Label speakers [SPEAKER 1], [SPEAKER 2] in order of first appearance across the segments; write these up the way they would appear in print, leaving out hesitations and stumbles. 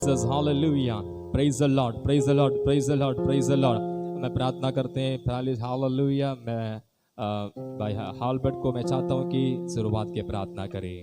[SPEAKER 1] Jesus, hallelujah. Praise the Lord, praise the Lord, praise the Lord, praise the Lord. मैं प्रार्थना करते हैं पहले हालेलुया। मैं भाई हालबर्ट को मैं चाहता हूं कि शुरुआत के प्रार्थना करें।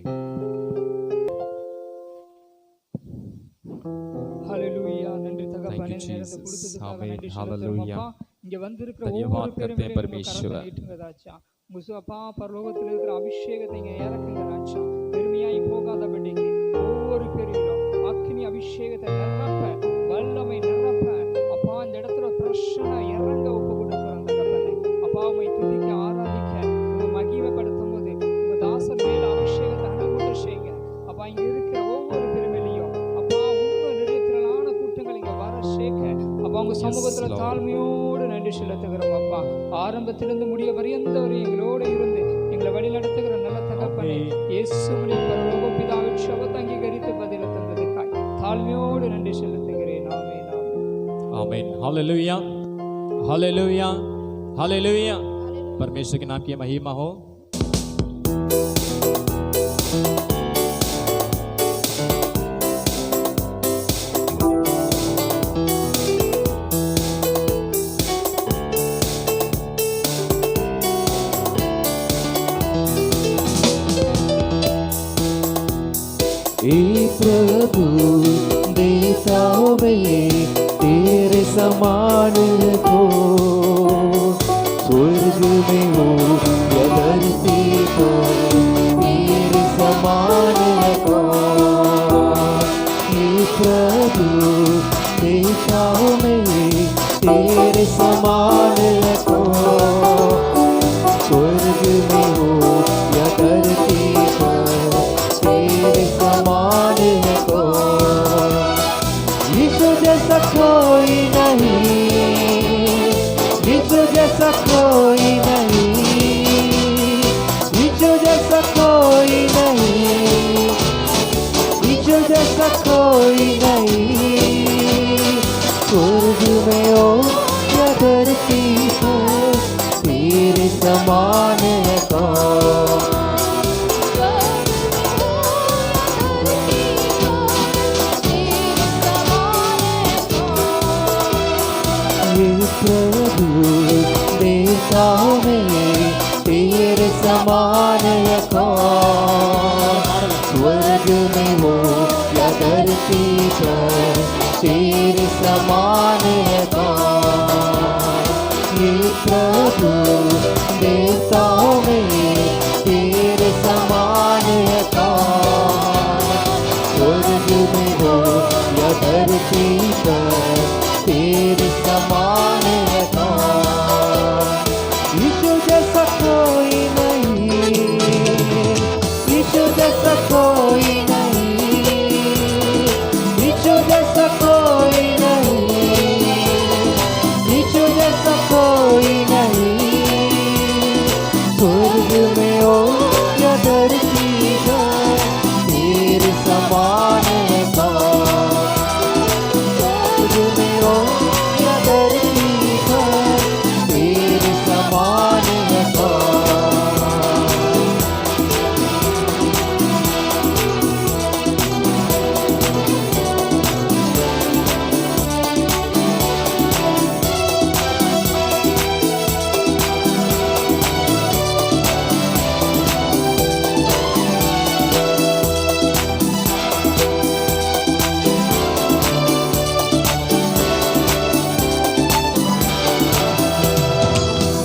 [SPEAKER 2] हालेलुया। नंरी
[SPEAKER 1] Thank you,
[SPEAKER 2] தகப்பனே, நேரத்தை
[SPEAKER 1] Jesus.
[SPEAKER 2] கொடுத்ததுக்காக
[SPEAKER 1] Amen.
[SPEAKER 2] நன்றி செலுத்துறோம்
[SPEAKER 1] Hallelujah.
[SPEAKER 2] அப்பா. இங்க வந்திருக்கிற
[SPEAKER 1] धन्यवाद
[SPEAKER 2] ஒவ்வொரு பேரும்
[SPEAKER 1] करते हैं
[SPEAKER 2] மேலும்
[SPEAKER 1] परमेश्वर।
[SPEAKER 2] கரத்தை நீட்டுங்கதாச்சா. உங்க அப்பா பரலோகத்தில் இருக்கிற அபிஷேகத்தை இங்க இறக்குங்க ராஜா. பெருமையாய் போகாதபடிக்கு ஒவ்வொரு பேரிலும் அக்கினி அபிஷேகத்தை நிரப்ப, வல்லமை நிரப்ப அப்பா இந்த இடத்துல பிரசன்ன இறங்க ஒப்பு கொடுக்கிறோம் தகப்பனே. அப்பா உம்மை துதிக்க ஆராதிக்க உம்மை மகிமைப்படுத்தும் போது உங்க தாசர் மேல அபிஷேகத்தை அனுபவ செய்யுங்க அப்பா. இங்க இருக்கிற ஒவ்வொரு பேருமேலையும் அப்பா உண்மை நிறுத்திரளான கூட்டங்கள் இங்க வர சேர்க்க அப்பா உங்க சமூகத்துல தாழ்மையோடு நன்றி செலுத்துகிறோம் அப்பா. ஆரம்பத்திலிருந்து முடிய பரியந்தவரை எங்களோடு இருந்து எங்களை வழி நடத்துகிற நல்ல தகப்பனே, இயேசுவின் பரலோக பிதாவின் சபத்தை அங்கீகரித்து பதில் தந்ததுக்காய் தாழ்மையோடு நன்றி செலுத்துகிறேன். ஆமென்.
[SPEAKER 1] आमीन। Hallelujah, hallelujah, hallelujah. परमेश्वर के नाम की महिमा हो।
[SPEAKER 3] प्रभु देताओं में तेरे समान को स्वर्ग में हो या धरती पर तेरे समान को। हे प्रभु देताओं में तेरे समान को स्वर्ग में हो या धरती पर तेरे समान को। यीशु जैसा कोई नहीं, यीशु जैसा कोई नहीं, यीशु जैसा कोई नहीं, यीशु जैसा कोई नहीं। स्वर्ग में हो या धरती पर तेरे समान को। प्रभु देताओं में तेरे समान कौन। स्वर्ग में हो या धरती पर तेरे समान कौन। ये प्रभु देताओं में तेरे समान कौन। स्वर्ग में हो या धरती पर तेरे समान कौन। यीशु जैसा कोई नहीं, यीशु जैसा कोई नहीं, यीशु जैसा कोई नहीं, यीशु जैसा कोई नहीं। स्वर्ग में हो या धरती पर तेरे समान कौन। स्वर्ग में हो या धरती पर तेरे समान कौन।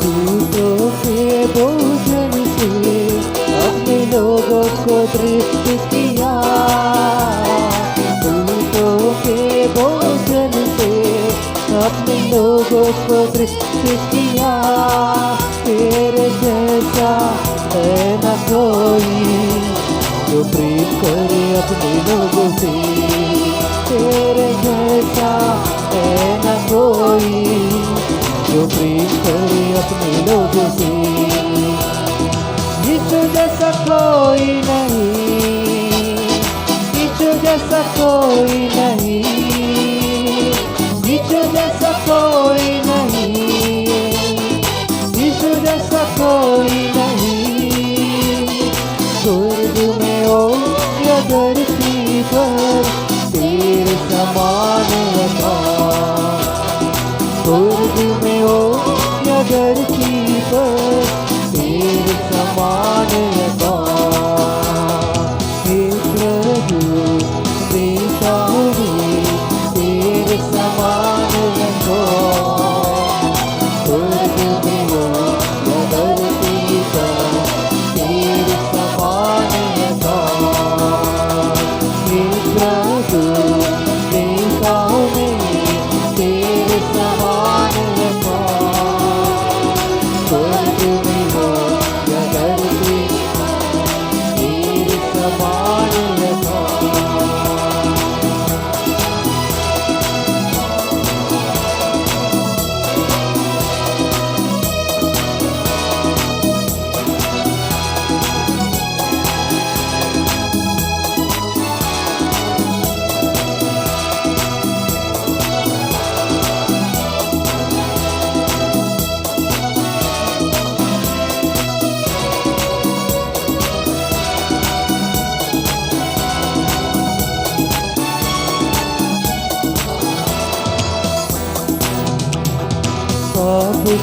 [SPEAKER 3] दूतों के भोजन से अपने लोगों को तृप्त किया। दूतों के भोजन से अपने लोगों को तृप्त किया। तेरे जैसा है न कोई जो प्रेम करे अपने लोगों से। तेरे जैसा है न कोई जो प्रेम करे अपने लोगों से। यीशु जैसा कोई नहीं, यीशु जैसा कोई नहीं, यीशु जैसा कोई नहीं, यीशु जैसा कोई नहीं। स्वर्ग में हो या धरती पर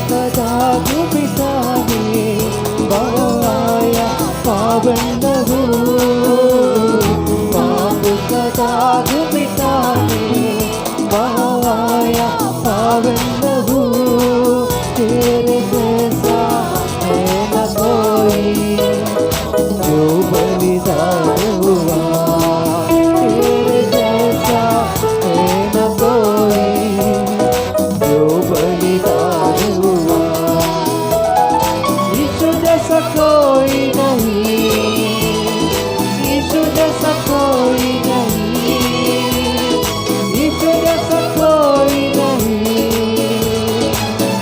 [SPEAKER 3] ಕದಾಗು ಬಿಸಾಗೆ ಬಾಯ ಪಾವಂದವು ಪಾಪು ಕದಾಗು ಬಿಸಾಗೆ ಬಾಯ ಪಾವಂದವು तेरे जैसा है न कोई जो बलिदान हुआ तेरे जैसा है न कोई जो बलिदान हुआ यीशु जैसा कोई नहीं यीशु जैसा कोई नहीं यीशु जैसा कोई नहीं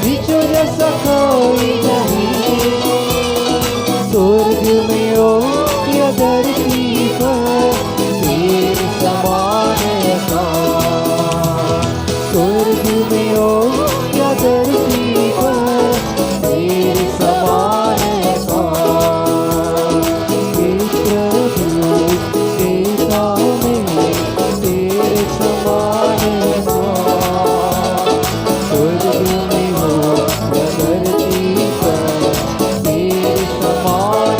[SPEAKER 3] यीशु जैसा कोई नहीं स्वर्ग में हो या धरती पर तेरे समान कौन स्वर्ग में हो या धरती पर तेरे समान कौन हे प्रभु देता में तेरे समान कौन स्वर्ग में हो या धरती पर तेरे समान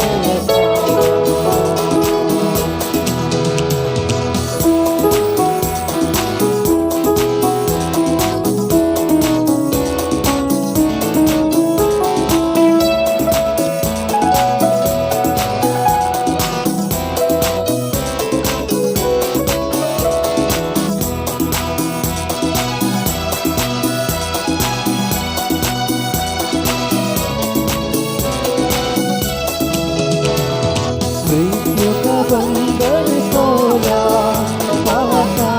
[SPEAKER 3] मृत्यु का बंधन तोड़ा पाता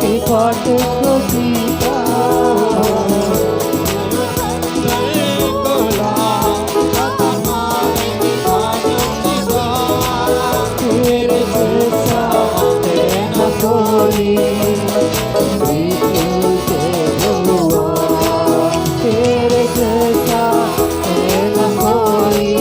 [SPEAKER 3] के पाट को जीता तेरे जैसा है न कोई मृत्यु से हुआ तेरे जैसा है न कोई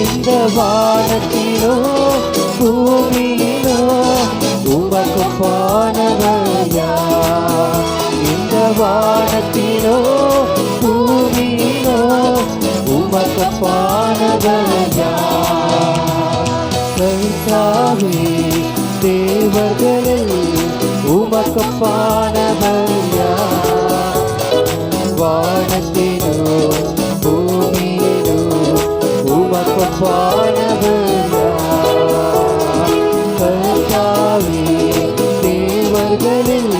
[SPEAKER 3] இந்த வானத்திலோ பூமியிலோ உமக்கு பானவர்யா இந்த வானத்திலோ பூமியிலோ உமக்கு பானவர்யா கர்த்தாவே தேவர்களில் உமக்கு பானவர்யா வானத்திலோ பூமியிலோ உமக்கு பானவர்யா கர்த்தாவே தேவர்களில்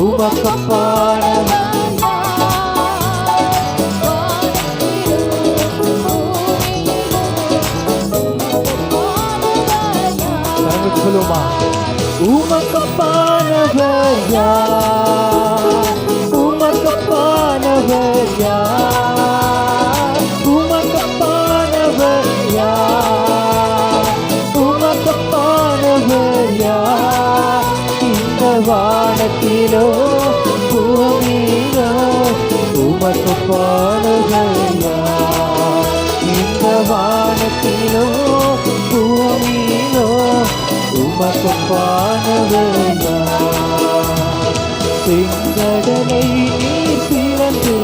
[SPEAKER 3] உமக்கு பானவர்யா சொல்லுமா உமக்கு பானவர்யா உமக்கு பானவர்யா உமக்கு பானவர்யா உமக்கு பானவர்யா இந்த வானத்திலோ பூமியிலோ உமக்கு பானவர்யா இந்த வானத்திலோ பூமியிலோ உமக்கு பானவர்யா செங்கடலை நீர் பிளந்து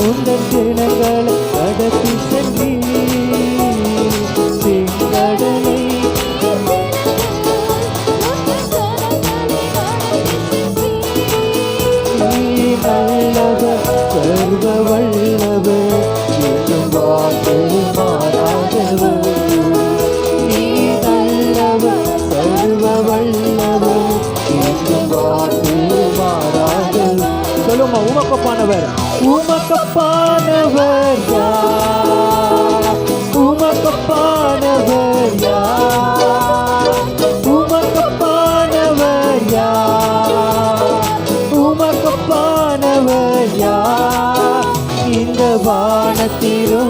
[SPEAKER 3] உந்தன் ஜனங்களை கடத்தி சென்றி செங்கடலை நீ நல்லவர் சர்வ வல்லவர் என்றும் வாக்கு மாறாதவர் நீ நல்லவர் சர்வ வல்லவர் என்றும் வாக்கு மாறாதவர் சொல்லுமா உமக்கு பானவர் உமக்கு பானவர்யா உமக்கு பானவர்யா உமக்கு பானவர்யா உமக்கு பானவர்யா இந்த வானத்திலோ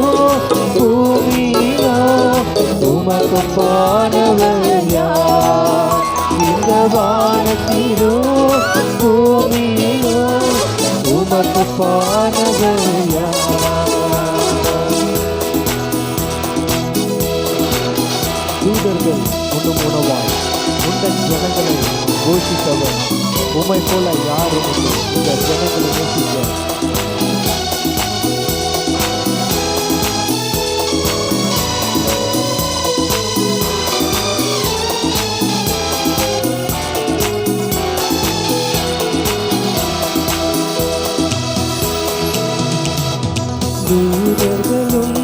[SPEAKER 3] பூமியிலோ உமக்கு பானவர்யா இந்த வானத்திலோ உமக்கொப்பானவர் யார்? தூதர்கள் உண்ணும் உணவாய் உண்ட ஜனங்களை போஷித்தவர் உம்மை போல யார் என்று இந்த ஜனங்களை நேசிக்க. தூதர்களும்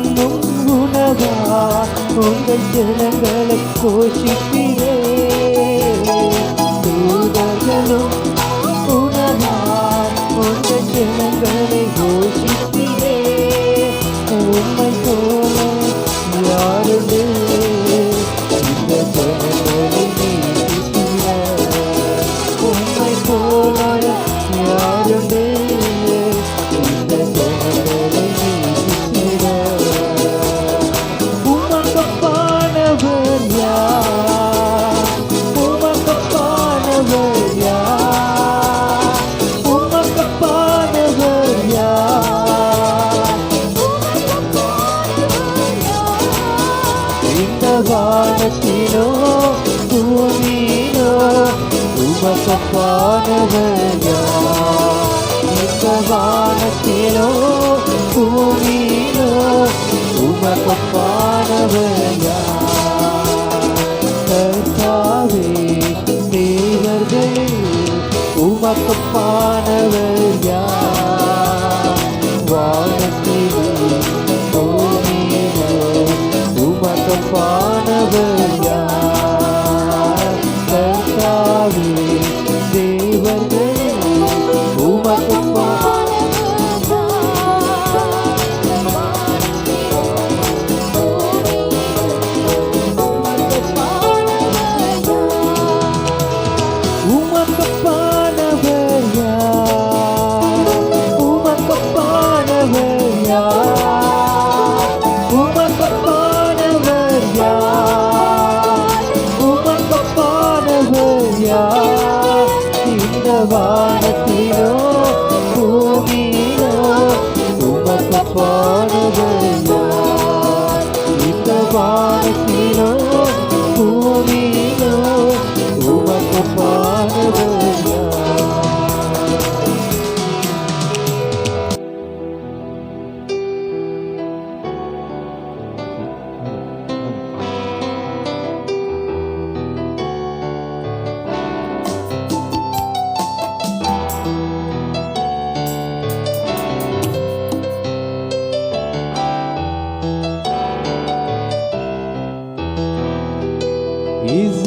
[SPEAKER 3] உணவா உங்கள் ஜனங்களை போஷிக்கிறே. தூதர்களும் உணவா உங்கள் ஜனங்களை போஷிக்கிறே. உம்மை போல யாருமே இந்த ஜனங்களை நேசிக்கிற. உம்மை போல யாருமே இந்த ஜனங்களை நேசிக்கிற. உமக்கொப்பானவர் யார்? உமக்கொப்பானவர் யார்? உமக்கொப்பானவர் யார்? இந்த வானத்திலோ பூமியிலோ உமக்கொப்பானவர் யார்? இந்த வானத்திலோ பூமியிலோ உமக்கொப்பானவர் யார்? கர்த்தாவே தேவர்களே உமக்கொப்பானவர் யார்? வானத்திலோ பூமியிலோ உமக்கொப்பானவர் யார்? கர்த்தாவே தேவர்களே உமக்கொப்பானவர் உமக்கொப்பானவர் யார்? உமக்கொப்பானவர் யார்? உமக்கொப்பானவர் யார்? உமக்கொப்பானவர் யார்? இந்த வானத்திலோ பூமியிலோ உமக்கொப்பானவர் யார்? இந்த வானத்திலோ பூமியிலோ உமக்கொப்பானவர் யார்?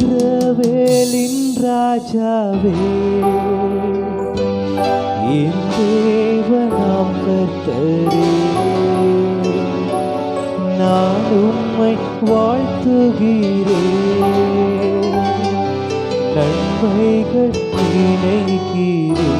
[SPEAKER 3] இஸ்ரவேலின் ராஜாவே என் தேவனாம் கர்த்தரே, நான் உம்மை வாழ்த்துகிறேன், நன்மைகள் நினைக்கிறேன்.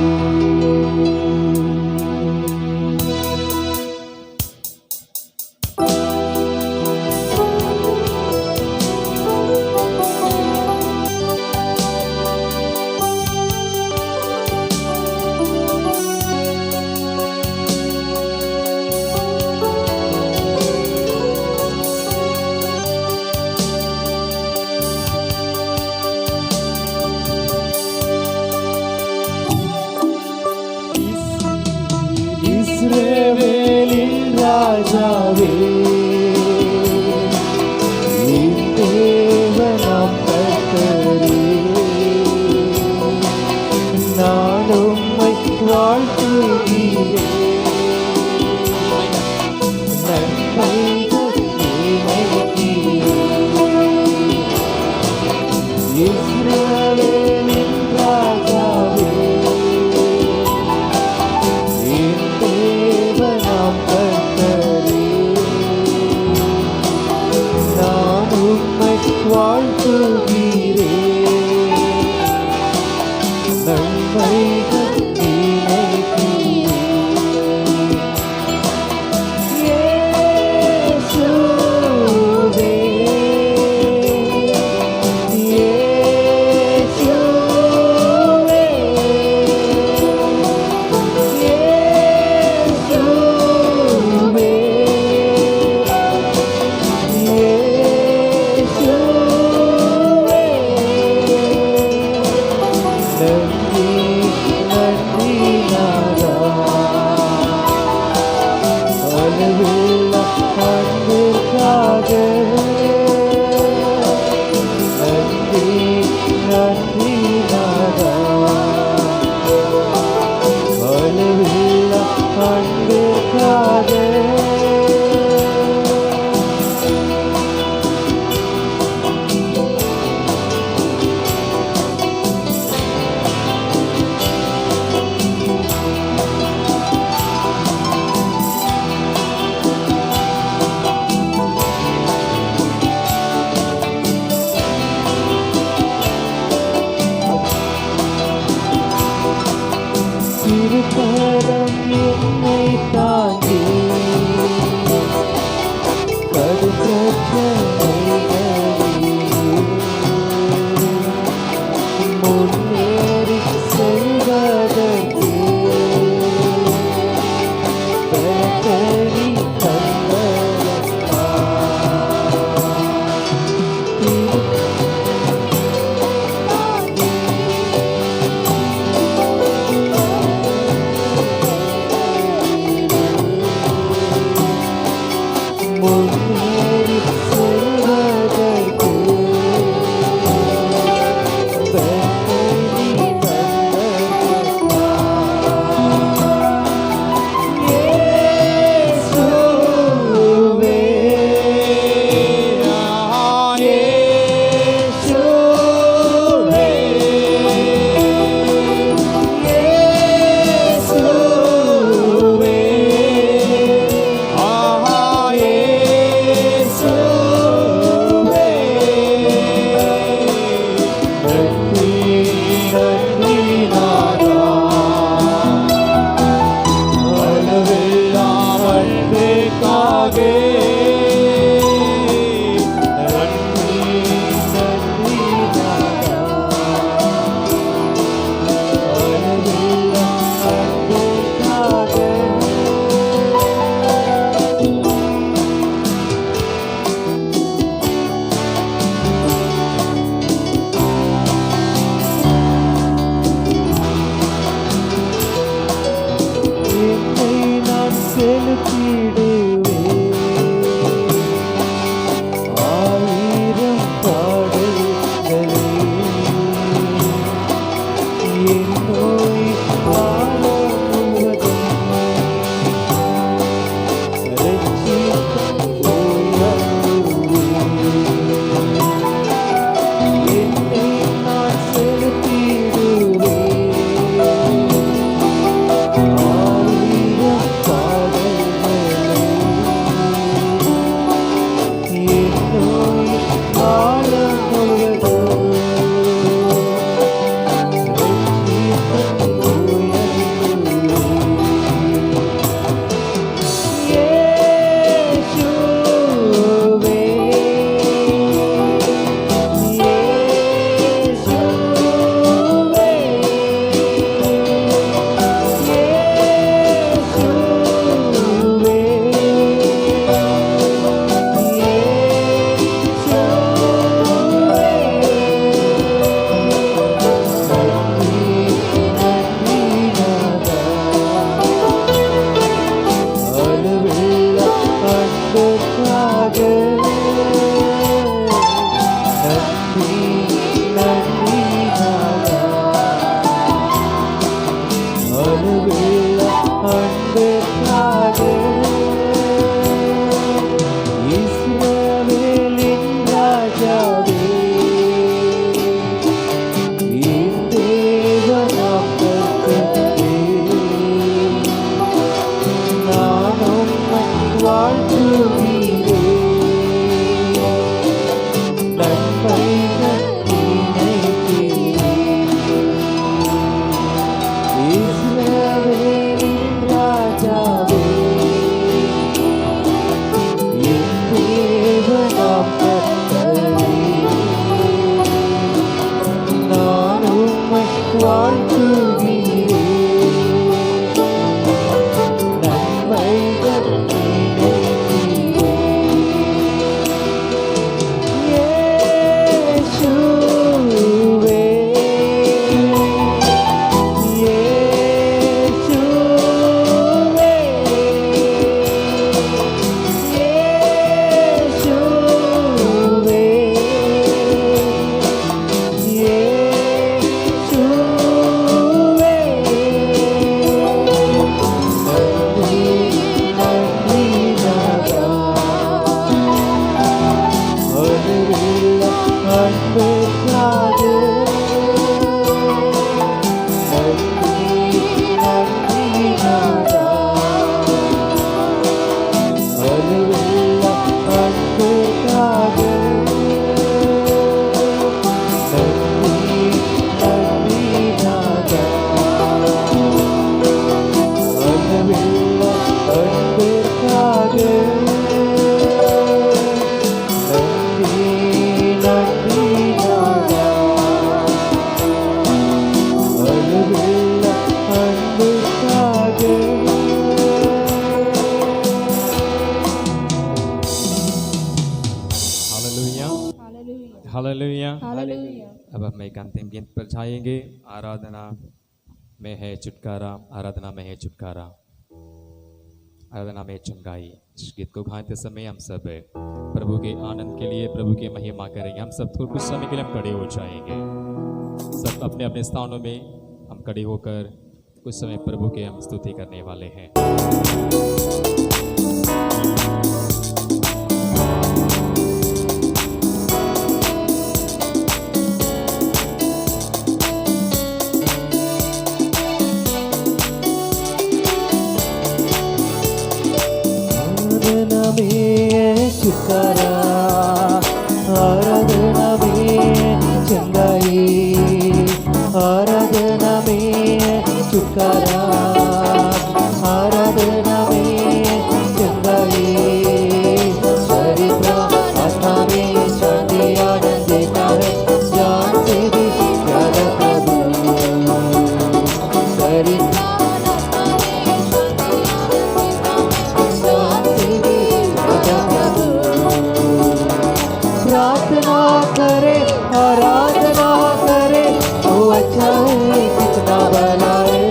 [SPEAKER 3] இஸ்ரவேலின் ராஜாவே என் தேவனாம் கர்த்தரே, நான் உம்மை வாழ்த்துகிறேன், நன்மைகள் நினைக்கிறேன். இஸ்ரவேலின் ராஜாவே என் தேவனாம் கர்த்தரே, நான் உம்மை வாழ்த்துகிறேன், நன்மைகள் நினைக்கிறேன். இயேசுவே, இயேசுவே, இயேசுவே, அன்புக்காக நன்றி நன்றி நாதா அளவில்ல அன்புக்காக நன்றி நன்றி நாதா அளவில்ல அன்புக்காக
[SPEAKER 1] हालेलुया।
[SPEAKER 2] हालेलुया।
[SPEAKER 1] अब हम एक अंतिम गीत पर जाएंगे। आराधना में है छुटकारा, आराधना में है छुटकारा, आराधना में चंगाई। इस गीत को गाते समय हम सब प्रभु के आनंद के लिए प्रभु की महिमा करेंगे। हम सब थोड़ा कुछ समय के लिए हम खड़े हो जाएंगे। सब अपने अपने स्थानों में हम खड़े होकर कुछ समय प्रभु के हम स्तुति करने वाले हैं।
[SPEAKER 3] छुटकारा आराधना में चंगाई आराधना में छुटकारा आराधना में चंगाई चरित्र आत्मा में शांति आनंद देता है जान से भी ज्यादा प्रभु चरित्र प्रार्थना करे आराधना करे वो अच्छा है कितना भला है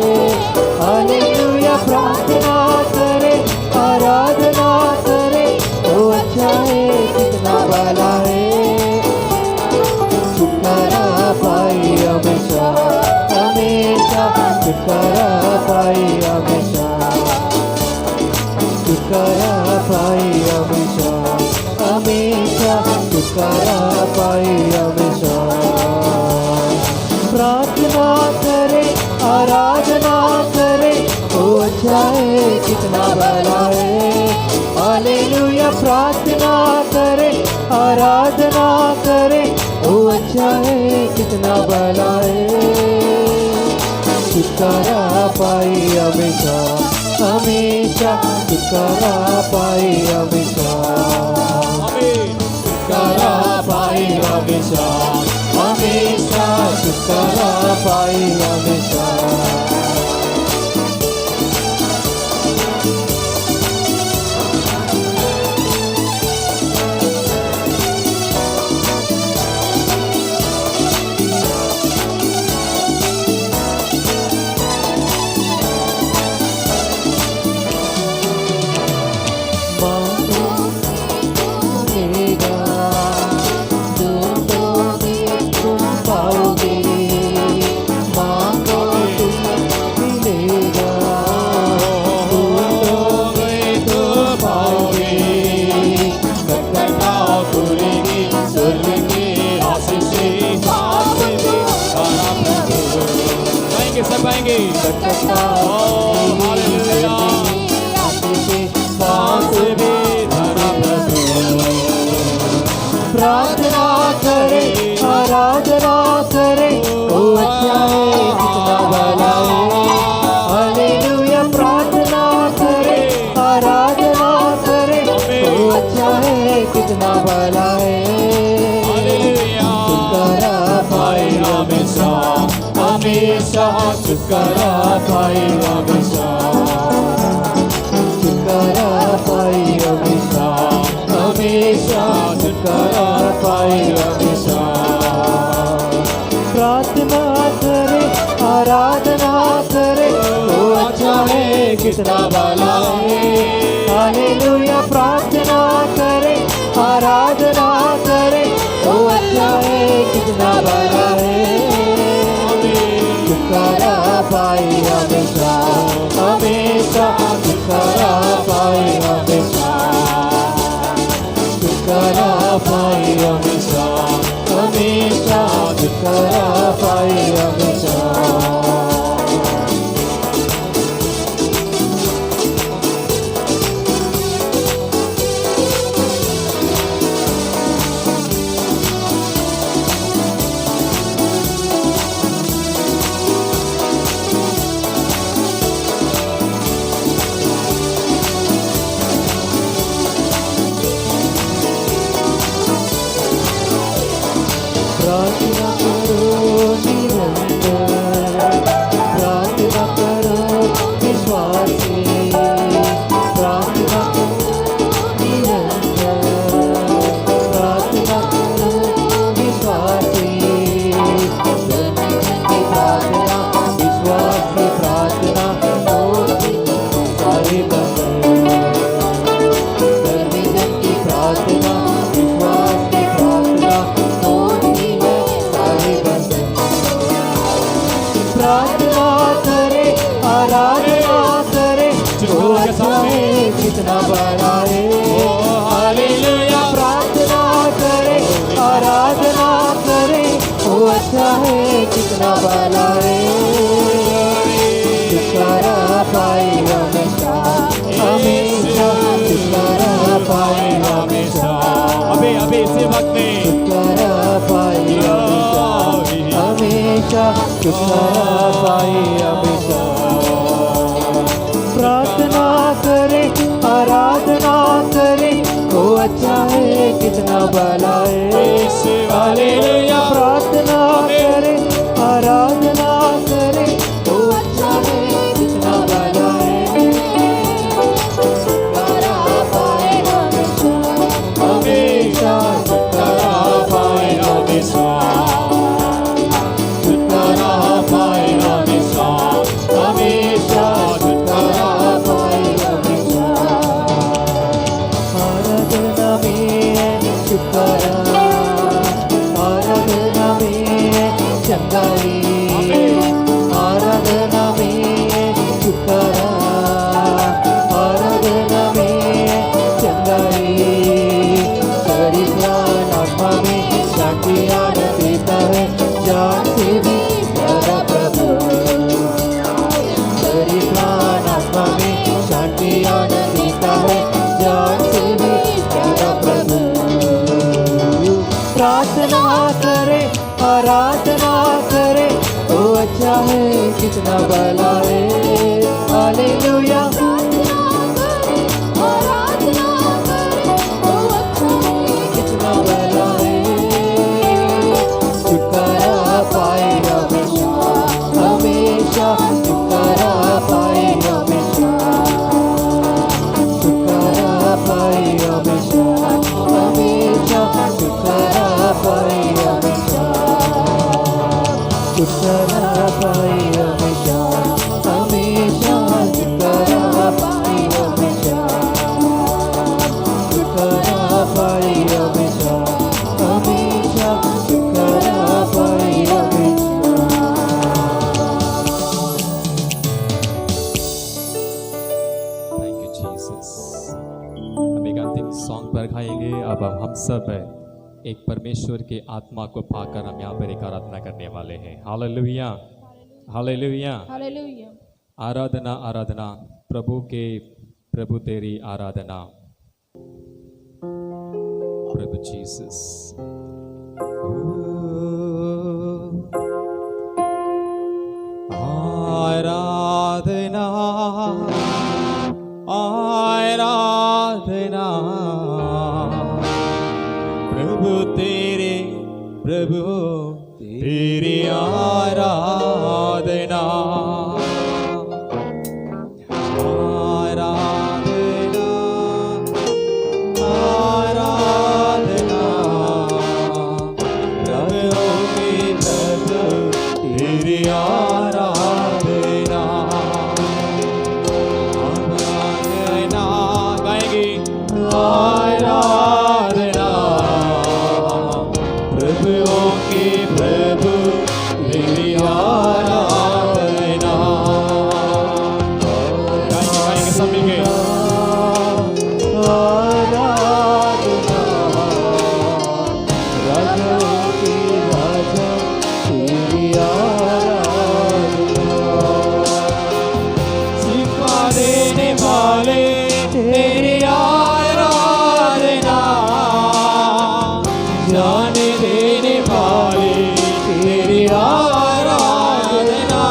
[SPEAKER 3] हालेलुया प्रार्थना करे आराधना करे वो अच्छा है कितना भला है छुटकारा पाई हमेशा हमेशा छुटकारा पाई हमेशा छुटकारा पाई हमेशा हमेशा छुटकारा पाई हमेशा प्रार्थना करे आराधना करे वो अच्छा है कितना भला है हालेलुया प्रार्थना करे आराधना करे वो अच्छा है कितना भला है छुटकारा पाई हमेशा हमेशा छुटकारा पाई हमेशा छुटकारा पाई हमेशा हमेशा छुटकारा पाई हमेशा
[SPEAKER 1] सब आएंगे
[SPEAKER 3] प्रार्थना करे आराधना करे वो अच्छा है कितना भला है हालेलुया प्रार्थना करे आराधना करे वो अच्छा है कितना भला है छुटकारा पाई हमेशा हमेशा छुटकारा पाई हमेशा छुटकारा पाई हमेशा हमेशा छुटकारा पाई हमेशा प्रार्थना करे आराधना करे वो अच्छा है कितना भला है हालेलुया प्रार्थना करे आराधना करे वो अच्छा है कितना भला है छुटकारा पाई हमेशा हमेशा छुटकारा पाई हमेशा छुटकारा पाई हमेशा हमेशा छुटकारा पाए हमेशा। प्रार्थना करो निरंतर, प्रार्थना करो विश्वास से, प्रार्थना करो निरंतर, प्रार्थना करो विश्वास से। की प्रार्थना विश्वास की प्रार्थना होगी सारे बंधन, धर्मी की प्रार्थना विश्वास की प्रार्थना होगी सारे बंधन। प्रार्थना करे आराधना करे जो अच्छा है कितना बड़ा है। हालेलुया। प्रार्थना करे आराधना करे वो अच्छा है कितना बड़ा है। छुटकारा पाए हमेशा हमेशा, छुटकारा पाए हमेशा।
[SPEAKER 1] अभी इसी वक्त में
[SPEAKER 3] छुटकारा पाए हमेशा हमेशा, छुटकारा पाए हमेशा। प्रार्थना करे आराधना करे वो अच्छा है कितना भला है। हालेलुया। प्रार्थना करे आराधना करे वो अच्छा है कितना भला है। छुटकारा पाए हमेशा हमेशा, छुटकारा पाए हमेशा, छुटकारा पाए हमेशा हमेशा, छुटकारा पाए हमेशा। आराधना में है छुटकारा, आराधना में है चंगाई, आराधना में है छुटकारा, आराधना में है चंगाई। शरीर प्राण आत्मा में शांति आनंद देता है, जान से भी ज्यादा प्रभु। शरीर प्राण आत्मा में शांति आनंद देता है, जान से भी ज्यादा प्रभु। प्रार्थना करे आराधना करे वो अच्छा है कितना भला है। हालेलुया। कितना भला है। छुटकारा पाए हमेशा हमेशा, छुटकारा पाए हमेशा, छुटकारा पाए हमेशा हमेशा, छुटकारा पाए हमेशा, छुटकारा पाए हमेशा हमेशा, छुटकारा पाए हमेशा, छुटकारा पाए हमेशा हमेशा, छुटकारा पाए हमेशा।
[SPEAKER 1] Thank you Jesus. हम एक अंतिम सॉन्ग पर गाएंगे। अब हम सब एक परमेश्वर के आत्मा को पाकर हम यहाँ पर एक आराधना करने वाले हैं। Hallelujah, hallelujah,
[SPEAKER 4] hallelujah.
[SPEAKER 1] आराधना आराधना प्रभु तेरी आराधना प्रभु जीसस। आराधना आराधना प्रभु तेरी आराधना।
[SPEAKER 3] आराधना
[SPEAKER 1] देने वाले तेरी आराधना।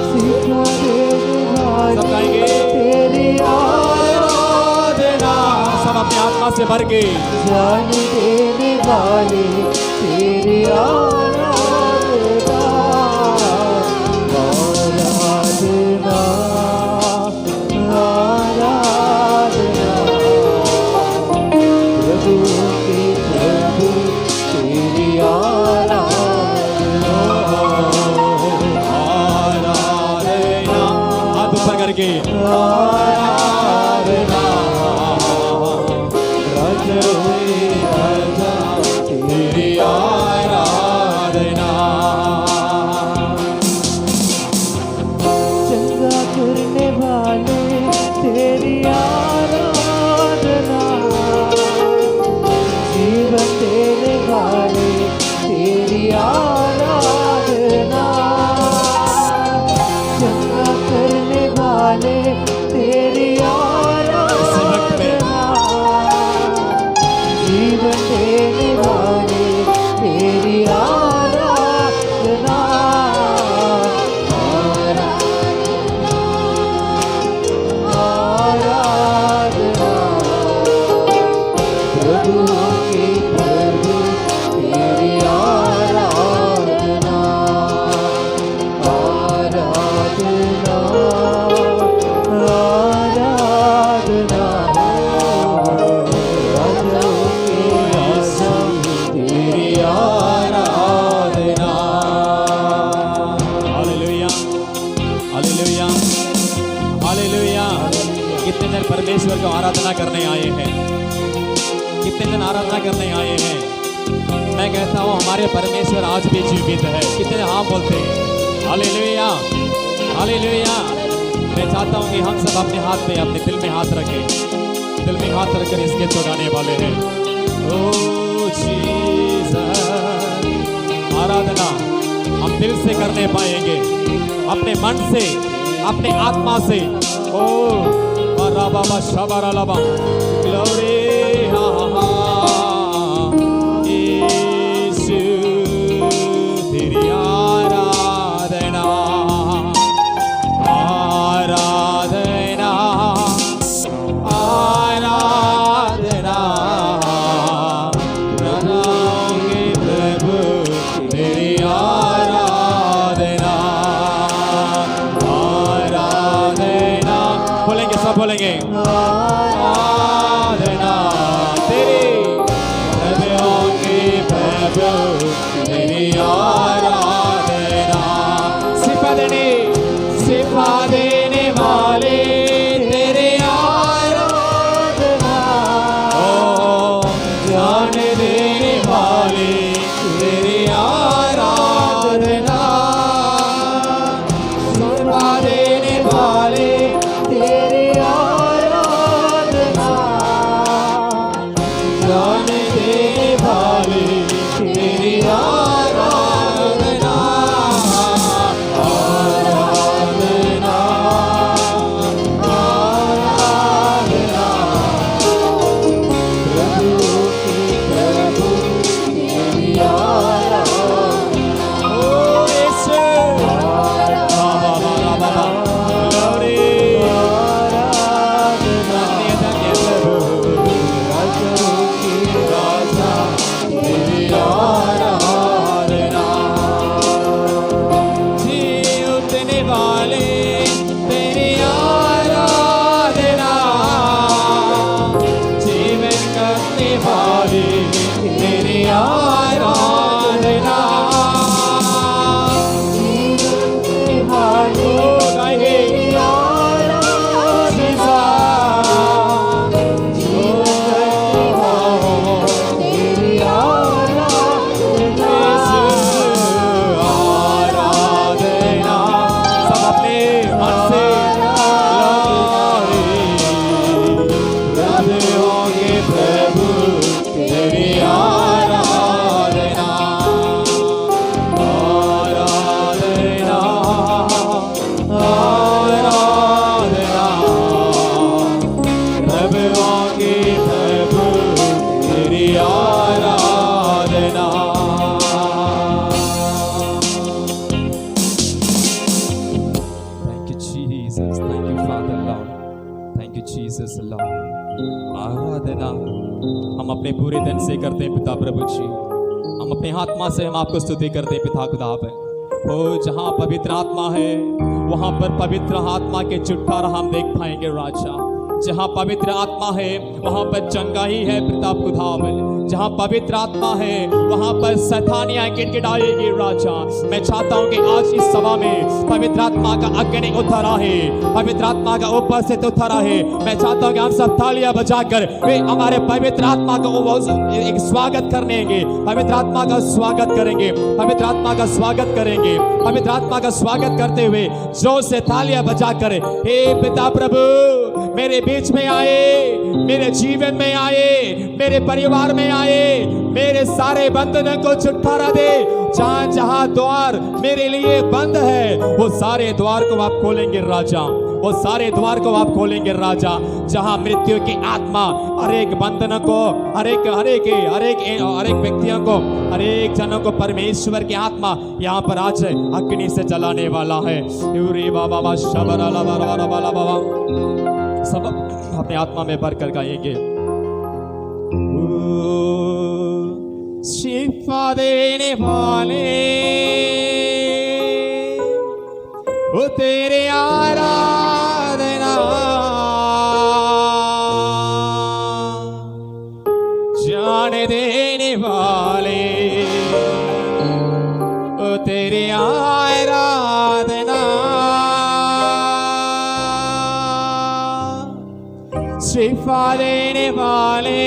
[SPEAKER 3] शिक्षा देने वाले
[SPEAKER 1] सब गाएंगे
[SPEAKER 3] तेरी
[SPEAKER 1] आराधना, सब अपनी आत्मा से भर के।
[SPEAKER 3] जान देने वाले तेरी आराधना, आराधना, आराधना। प्रभु के प्रभु तेरी आराधना,
[SPEAKER 1] आराधना, हाथ ऊपर करके
[SPEAKER 3] आराधना। राजा
[SPEAKER 1] तेरी आराधना।
[SPEAKER 3] चंगा करने वाले तेरी आराधना, जीवन देने वाले तेरी आराधना। चंगा करने वाले तेरी आराधना, जीवन देने वाले तेरी आराधना, आराधना। प्रभु के प्रभु तेरी आराधना, आराधना, आराधना। राजाओं के राजा तेरी
[SPEAKER 1] आराधना। Hallelujah, hallelujah, hallelujah. कितने जन परमेश्वर को आराधना करने आए हैं? कितने जन आराधना करने आए हैं? मैं कहता हूँ हमारे परमेश्वर आज भी जीवित है। कितने हाँ बोलते हैं? Hallelujah, hallelujah. मैं चाहता हूँ कि हम सब अपने हाथ में, अपने दिल में हाथ रखें। दिल में हाथ रखकर इस गीत को गाने वाले हैं। ओ जीसस, आराधना हम दिल से करने पाएंगे, अपने मन से, अपने आत्मा से। ओ बाबा शबारा लबा ग्लोरी, यीशु तेरी आराधना, आराधना, आराधना। प्रभुओं के प्रभु तेरी आराधना, आराधना। बोलेंगे, सब बोलेंगे आराधना तेरी, प्रभुओं के प्रभु तेरी आराधना। सिफा देने वाले तेरे आराधना, ओ जान देने वाले तेरी आराधना। सिफा देने वाले
[SPEAKER 3] तेरी आराधना,
[SPEAKER 1] जान देने वाले तेरी आराधना, आराधना, अपने पूरे दिन से करते हैं पिता प्रभु जी। हम अपने आत्मा से हम आपको स्तुति करते हैं पिता खुदा है। ओ जहाँ पवित्र आत्मा है वहाँ पर पवित्र आत्मा के छुटकारा हम देख पाएंगे राजा। जहाँ पवित्र आत्मा है वहाँ पर चंगाई है प्रताप खुदावन। जहाँ पवित्र आत्मा है वहाँ पर शैतानियाँ गिड़गिड़ाएगी राजा। मैं चाहता हूँ कि आज इस सभा में पवित्र आत्मा का अग्नि उतरा है, पवित्र आत्मा का ऊपर से उतरा है। मैं चाहता हूँ कि हम सब तालियां बजाकर वे हमारे पवित्र आत्मा का एक स्वागत करेंगे, पवित्र आत्मा का स्वागत करेंगे, पवित्र आत्मा का स्वागत करेंगे। पवित्र आत्मा का स्वागत करते हुए जोर से तालियां बजाकर हे पिता प्रभु मेरे बीच में आए, मेरे जीवन में आए, मेरे परिवार में आए, मेरे सारे बंधनों को छुटकारा दे। जहां जहां द्वार मेरे लिए बंद है वो सारे द्वार को आप खोलेंगे राजा, वो सारे द्वार को आप खोलेंगे राजा। जहां मृत्यु की आत्मा हर एक बंधन को, हर एक व्यक्तियों को, हर एक जनों को परमेश्वर की आत्मा यहाँ पर आज अग्नि से जलाने वाला है। सब अपने आत्मा में भर कर गाएंगे। शिफा देने वाले वो तेरे आराधना, जान देने वाले वो तेरे आराधना, शिफा देने वाले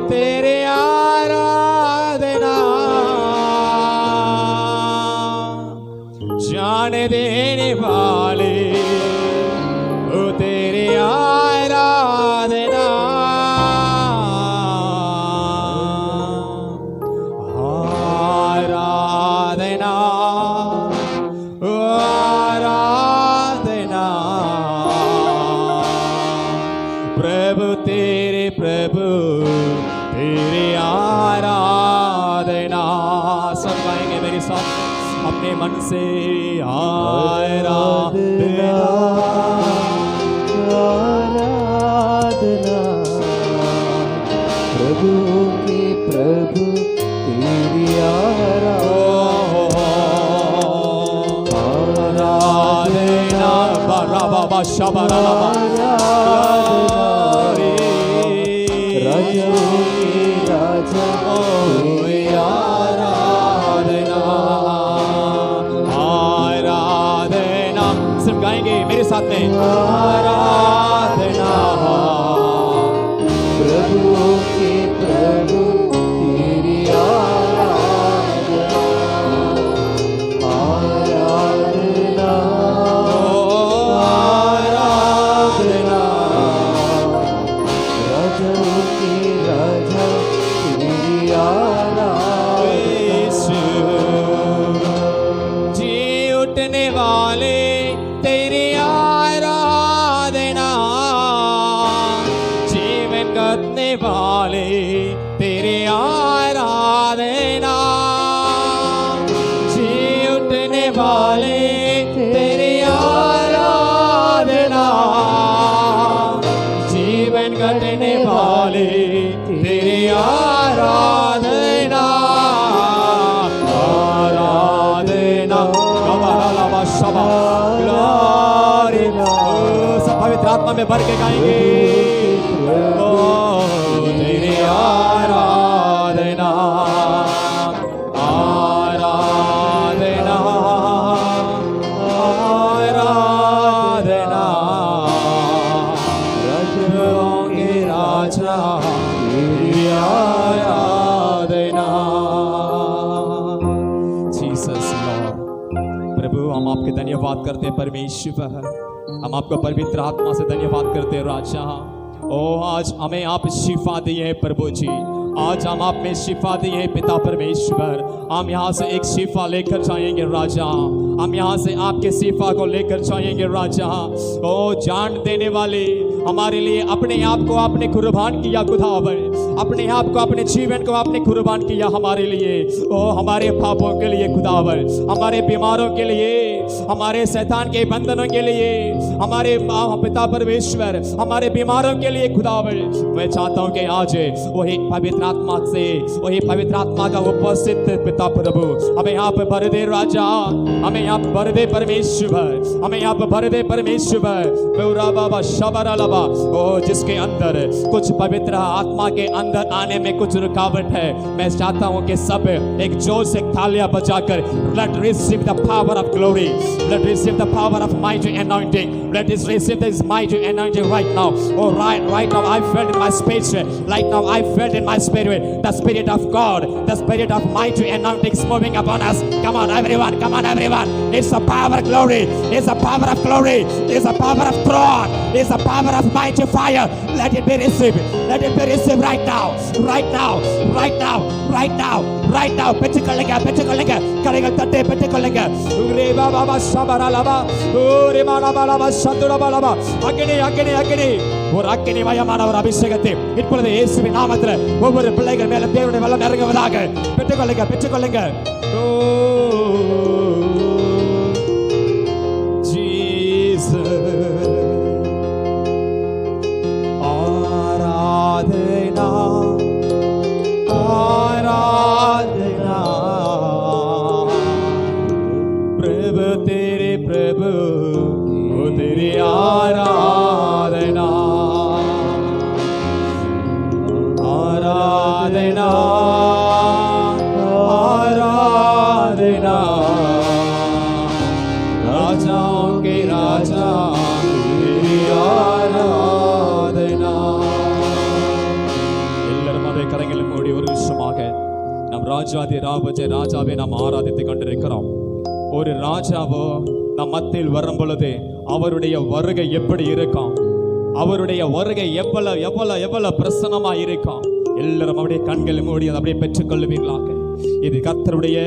[SPEAKER 1] तेरे आराधना, जान देने वाले ओ तेरे आराधना, आराधना, आराधना प्रभु तेरे, प्रभु तेरे आराधना। सब गाएंगे मेरे साथ अपने मन से आराधना,
[SPEAKER 3] आराधना प्रभु की, प्रभु तेरी
[SPEAKER 1] आराधना, बाबा शबरा
[SPEAKER 3] राजा राजा
[SPEAKER 1] आराधना, आराधना सिर्फ गाएंगे मेरे साथ में आराधना
[SPEAKER 3] प्रभु की, प्रभु तेरी आराधना, आराधना, आराधना राजा की, राजा तेरी आराधना,
[SPEAKER 1] जी उठने वाले तेरी आराधना, जीवन करने वाले तेरी आराधना, जी उठने वाले तेरी आराधना, जीवन करने वाले तेरी आराधना, आराधना शबा ग्लोरी। सब पवित्र आत्मा में भर के गाएंगे ओ तेरी आराधना, आराधना, आराधना राजाओं के राजा तेरी आराधना। जीसस लॉर्ड प्रभु हम आपके धन्यवाद करते हैं परमेश्वर, हम आपको पवित्र आत्मा से धन्यवाद करते हैं राजा। ओ आज हमें आप शिफा दिए हैं प्रभु जी, आज हम आप में शिफा दिए हैं पिता परमेश्वर। हम यहाँ से एक शिफा लेकर जाएंगे राजा, हम यहाँ से आपके शिफा को लेकर जाएंगे राजा। ओ जान देने वाले हमारे लिए अपने आप को आपने कुर्बान किया खुदावन, अपने आप को, अपने जीवन को आपने कुर्बान किया हमारे लिए। ओ हमारे पापों के लिए खुदावन, हमारे बीमारों के लिए, हमारे शैतान के बंधनों के लिए, हमारे पिता परमेश्वर, हमारे बीमारों के लिए खुदावन। मैं चाहता हूँ कि आज वही पवित्र आत्मा से, वही पवित्र आत्मा का उपस्थित पिता प्रभु हमें यहाँ पे भर दे राजा, हमें यहाँ पे भर दे परमेश्वर, हमें यहाँ पे भर दे परमेश्वर। मेरा बाबा शबरा लबा, ओ जिसके अंदर कुछ पवित्र आत्मा के अंदर आने में कुछ रुकावट है, मैं चाहता हूँ कि सब एक जोर से तालियां बजाकर let receive the power of glory, let receive the power of mighty anointing, let us receive this mighty anointing right now. Oh right now I felt in my spirit, right now I felt in my spirit the spirit of God, the spirit of mighty anointing is moving upon us. Come on everyone, come on everyone. It's the power of glory, it's the power of glory, it's the power of throne, it's the power of mighty fire. Let it be received, let it be received right now, right now, right now, right now, right now. பெற்றுக்கொள்ளுங்க, பெற்றுக்கொள்ளுங்க, கரைகள் தட்டை பெற்றுக்கொள்ளுங்க. ரே பாபா சபரா லபா, ஓ ரே மாலா பாலா சந்துரா பாலா, அக்கினி அக்கினி அக்கினி, ஒரு அக்கினி மயமான ஒரு அபிஷேகத்தை இப்பொழுது இயேசுவின் நாமத்தில் ஒவ்வொரு பிள்ளைகள் மேல தேவனுடைய வல்லமை இறங்குவதாக. பெற்றுக்கொள்ளுங்க, பெற்றுக்கொள்ளுங்க. ஓ ராஜாதி ராஜ ராஜாவை நாம் ஆராதித்துக் கொண்டிருக்கிறோம். ஒரு ராஜாவோ நம் மத்தியில் வரும் பொழுது அவருடைய வருகை எப்படி இருக்கும், அவருடைய வருகை எவ்வளவு எவ்வளவு எவ்வளவு பிரசன்னமா இருக்கும். எல்லாரும் அப்படியே கண்கள் மூடி அதை அப்படியே பெற்றுக் கொள்ளுவீங்களாக. இது கர்த்தருடைய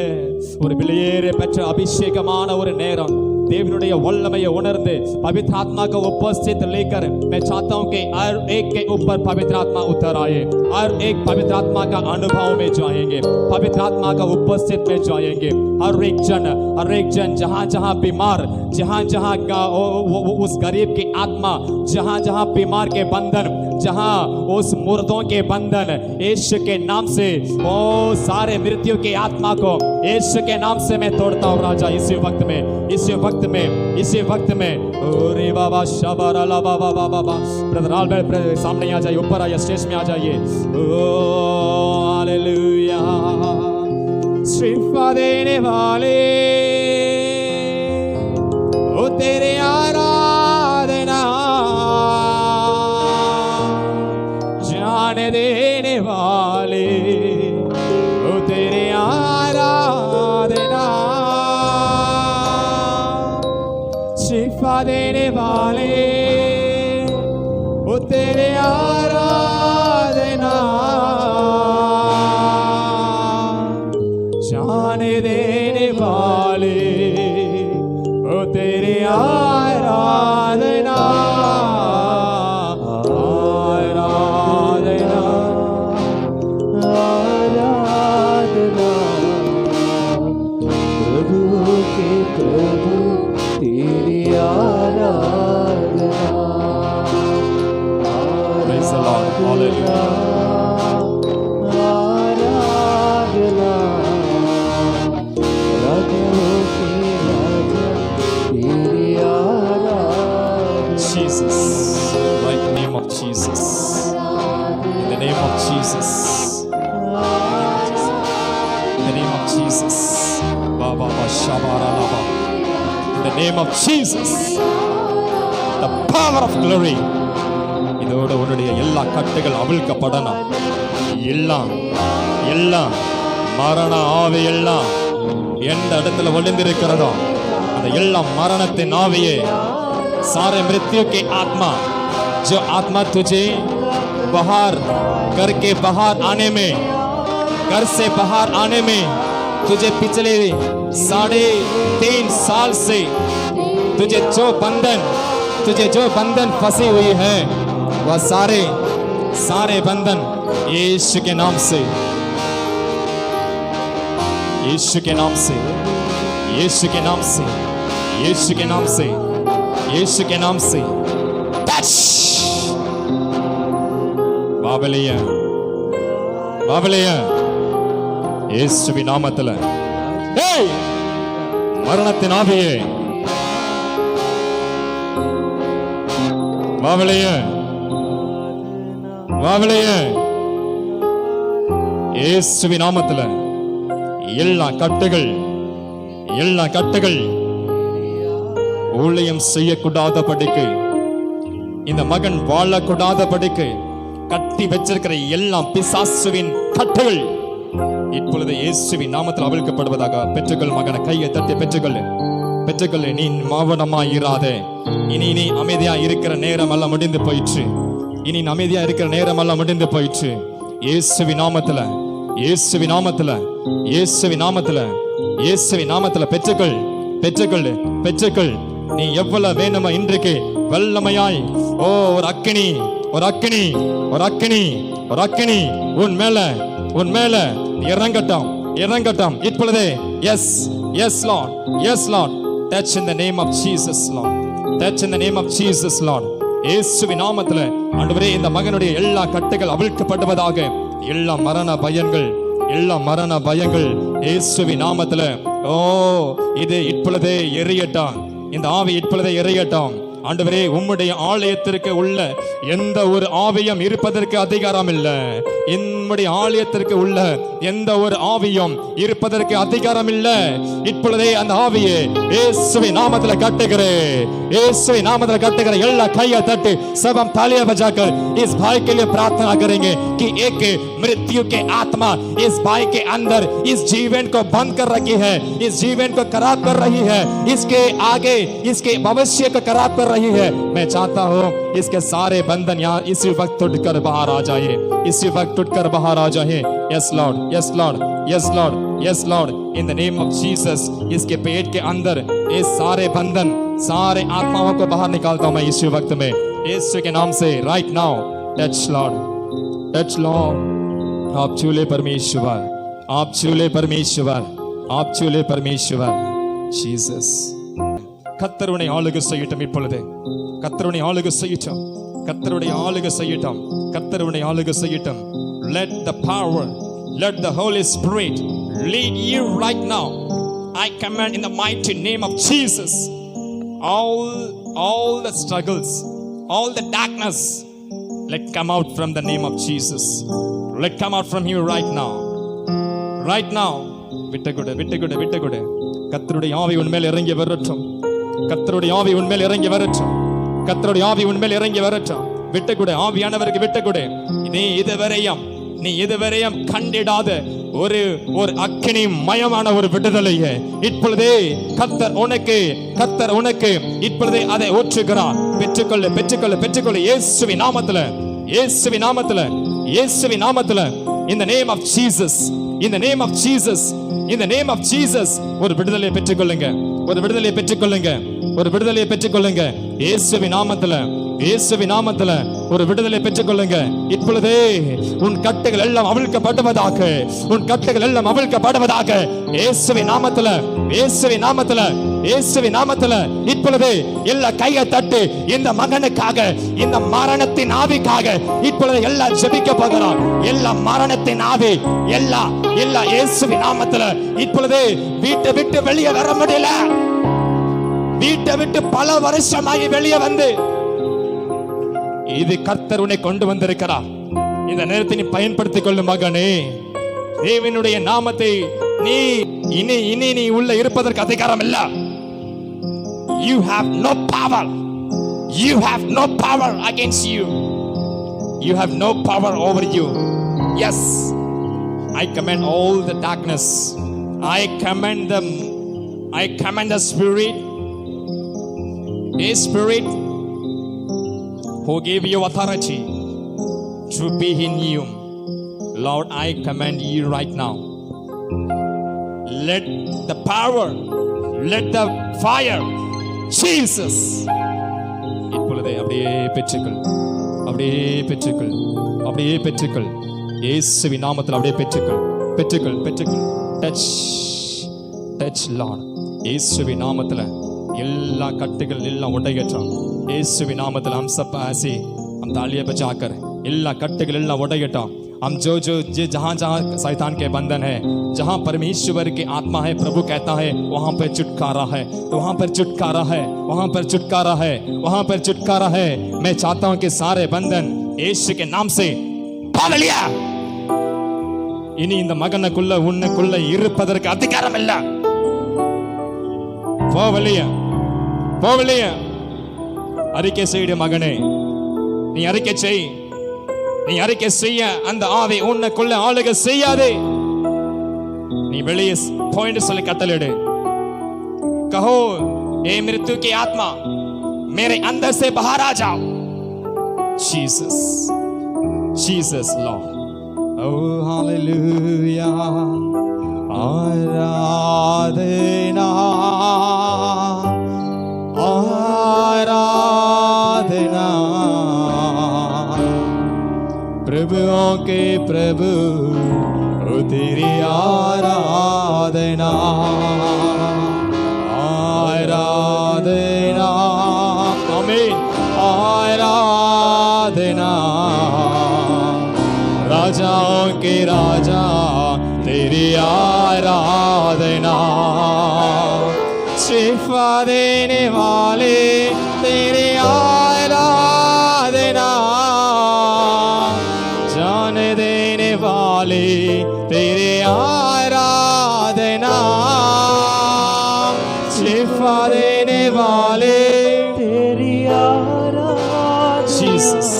[SPEAKER 1] ஒரு வெளியேற பெற்ற அபிஷேகமான ஒரு நேரம். देवनुடைய वल्लमय उणर्ந்து पवित्र आत्मा को उपस्थित लेकर मैं चाहता हूं कि हर एक के ऊपर पवित्र आत्मा उतर आए, हर एक पवित्र आत्मा का अनुभव में जाएंगे, पवित्र आत्मा का उपस्थित में जाएंगे. हर एक जन जहां जहां बीमार, जहां जहां उस गरीब की आत्मा, जहां जहां बीमार के बंधन, जहां उस मुर्दों के बंधन, यीशु के नाम से ओ सारे मृत्यु की आत्मा को यीशु के नाम से मैं तोड़ता हूं राजा. इसी वक्त में, इसी वक्त में, इसी वक्त में. ओरे बाबा शबरा ला बाबा बाबा. ब्रदर आल्बर्ट सामने आ जाइए, ऊपर आइए, स्टेज में आ जाइए. ओ हालेलुया. शिफा देने वाले ओ तेरे आराधना, जान देने वाले ओ तेरे आराधना, शिफा देने वाले ओ तेरे आराधना, जान देने वाले ओ तेरे आराधना, आराधना,
[SPEAKER 3] आराधना. प्रभु के प्रभु तेरी आराधना,
[SPEAKER 1] Praise the Lord. Hallelujah.
[SPEAKER 3] आराधना. राजाओं के राजा तेरी आराधना.
[SPEAKER 1] Jesus, right name of Jesus, in the name of Jesus, in the name of Jesus, Baba Shabara Laba, in the name of Jesus, the power of glory. இதோட உன்னுடைய எல்லா கட்டுகள் அவிழ்க்கப்படணும். எல்லாம் எல்லாம் மரண ஆவி எல்லாம் எந்த இடத்துல ஒளிந்திருக்கிறதோ அந்த எல்லா மரணத்தின் ஆவியே, सारे मृत्यु की आत्मा, जो आत्मा तुझे बाहर घर के बाहर आने में, घर से बाहर आने में, तुझे पिछले 3.5 साल से तुझे जो बंधन फंसी हुई है, वह सारे सारे बंधन यीशु के नाम से, यीशु के नाम से, यीशु के नाम से, यीशु के नाम से, यीशु के नाम से टच बाबलिया बाबलिया இயேசுவின் நாமத்துல ஏய் மரணத்தின் ஆவியே வாவலையே வாவலையே இயேசுவின் நாமத்துல எல்லா கட்டுகள் ஊழியம் செய்யக்கூடாதபடிக்கு, இந்த மகன் வாழக்கூடாதபடிக்கு கட்டி வச்சிருக்கிற எல்லா பிசாசுவின் கட்டுகள் இப்பொழுது இயேசுவின் நாமத்தில் அவிழ்க்கப்படுவதாக. பெற்றுக்கொள் மகனை, கையை தட்டி பெற்றுக்கொள். நீ மௌனமாய் இராதே. இனி நீ அமைதியா இருக்கிற நேரம் எல்லாம் முடிந்து போயிற்று. இனி அமைதியா இருக்கிற நேரம் எல்லாம் முடிந்து போயிற்று. இயேசுவின் நாமத்துல, இயேசுவின் நாமத்துல, இயேசுவின் நாமத்துல, இயேசுவின் நாமத்துல பெற்றுக்கொள். நீ எவ்வளவு வேணுமோ இன்றைக்கு வல்லமையாய் ஒரு அக்கினி உன் மேல இறங்கட்டும் இப்பொழுதே. yes Lord, touch in the name of Jesus Lord, touch in the name of Jesus Lord. இயேசுவின் நாமத்திலே ஆண்டவரே, இந்த மகனுடைய எல்லா கட்டுகள் அவிழ்க்கப்படுவதாக. எல்லா மரண பயங்கள் இயேசுவின் நாமத்திலே இது இப்பொழுதே எரியட்டும். இந்த ஆவி இப்பொழுதே எரியட்டும். ஆண்டவரே, உம்முடைய ஆலயத்திற்கு உள்ள எந்த ஒரு ஆவியும் இருப்பதற்கு அதிகாரம் இல்லை. என்னுடைய ஆலயத்திற்கு உள்ள எந்த ஒரு ஆவியும் இருப்பதற்கு அதிகாரம் இல்லை. இப்பொழுதே அந்த ஆவியை இயேசுவின் நாமத்தில் கட்டுகிறேன். எல்லா கையை तट सब हम तालियां बजाकर इस भाई के लिए प्रार्थना करेंगे कि एक मृत्यु के आत्मा इस भाई के अंदर इस जीवन को बंद कर रखी है, इस जीवन को खराब कर रही है, इसके आगे इसके भविष्य को खराब कर रही है। मैं चाहता हूँ इसके सारे बंधन यहाँ इसी वक्त टूटकर बाहर आ जाए, इसी वक्त टूटकर बाहर आ जाए। Yes Lord, yes Lord, yes Lord, yes Lord, in the name of Jesus. इसके पेट के अंदर ये सारे बंधन, सारे आत्माओं को बाहर निकालता हूं मैं इसी वक्त में, यीशु के नाम से। Right now touch Lord, touch Lord. आप छूले परमेश्वर, आप छूले परमेश्वर, आप छूले परमेश्वर। जीसस கர்த்தர் உன்னை ஆளுகை செய்யட்டும். இப்பொழுது கர்த்தர் உன்னை ஆளுகை செய்யட்டும். கர்த்தருடைய ஆளுகை செய்யட்டும். கர்த்தர் உன்னை ஆளுகை செய்யட்டும். Let the power, let the Holy Spirit lead you right now. I command in the mighty name of Jesus, all the struggles, all the darkness, let come out from the name of Jesus. Let come out from you right now, right now. விட்டுகொடு. கர்த்தருடைய ஆவி உன்மேல் இறங்கி வரட்டும். கர்த்தருடைய ஆவி உன்மேல் இறங்கி வரட்டும். கர்த்தருடைய ஆவி உன்மேல் இறங்கி வரட்டும். விட்டுக்கொடு, ஆவியானவருக்கு விட்டுக்கொடு. நீ இதுவரையும் கண்டிடாத ஒரு அக்கினி மயமான ஒரு விடுதலையை இப்பொழுதே கர்த்தர் உனக்கு இப்பொழுதே அதை ஊற்றுகிறார். பெற்றுக்கொள்ள இயேசுவின் நாமத்துல in the name of Jesus, in the name of Jesus, in the name of Jesus. ஒரு விடுதலையை பெற்றுக்கொள்ளுங்க. இயேசுவின் நாமத்துல ஒரு விடுதலை பெற்றுக்கொள்ளுங்க. இப்பொழுதே உன் கட்டுகள் எல்லாம் அவிழ்க்கப்படுவதாக. இயேசுவின் நாமத்துல இப்பொழுதே எல்லா கையை தட்டு. இந்த மகனுக்காக, இந்த மரணத்தின் ஆவிக்காக இப்பொழுது எல்லாம் ஜெபிக்க போகிறோம். எல்லா மரணத்தின் ஆவி எல்லாம் இயேசுவின் நாமத்துல இப்பொழுதே வீட்டை விட்டு வெளியே வர முடியல. வீட்டை விட்டு பல வருஷமாகி வெளியே வந்து இது கர்த்தர் உன்னை கொண்டு வந்திருக்கிறார். இந்த நேரத்தை நீ பயன்படுத்திக் கொள்ளும் மகனே. தேவனுடைய நாமத்தை நீ இனி உள்ள இருப்பதற்கு அதிகாரம் இல்ல. You have no power. You have no power against you. You have no power over you. Yes, I command all the darkness. I command the spirit. A spirit who gave you authority to be in you. Lord, I command you right now. Let the power, let the fire, Jesus. இப்பொழுதே அப்படியே பெற்றுக்கொள். அப்படியே பெற்றுக்கள். இயேசுவின் நாமத்தில் அப்படியே பெற்றுக்கள், பெற்றுக்கள், பெற்றுக்கள். Touch touch lord. இயேசுவின் நாமத்தில் எல்லா கட்டுகள் எல்லாம் உடையட்டும். இயேசுவின் नामத்தில் हम सब ऐसे हम तालियां बजाकर எல்லா கட்டுகள் எல்லாம் உடையட்டும். हम जो जहां जहां शैतान के बंधन है, जहां परमेश्वर की आत्मा है, प्रभु कहता है वहां पर छुटकारा है, वहां पर छुटकारा है, वहां पर छुटकारा है, वहां पर छुटकारा है. मैं चाहता हूं कि सारे बंधन यीशु के नाम से तोड़ लिया. இனி இந்த மகனுக்குள்ள உன்னுக்குள்ள இருப்பதற்கு அதிகாரம் இல்ல. போவலியா போவலியா. அறிக்கை செய்ய மகனே, நீ அறிக்கை செய். நீ அறிக்கை செய்ய அந்த ஆவி உன்னுக்குள்ள ஆளுகை செய்யாதே. நீ வெளியே போயிட்டு சொல்லி கட்டளையிடு. कहो ए मृत्यु की आत्मा मेरे अंदर से बाहर आ जाओ. Jesus Jesus Lord. Oh hallelujah. आराधना आराधना प्रभुओं के प्रभु ओ तेरी आराधना आराधना. आमीन. आराधना राजाओं के राजा तेरी आराधना. शिफा देने वाले तेरी आराधना. जान देने वाले तेरे आराधना. शिफा देने वाले
[SPEAKER 3] तेरी आराधना.
[SPEAKER 1] जीसस.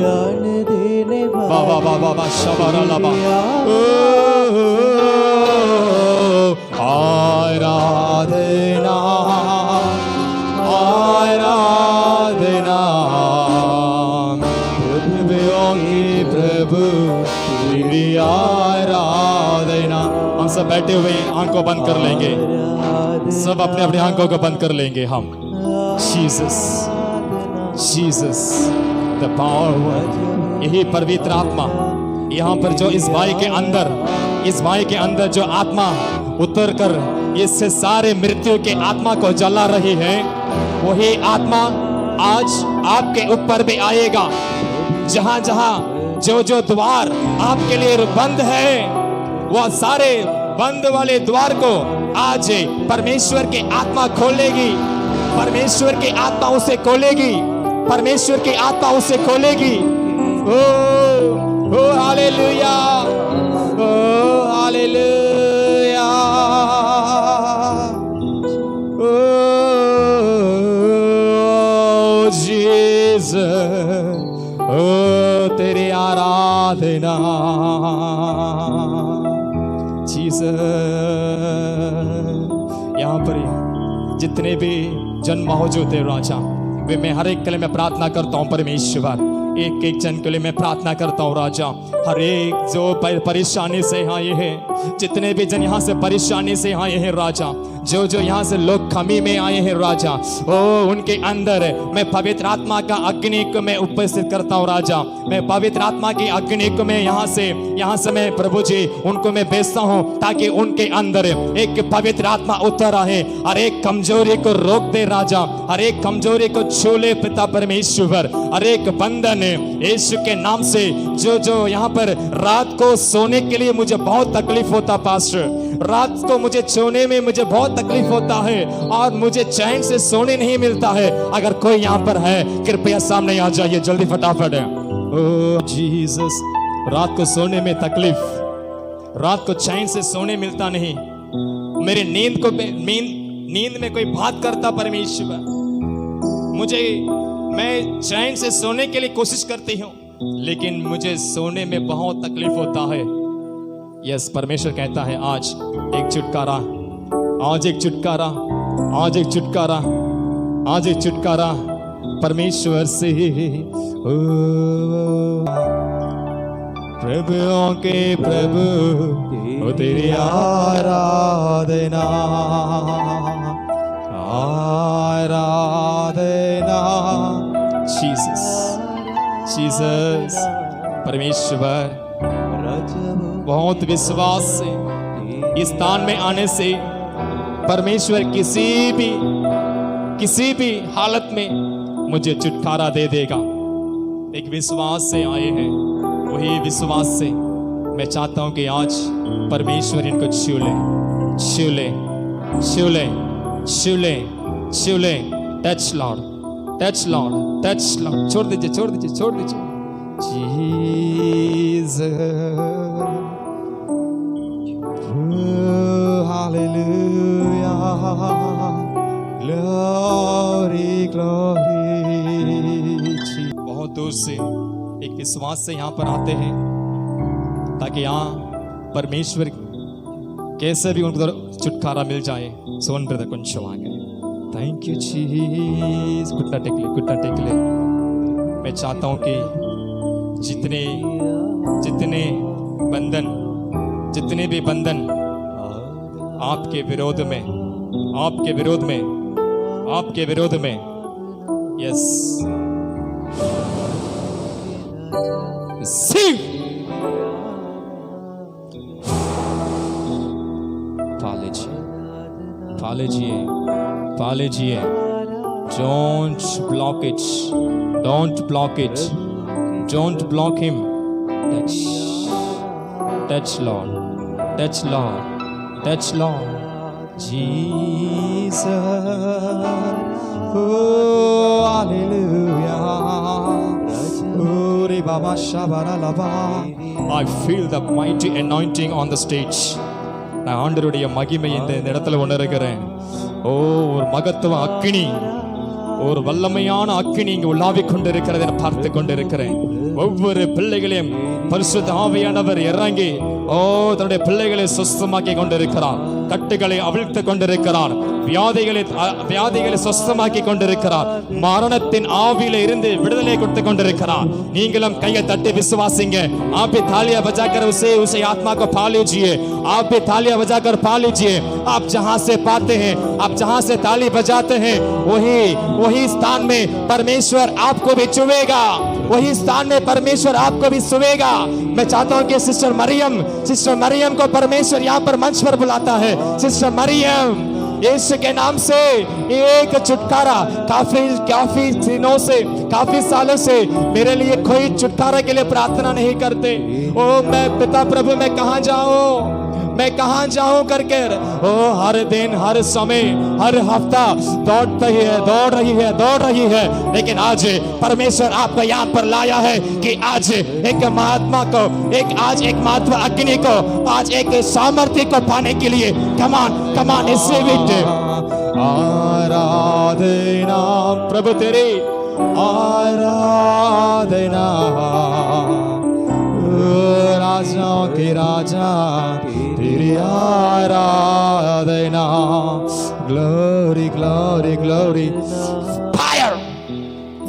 [SPEAKER 3] जान देने
[SPEAKER 1] बाबा बाबा बाबा शबरा लबा. आराधना आराधना प्रभुओं की प्रभु तेरी आराधना. हम सब बैठे हुए आंखों बंद कर लेंगे. सब अपने अपने आंखों को बंद कर लेंगे हम. Jesus Jesus the power. यही पवित्र आत्मा यहाँ पर जो इस भाई के अंदर जो आत्मा उतर कर इससे सारे मृत्यु के आत्मा को जला रही है, वही आत्मा आज आपके ऊपर भी आएगा. जहां जहां जो द्वार आपके लिए बंद है, वह सारे बंद वाले द्वार को आज परमेश्वर की आत्मा खोलेगी. परमेश्वर की आत्मा उसे खोलेगी. परमेश्वर की आत्मा उसे खोलेगी. ओ हालेलुया. ओ हालेलुया. ओ जीसस. ओ तेरी आराधना. जीसस. यहाँ पर जितने भी जन मौजूद है राजा, वे मैं हर एक के लिए मैं प्रार्थना करता हूँ परमेश्वर. एक एक जन के लिए मैं प्रार्थना करता हूँ राजा. हर एक जो परेशानी से आए हैं, जितने भी जन यहाँ से परेशानी से आए हैं राजा, जो यहाँ से लोग कमी में आए हैं राजा, ओ उनके अंदर मैं पवित्र आत्मा का अग्नि को मैं उपस्थित करता हूँ राजा. मैं पवित्र आत्मा की अग्नि को मैं यहाँ से मैं प्रभु जी उनको मैं भेजता हूँ, ताकि उनके अंदर एक पवित्र आत्मा उतर आए. हर एक कमजोरी को रोक दे राजा. हर एक कमजोरी को छू ले पिता परमेश्वर. हर एक बंधन यीशु के नाम से जो यहाँ पर रात को सोने के लिए मुझे बहुत तकलीफ होता पास्टर. रात को मुझे सोने में मुझे बहुत तकलीफ होता है और मुझे चैन से सोने नहीं मिलता है. अगर कोई यहाँ पर है कृपया सामने आ जाइए जल्दी फटाफट. ओ जीसस. रात को सोने में तकलीफ, रात को चैन से सोने मिलता नहीं. मेरे नींद में कोई बात करता परमेश्वर. मैं चैन से सोने के लिए कोशिश करती हूँ, लेकिन मुझे सोने में बहुत तकलीफ होता है. यस, परमेश्वर कहता है आज एक छुटकारा, आज एक छुटकारा, आज एक छुटकारा, आज एक छुटकारा परमेश्वर से. ओ प्रभुओं के प्रभु ओ तेरी आराधना आराधना. Jesus Jesus. परमेश्वर बहुत विश्वास से इस स्थान में आने से परमेश्वर किसी भी हालत में मुझे छुटकारा दे देगा। एक विश्वास से आए हैं, वही विश्वास से मैं चाहता हूं कि आज परमेश्वर इनको छू ले, छू ले, छू ले, छू ले, छू ले। Touch Lord, touch Lord, touch Lord. छोड़ दीजिए, छोड़ दीजिए, छोड़ दीजिए। Jesus, hallelujah, glory, glory. बहुत दूर से एक विश्वास से यहाँ पर आते हैं ताकि यहाँ परमेश्वर कैसे भी उनको छुटकारा मिल जाए। सोन ब्रदर कुछ आगे। Thank you Jesus. घुटना टेक ले, घुटना टेक ले। मैं चाहता हूँ कि जितने भी बंधन आपके विरोध में यस रिसीव। पा लीजिए। Don't block it. Don't block it. Don't block him. Touch Lord. Touch Lord. Touch Lord. Jesus. Oh, hallelujah. Oh, Baba Shabara Lava. I feel the mighty anointing on the stage. நான் ஆண்டவருடைய மகிமை இந்த இடத்துல உணர்கிறேன். ஓ, ஒரு மகத்துவ அக்கினி, ஒரு வல்லமையான அக்கினி இங்கு உலாவிக் கொண்டிருக்கிறதை நான் பார்த்து கொண்டிருக்கிறேன். ஒவ்வொரு பிள்ளைகளையும் பரிசுத்த ஆவியானவர் இறங்கி தன்னுடைய பிள்ளைகளை சுஸ்தமாக்கி கொண்டிருக்கிறார். கட்டுகளை அவிழ்த்து கொண்டிருக்கிறார். வியாதிகளை சுஸ்தமாக்கி கொண்டிருக்கிறார். மரணத்தின் ஆவியில இருந்து விடுதலை கொடுத்து கொண்டிருக்கிறார். நீங்களும் கையை தட்டி விசுவாசிங்க. आप भी तालियां बजाकर उसे आत्मा को पा लीजिए. आप भी तालियां बजाकर पा लीजिए. आप जहां से पाते हैं, आप जहां से ताली बजाते हैं, वही स्थान में परमेश्वर आपको भी छुएगा. वही स्थान में परमेश्वर आपको भी छुएगा. मैं चाहता हूं कि सिस्टर मरियम को परमेश्वर यहाँ पर मंच पर बुलाता है. सिस्टर मरियम, यीशु के नाम से एक छुटकारा. काफी दिनों से, काफी सालों से मेरे लिए कोई छुटकारा के लिए प्रार्थना नहीं करते. ओ मैं पिता प्रभु मैं कहां जाऊं करके हर दिन, हर समय, हर हफ्ता दौड़ रही है. लेकिन आज परमेश्वर आपको यहाँ पर लाया है कि आज एक महात्मा को, एक महात्मा अग्नि को, आज एक सामर्थ्य को पाने के लिए कमान इससे भी आराधना प्रभु तेरी आराधना. राजाओं के राजा तेरी आराधना. Glory, glory, glory.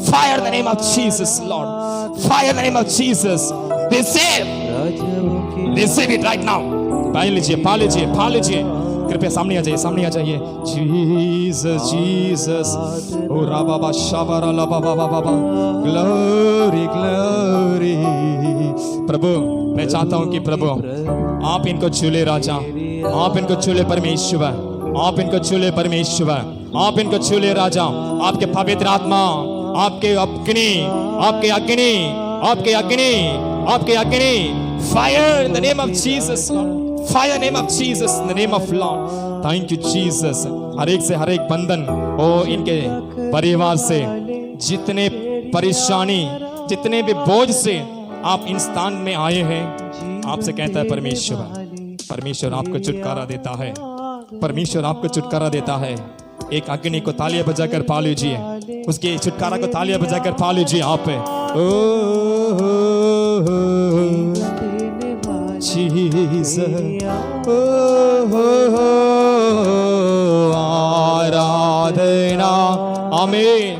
[SPEAKER 1] Fire in the name of Jesus, Lord. Fire in the name of Jesus. Receive it right now. पा लीजिए. कृपया सामने आ जाइए. जीसस. ओ राबा शाबारा लाबा बाबा. ग्लोरी. प्रभु, मैं चाहता हूं कि प्रभु आप इनको छूले राजा, आप इनको छूले परमेश्वर, आप इनको छूले परमेश्वर, आप इनको छूले राजा. आपके पवित्र आत्मा, आपके अग्नि. Fire in the name of Jesus, Lord. Fire in the name of Jesus, in the name of Lord. Thank you Jesus. हर एक बंधन इनके परिवार से, जितने परेशानी, जितने भी बोझ से आप इन स्थान में आए हैं, आपसे कहता है परमेश्वर आपको छुटकारा देता है. एक अग्नि को तालियां बजाकर पा लीजिए. उसके छुटकारा को तालियां बजाकर पा लीजिए. आप आराधना. आमीन.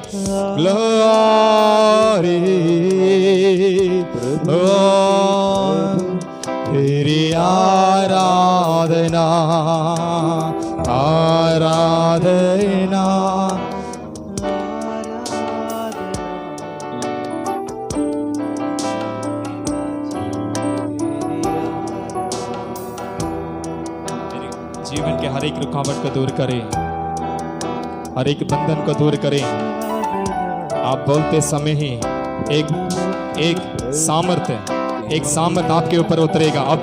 [SPEAKER 1] ग्लोरी. तेरी आराधना. जीवन के हर एक रुकावट को दूर करे, हर एक बंधन को दूर करे। आप बोलते समय ही एक सामर्थ आपके ऊपर उतरेगा। अब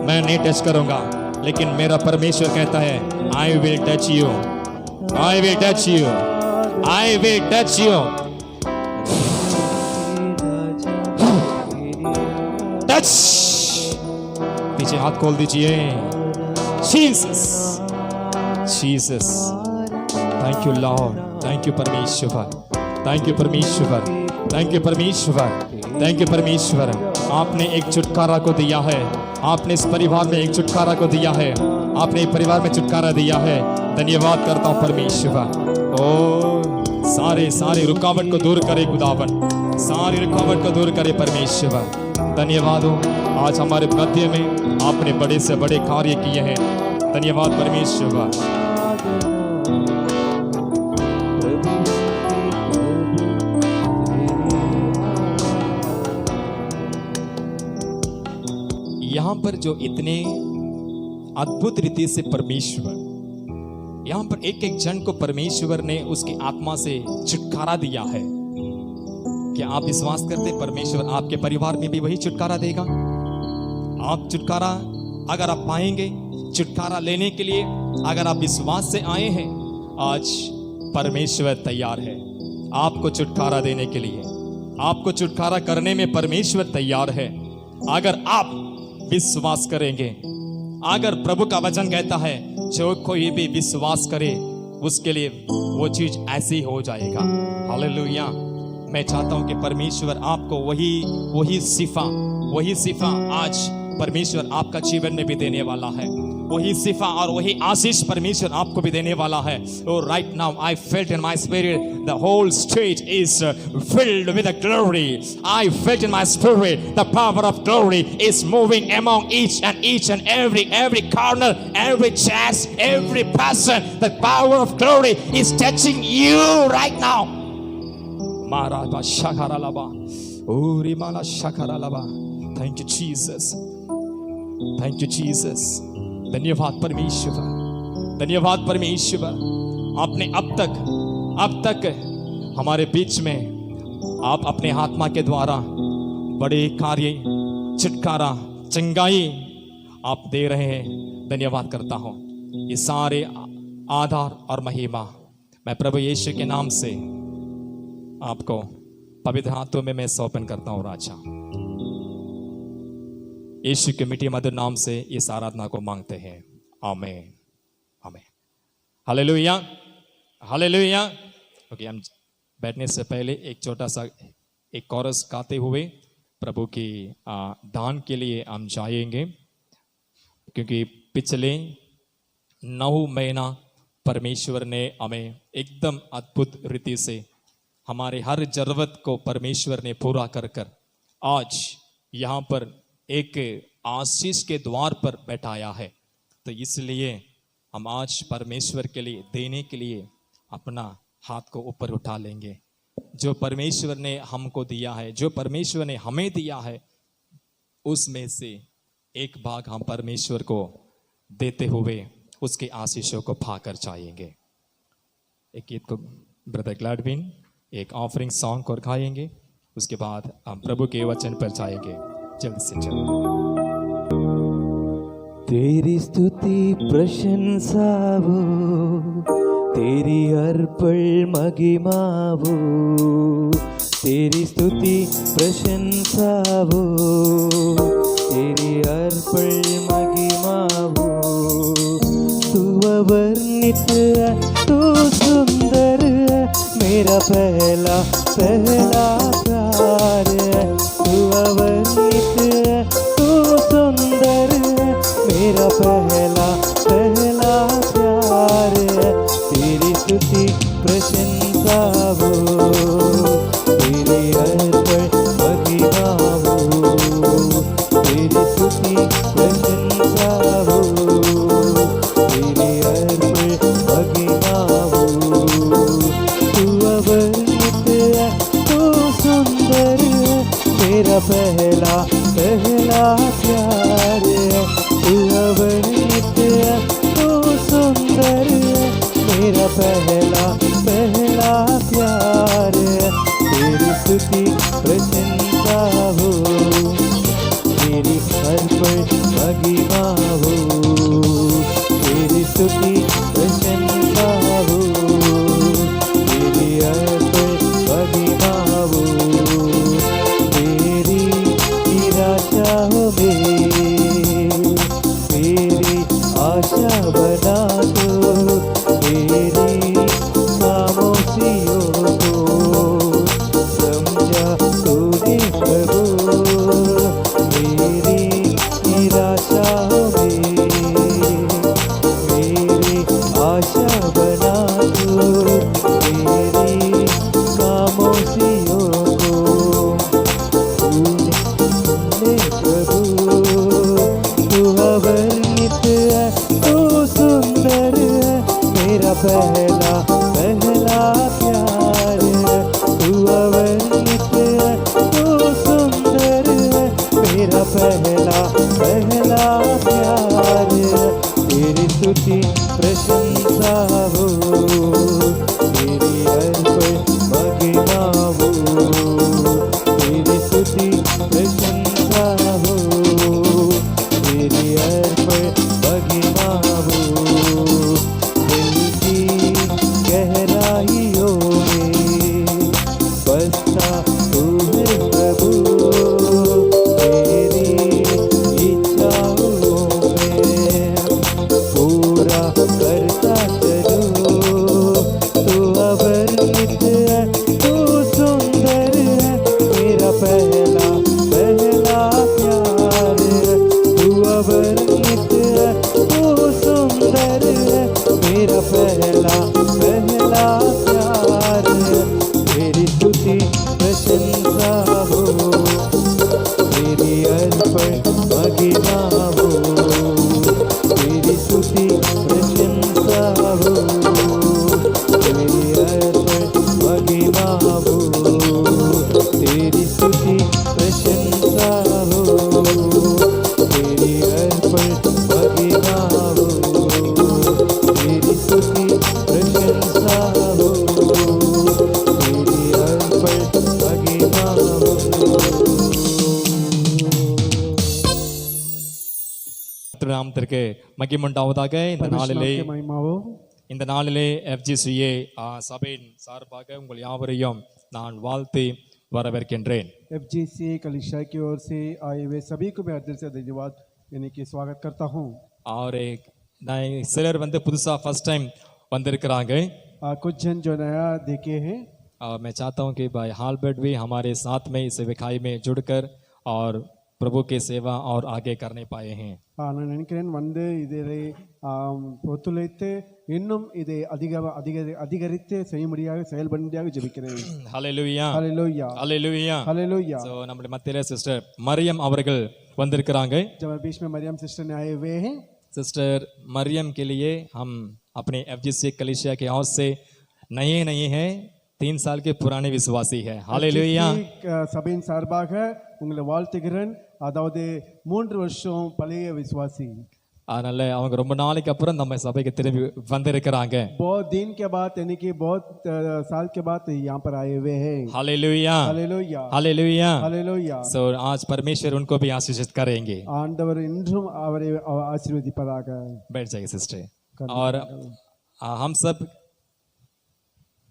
[SPEAKER 1] मैं नहीं टच करूंगा, लेकिन मेरा परमेश्वर कहता है I will touch you, I will touch you, I will touch you. Touch, पीछे हाथ खोल दीजिए। Jesus, Jesus, thank you Lord, thank you परमेश्वर, थैंक यू परमेश्वर, थैंक यू परमेश्वर, थैंक यू परमेश्वर। आपने एक छुटकारा को दिया है, आपने इस परिवार में एक छुटकारा को दिया है, आपने परिवार में छुटकारा दिया है। धन्यवाद करता हूं परमेश्वर। ओ सारे रुकावट को दूर करे खुदावन, सारी रुकावट को दूर करे परमेश्वर। धन्यवाद हो, आज हमारे मध्य में आपने बड़े से बड़े कार्य किए हैं। धन्यवाद परमेश्वर। यहाँ पर जो इतने अद्भुत रीति से परमेश्वर, यहाँ पर एक एक जन को परमेश्वर ने उसकी आत्मा से छुटकारा दिया है। क्या आप विश्वास करते परमेश्वर आपके परिवार में भी वही छुटकारा देगा? आप छुटकारा अगर आप पाएंगे, छुटकारा लेने के लिए अगर आप विश्वास से आए हैं, आज परमेश्वर तैयार है आपको छुटकारा देने के लिए। आपको छुटकारा करने में परमेश्वर तैयार है अगर आप विश्वास करेंगे। अगर प्रभु का वचन कहता है जो कोई भी विश्वास करे उसके लिए वो चीज ऐसी हो जाएगा। हालेलुया। मैं चाहता हूं कि परमेश्वर आपको वही सिफा आज परमेश्वर आपका जीवन में भी देने वाला है। वही सिफा और वही आशीष परमेश्वर आपको भी देने वाला है। Oh, right now I felt in my spirit the whole stage is filled with the glory. I felt in my spirit the power of glory is moving among each and every corner, every chest, every person. The power of glory is touching you right now. Maraba shakaralaba, urimala shakaralaba. Thank you Jesus. Thank you Jesus. धन्यवाद परमेश्वर, धन्यवाद परमेश्वर। आपने अब तक हमारे बीच में आप अपने आत्मा के द्वारा बड़े कार्य, छुटकारा, चंगाई आप दे रहे हैं। धन्यवाद करता हूं। ये सारे आधार और महिमा मैं प्रभु यीशु के नाम से आपको पवित्र हाथों में मैं सौंपन करता हूं राजा। यीशु के मीठे मधुर नाम से इस आराधना को मांगते हैं। आमीन, आमीन। Hallelujah, hallelujah. ओके, हम बैठने से पहले एक छोटा सा एक कोरस गाते हुए प्रभु की दान के लिए हम जाएंगे, क्योंकि पिछले 9 महीना परमेश्वर ने हमें एकदम अद्भुत रीति से हमारे हर जरूरत को परमेश्वर ने पूरा कर आज यहाँ पर एक आशीष के द्वार पर बैठाया है। तो इसलिए हम आज परमेश्वर के लिए देने के लिए अपना हाथ को ऊपर उठा लेंगे। जो परमेश्वर ने हमको दिया है, जो परमेश्वर ने हमें दिया है, उसमें से एक भाग हम परमेश्वर को देते हुए उसके आशीषों को पाकर जाएंगे। एक गीत को ब्रदर ग्लैडविन एक ऑफरिंग सॉन्ग को गाएंगे, उसके बाद हम प्रभु के वचन पर जाएंगे। जल्द से जल्द।
[SPEAKER 3] तेरी स्तुति प्रशंसा हो, तेरी अर्पण महिमा हो, तेरी स्तुति प्रशंसा हो, तेरी अर्पण महिमा हो। तू अवर्णित है, तू सुंदर है, मेरा पहला प्यार है। तू अवर्णित है, तू सुंदर है, मेरा पहला प्यार है। तेरी स्तुति प्रशंसा हो, तेरी अर्पण महिमा हो, तेरी स्तुति प्रशंसा हो, तेरी अर्पण महिमा हो। तू अवर्णित है, तू सुंदर है, मेरा पहला प्यार है। तू अवर्णित है, तू मेरा पहला पहला प्यार है। तेरी स्तुति प्रशंसा हो, तेरी हर पल महिमा हो। तेरी स्तुति प्रशंसा हो, तेरी हर पल महिमा हो। तेरी निराशा हो मेरी आशा बना दो। तेरी खामोशियों को समझा तूने प्रभु। मेरी निराशा हो मेरी आशा बना दो। तेरी खामोशियों को तूने प्रभु। तू अवर्णित है, तू सुंदर है, मेरा पहला पहला प्यार है। तू अवर्णित है, तू सुंदर है, मेरा पहला पहला प्यार है। तेरी स्तुति प्रशंसा हो, तेरी हर पल महिमा हो। तेरी स्तुति प्रशंसा हो, तेरी हर पल महिमा हो। दिल की गहराइयों में बसता तू है प्रभु। तेरी इच्छाओं में पूरा करता चलो। तू अवर्णित है, तू सुंदर है, मेरा पहला पहला प्यार है। तू अवर्णित है, तू सुंदर है, मेरा पहला पहला प्यार है। तेरी स्तुति प्रशंसा हो, तेरी अर्पण महिमा हो। तेरी स्तुति प्रशंसा हो, तेरी अर्पण महिमा हो। तेरी स्तुति प्रशंसा हो, तेरी अर्पण महिमा हो। तेरी स्तुति प्रशंसा हो, तेरी अर्पण महिमा हो।
[SPEAKER 1] நாமத்திற்கு மகிமுண்டாவதாக இந்த நாளிலே
[SPEAKER 3] महिमाओ
[SPEAKER 1] இந்த நாளிலே FGCA சபையின் சார்பாக உங்கள் யாவரையும் நான் வாழ்த்தி வரவேற்கின்றேன்.
[SPEAKER 3] FGCA कलीसिया की ओर से आए हुए सभी को मैं दिल से धन्यवाद यानी कि स्वागत करता हूँ।
[SPEAKER 1] और நான் சிலர் வந்து புதுசா ஃபர்ஸ்ட் டைம் வந்திருக்கிறாங்க.
[SPEAKER 3] कुछ जन जो नया देखे हैं,
[SPEAKER 1] और मैं चाहता हूं कि भाई हालबर्ट भी हमारे साथ में इस सेवकाई में जुड़कर और प्रभु की सेवा और आगे करने पाए हैं.
[SPEAKER 3] நான் நினைக்கிறேன் வந்து இதை ஒத்துழைத்து இன்னும் இதை அதிகரித்து செய்யும்படியாக செயல்படும்படியாக ஜெபிக்கிறேன்.
[SPEAKER 1] ஹalleluya
[SPEAKER 3] ஹalleluya
[SPEAKER 1] ஹalleluya
[SPEAKER 3] ஹalleluya.
[SPEAKER 1] சோ நம்முடைய மத்தியில சிஸ்டர் மரியம் அவர்கள் வந்திருக்கிறாங்க.
[SPEAKER 3] जब बीच में मरियम सिस्टर ने आए हुए हैं,
[SPEAKER 1] सिस्टर मरियम के लिए हम अपने FGCA कलीसिया के ओर से नए हैं, 3 साल के पुराने विश्वासी है. हालेलुया.
[SPEAKER 3] சபையின் சார்பாக உங்களை வாழ்த்துகிறேன். அதாவது 3 வருஷம் பழைய விசுவாசி.
[SPEAKER 1] அதனால அவங்க ரொம்ப நாளைக்கு அப்புறம் நம்ம சபைக்கு திரும்பி வந்திருக்கிறாங்க.
[SPEAKER 3] बहुत दिन के बाद यानी कि बहुत साल के बाद यहाँ पर आए हुए हैं.
[SPEAKER 1] Hallelujah
[SPEAKER 3] hallelujah
[SPEAKER 1] hallelujah
[SPEAKER 3] hallelujah.
[SPEAKER 1] So आज परमेश्वर उनको भी आशीषित करेंगे.
[SPEAKER 3] ஆண்டவர் இன்றும் அவரை ஆசீர்வதிப்பதாக.
[SPEAKER 1] बैठ जाइए सिस्टर. और हम सब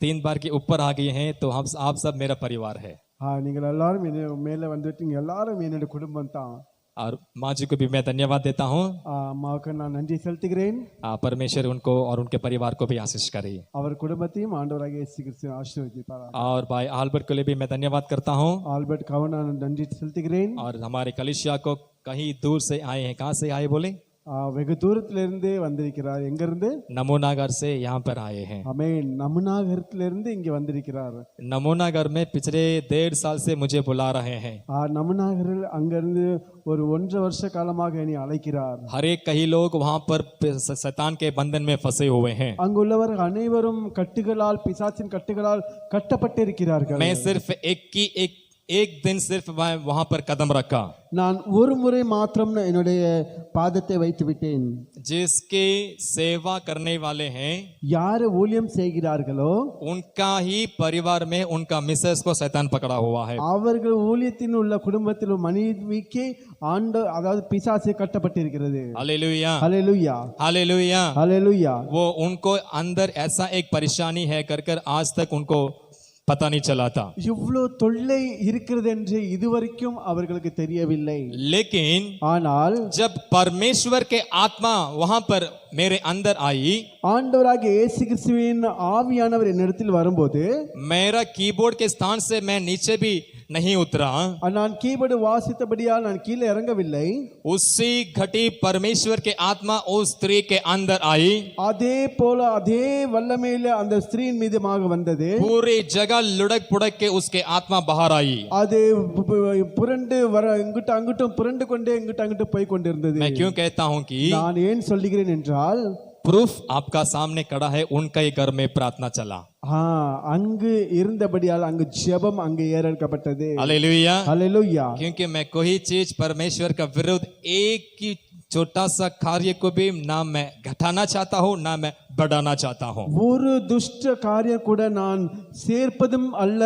[SPEAKER 1] 3 बार के ऊपर आ गए हैं, तो हम आप सब मेरा परिवार है.
[SPEAKER 3] நீங்கள் எல்லாரும் மேலே வந்துட்டீங்க, எல்லாரும் என்னோட குடும்பம் தான்.
[SPEAKER 1] और माँ जी को भी मैं धन्यवाद देता हूँ.
[SPEAKER 3] அம்மாவுக்கு நான் நன்றி செலுத்துகிறேன்.
[SPEAKER 1] परमेश्वर उनको और उनके परिवार को भी आशीष करे.
[SPEAKER 3] அவர் குடும்பத்தையும் ஆண்டவராகிய இயேசு கிறிஸ்து ஆசீர்வதிப்பாராக.
[SPEAKER 1] और भाई आल्बर्ट को भी मैं धन्यवाद करता हूँ.
[SPEAKER 3] ஆல்பர்ட் கவன நான் நன்றி செலுத்துகிறேன்.
[SPEAKER 1] और हमारे कलिसिया को कहीं दूर से आए हैं. कहाँ से आए बोले?
[SPEAKER 3] வெகு தூரத்திலிருந்து வந்திருக்கிறார். எங்கிருந்து?
[SPEAKER 1] नमूनागर से यहाँ पर आए हैं.
[SPEAKER 3] ஆமென். நமுனாகரத்திலிருந்து இங்கே வந்திருக்கிறார்.
[SPEAKER 1] नमूनागर में पिछले 1.5 साल से मुझे बुला रहे हैं.
[SPEAKER 3] நமுனாகரில் அங்கிருந்து ஒரு 1.5 வருஷ காலமாக என்னை அழைக்கிறார்.
[SPEAKER 1] हर एक कई लोग वहाँ पर शैतान के बंधन में फंसे हुए हैं.
[SPEAKER 3] அங்குள்ளவர் அனைவரும் கட்டுகளால், பிசாசின் கட்டுகளால் கட்டப்பட்டிருக்கிறார்கள்.
[SPEAKER 1] मैं सिर्फ एक एक दिन सिर्फ मैं वहां पर कदम रखा,
[SPEAKER 3] நான் ஒரு முறை மாத்திரம் என்னுடைய பாதத்தை வைத்து விட்டேன்.
[SPEAKER 1] जिसके सेवा करने वाले हैं
[SPEAKER 3] யார் ஊழியம் செய்கிறார்களோ
[SPEAKER 1] उनका ही परिवार में उनका मिसेस को शैतान पकड़ा हुआ है.
[SPEAKER 3] அவர்கள் ஊழியத்தில் உள்ள குடும்பத்தில் மனைவிக்கு அதாவது பிசாசு கட்டப்பட்டிருக்கிறது.
[SPEAKER 1] हालेलुया,
[SPEAKER 3] ஹல்லேலூயா,
[SPEAKER 1] हालेलुया.
[SPEAKER 3] ஹல்லேலூயா.
[SPEAKER 1] वो उनको अंदर ऐसा एक परेशानी है कर आज तक उनको पता नहीं चला था.
[SPEAKER 3] இவ்வளவு தொல்லை இருக்கிறது என்று இதுவரைக்கும் அவர்களுக்கு தெரியவில்லை.
[SPEAKER 1] लेकिन
[SPEAKER 3] ஆனால்
[SPEAKER 1] जब परमेश्वर के आत्मा वहां पर मेरे अंदर आई,
[SPEAKER 3] ஆண்டவராகிய இயேசு கிறிஸ்துவின் ஆவியானவர் என்னிடத்தில் வரும்போது
[SPEAKER 1] मेरा कीबोर्ड के स्थान से मैं नीचे भी नहीं उतरा.
[SPEAKER 3] நான் கீபோர்டு வாசித்தபடியால் நான் கீழே இறங்கவில்லை.
[SPEAKER 1] उसी घटी परमेश्वर के आत्मा उस स्त्री के अंदर आई.
[SPEAKER 3] அதே போல அதே வல்லமையில அந்த ஸ்திரீயின் மீதுமாக வந்தது.
[SPEAKER 1] पूरी जगह लुढ़क पुढ़क के उसके आत्मा बाहर आई.
[SPEAKER 3] அது புரண்டு வர இங்கிட்ட அங்கிட்டும் புரண்டு கொண்டே இங்கிட்ட அங்கிட்டும் போய் கொண்டிருந்தது.
[SPEAKER 1] मैं क्यों कहता हूं कि
[SPEAKER 3] நான் ஏன் சொல்லுகிறேன் என்றால்
[SPEAKER 1] प्रूफ आपका सामने खड़ा है, उनका ही घर में प्रार्थना चला.
[SPEAKER 3] அங்கு இருந்தபடியால் அங்கு ஜெபம் அங்கு ஏறெடுக்கப்பட்டது.
[SPEAKER 1] हालेलुया.
[SPEAKER 3] ஹல்லேலூயா.
[SPEAKER 1] क्योंकि मैं कोई चीज परमेश्वर का विरुद्ध एक ही छोटा सा कार्य को भी ना मैं घटाना चाहता हूँ ना मैं बढ़ाना चाहता हूँ.
[SPEAKER 3] ஒரு துஷ்ட காரியம் கூட நான் சேர்ப்பதும் அல்ல,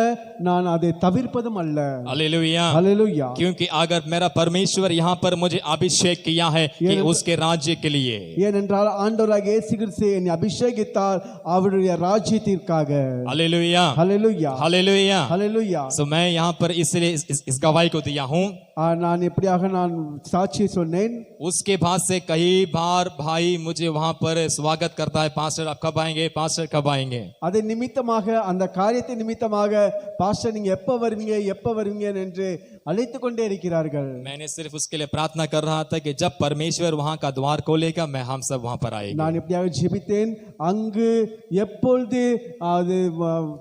[SPEAKER 3] நான் அதை தவிர்ப்பதும் அல்ல.
[SPEAKER 1] हालेलुया.
[SPEAKER 3] ஹல்லேலூயா.
[SPEAKER 1] क्योंकि अगर मेरा परमेश्वर यहाँ पर मुझे अभिषेक किया है कि उसके राज्य के लिए,
[SPEAKER 3] ஏனென்றால் ஆண்டவராகிய இயேசு கிறிஸ்து என்னை அபிஷேகித்தார் அவருடைய ராஜ்யத்திற்காக.
[SPEAKER 1] हालेलुया,
[SPEAKER 3] ஹல்லேலூயா,
[SPEAKER 1] हालेलुया.
[SPEAKER 3] ஹல்லேலூயா.
[SPEAKER 1] सो मैं यहाँ पर इसलिए इस गवाही को दिया हूँ.
[SPEAKER 3] நான் எப்படியாக நான் சாட்சி சொன்னேன்.
[SPEAKER 1] उसके बाद से कई बार भाई मुझे वहां पर स्वागत करता है, पास्टर आप कब आएंगे, पास्टर कब आएंगे.
[SPEAKER 3] அதை நிமித்தமாக அந்த காரியத்தை நிமித்தமாக பாஸ்டர் நீங்க எப்ப வருவீங்க என்று அழைத்து கொண்டே இருக்கிறார்கள்.
[SPEAKER 1] मैंने सिर्फ उसके लिए प्रार्थना कर रहा था कि जब परमेश्वर वहां का द्वार खोलेगा मैं हम सब वहां पर आएंगे.
[SPEAKER 3] நான் எப்படியாக ஜெபித்தேன், அங்கு எப்பொழுது அது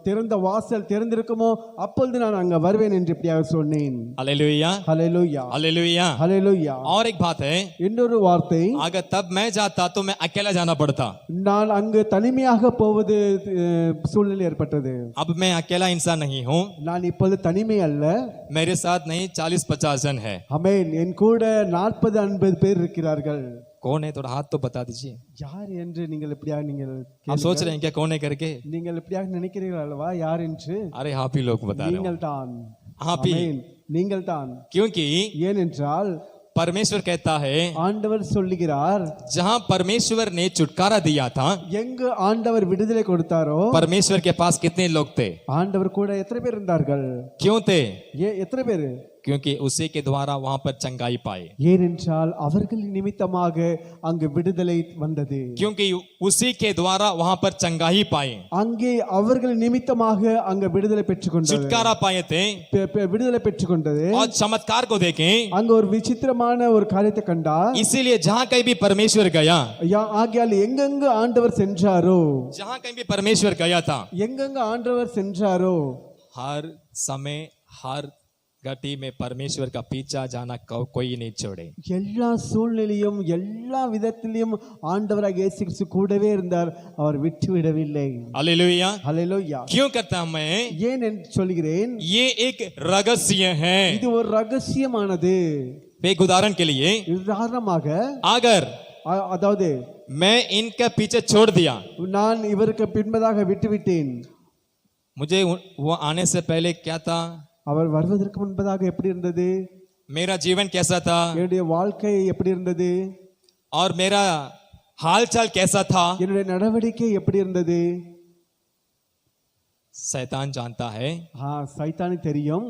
[SPEAKER 3] திறந்த வாசல் திறந்திருக்குமோ அப்பொழுது நான் அங்க வருவேன் என்று எப்படியாக சொன்னேன்.
[SPEAKER 1] हालेलुया,
[SPEAKER 3] ஹல்லேலூயா,
[SPEAKER 1] हालेलुया.
[SPEAKER 3] ஹல்லேலூயா.
[SPEAKER 1] और एक बात है,
[SPEAKER 3] இன்னொரு வார்த்தை,
[SPEAKER 1] अगर तब मैं जाता तो मैं अकेला जाना पड़ता.
[SPEAKER 3] நான் அங்கு தனிமையாக போவது சூழ்நிலை ஏற்பட்டது.
[SPEAKER 1] अब मैं अकेला इंसान नहीं हूँ,
[SPEAKER 3] நான் இப்பொழுது தனிமை அல்ல,
[SPEAKER 1] मेरे साथ नहीं 40-50 जन है.
[SPEAKER 3] ஆமென். என் கூட 40-50 பேர் இருக்கிறார்கள்.
[SPEAKER 1] कौन है, थोड़ा हाथ तो बता दीजिए.
[SPEAKER 3] யார் என்று நீங்கள் எப்படியாக
[SPEAKER 1] आप सोच रहे हैं क्या कौन है करके?
[SPEAKER 3] நீங்கள் எப்படியாக நினைக்கிறீர்கள் அல்லவா யார் என்று?
[SPEAKER 1] अरे आप ही लोग बता रहे हो.
[SPEAKER 3] நீங்கள் தான்,
[SPEAKER 1] आप ही.
[SPEAKER 3] நீங்கள் தான்.
[SPEAKER 1] क्योंकि
[SPEAKER 3] ஏனென்றால்
[SPEAKER 1] परमेश्वर कहता है,
[SPEAKER 3] ஆண்டவர் சொல்லுகிறார்,
[SPEAKER 1] जहां परमेश्वर ने छुटकारा दिया था,
[SPEAKER 3] எங்கு ஆண்டவர் விடுதலை கொடுத்தாரோ
[SPEAKER 1] परमेश्वर के पास कितने लोग थे?
[SPEAKER 3] ஆண்டவர் கூட எத்தனை பேர் இருந்தார்கள்?
[SPEAKER 1] क्यों थे?
[SPEAKER 3] எத்தனை பேர்?
[SPEAKER 1] क्योंकि उसी के द्वारा वहां पर चंगाई पाए.
[SPEAKER 3] ஏனென்றால் அவர்கள் நிமித்தமாக அங்கு விடுதலை வந்தது.
[SPEAKER 1] क्योंकि उसी के द्वारा वहां पर चंगाई पाए,
[SPEAKER 3] அங்கே அவர்கள் நிமித்தமாக அங்க விடுதலை பெற்றுக்கொண்டது,
[SPEAKER 1] छुटकारा पाए थे.
[SPEAKER 3] விடுதலை பெற்றுக்கொண்டது.
[SPEAKER 1] और चमत्कार को देखें,
[SPEAKER 3] அங்க ஒரு விசித்திரமான ஒரு காரியத்தை கண்டா.
[SPEAKER 1] इसीलिए जहां कहीं भी परमेश्वर गया,
[SPEAKER 3] ஆகையால் எங்கெங்கு ஆண்டவர் சென்றாரோ,
[SPEAKER 1] जहां कहीं भी परमेश्वर गया था,
[SPEAKER 3] எங்கெங்கு ஆண்டவர் சென்றாரோ
[SPEAKER 1] हर समय हर घटी में परमेश्वर का पीछा जाना कोई नहीं छोड़े.
[SPEAKER 3] எல்லா சூழ்நிலையும் எல்லா விதத்திலும் ஆண்டவராகிய இயேசு கிறிஸ்து கூடவே இருந்தார், அவர் விட்டு விடவில்லை.
[SPEAKER 1] हालेलुया.
[SPEAKER 3] ஹல்லேலூயா.
[SPEAKER 1] क्यों करता हूं मैं?
[SPEAKER 3] ஏன் என்று சொல்கிறேன்,
[SPEAKER 1] ये एक रहस्य है.
[SPEAKER 3] இது ஒரு ரகசியமானது.
[SPEAKER 1] एक उदाहरण के लिए,
[SPEAKER 3] உதாரணமாக
[SPEAKER 1] अगर
[SPEAKER 3] அதாவது
[SPEAKER 1] मैं इनका पीछे छोड़ दिया,
[SPEAKER 3] நான் இவருக்கு பின்பதாக விட்டுவிட்டேன்,
[SPEAKER 1] मुझे वो आने से पहले क्या था,
[SPEAKER 3] அவர் வருவதற்கு முன்பதாக எப்படி இருந்தது,
[SPEAKER 1] मेरा जीवन कैसा था,
[SPEAKER 3] என்னுடைய வாழ்க்கை எப்படி இருந்தது,
[SPEAKER 1] और मेरा हाल चाल कैसा था,
[SPEAKER 3] என்னுடைய நடவடிக்கை எப்படி இருந்தது,
[SPEAKER 1] शैतान जानता है.
[SPEAKER 3] சைத்தானுக்கு தெரியும்.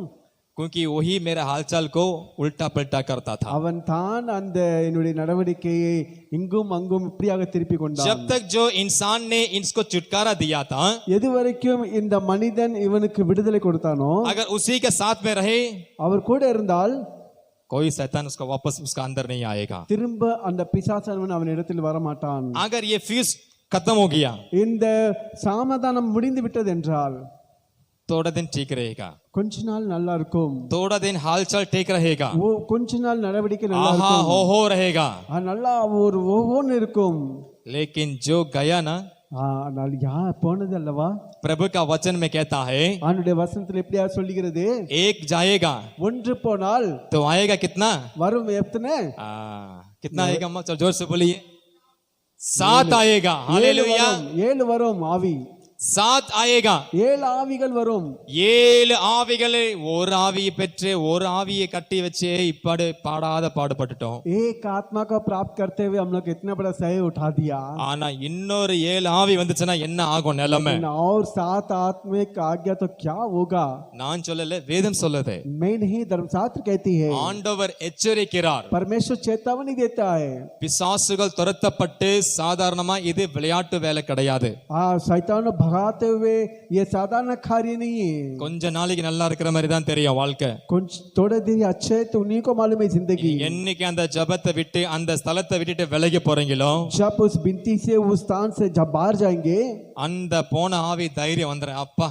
[SPEAKER 1] क्योंकि वही मेरा हालचाल को उल्टा पलटा करता था.
[SPEAKER 3] அவன் தான் அந்த என்னுடைய நடவடிக்கையை இங்கும் அங்கும் இப்படியாக திருப்பி கொண்டான்.
[SPEAKER 1] जब तक जो इंसान ने इसको छुटकारा दिया था,
[SPEAKER 3] எதுவரைக்கும் இந்த மனிதன் இவனுக்கு விடுதலை கொடுத்தானோ,
[SPEAKER 1] अगर उसी के साथ में रहे,
[SPEAKER 3] அவர் கூட இருந்தால்
[SPEAKER 1] कोई शैतान उसको वापस उसका अंदर नहीं आएगा.
[SPEAKER 3] திரும்ப அந்த பிசாசானவன் அவன் இடத்தில் வரமாட்டான்.
[SPEAKER 1] अगर ये फीस खत्म हो गया,
[SPEAKER 3] இந்த சமாதானம் முடிந்து விட்டது என்றால்
[SPEAKER 1] थोड़ा दिन ठीक रहेगा,
[SPEAKER 3] கொஞ்ச நாள் நல்லா இருக்கும்,
[SPEAKER 1] थोड़ा दिन हालचाल ठीक रहेगा,
[SPEAKER 3] கொஞ்ச நாள் நடவடிக்கை நல்லா
[SPEAKER 1] आहा
[SPEAKER 3] இருக்கும்,
[SPEAKER 1] हो रहेगा.
[SPEAKER 3] நல்லா ஒரு ஓஹோன்னு இருக்கும்.
[SPEAKER 1] लेकिन जो गया ना,
[SPEAKER 3] ஆனால் यहाँ போனது அல்லவா
[SPEAKER 1] प्रभु का वचन में कहता है
[SPEAKER 3] ஆண்டுடைய வசனத்தில் எப்படியா சொல்லுகிறது
[SPEAKER 1] एक जाएगा
[SPEAKER 3] ஒன்று போனால்
[SPEAKER 1] तो आएगा कितना
[SPEAKER 3] வரும் எத்தனை
[SPEAKER 1] कितना आएगा अम्मा चलो जोर से बोलिए 7 आएगा हालेलुया
[SPEAKER 3] ஏழு வரும் ஆவி
[SPEAKER 1] 7 आएगा
[SPEAKER 3] ஏழு ஆவிகள் வரும்
[SPEAKER 1] 7 ஆவிகளை ஒரு ஆவியை பெற்று ஒரு ஆவியை கட்டி வச்சே இப்பாடு பாடாத பாடுபட்டுட்டோம்
[SPEAKER 3] एक आत्मा को प्राप्त करते हुए हम लोग इतना बड़ा सह उठा दिया
[SPEAKER 1] ஆனா இன்னொரு 7 ஆவி வந்துச்சுன்னா என்ன ஆகும் நிலைமை
[SPEAKER 3] और 7 आत्मिक आज्ञा तो क्या होगा
[SPEAKER 1] நான் சொல்லல வேதம் சொல்லுது
[SPEAKER 3] मैं नहीं धर्मशास्त्र कहती है
[SPEAKER 1] ஆண்டவர் எச்சரிக்கிறார்
[SPEAKER 3] परमेश्वर चेतावनी देता है
[SPEAKER 1] பிசாசுகள் துரத்தப்பட்டு சாதாரணமா இது விளையாட்டு வேலை கிடையாது
[SPEAKER 3] शैतान भगाते हुए ये साधारण कार्य नहीं है
[SPEAKER 1] கொஞ்ச நாளைக்கு நல்லா இருக்கிற மாதிரி தான் தெரியும் வாழ்க்கை
[SPEAKER 3] कुछ थोड़े दिन अच्छे तो उन्हीं को मालूम है जिंदगी
[SPEAKER 1] என்னைக்கு அந்த ஜெபத்தை விட்டு அந்த ஸ்தலத்தை விட்டுட்டு விலகி போறீங்களோ
[SPEAKER 3] जब उस बिनती से उस स्थान से जब बाहर जाएंगे
[SPEAKER 1] அந்த போன ஆவி தைரியம் வந்துடும் அப்பா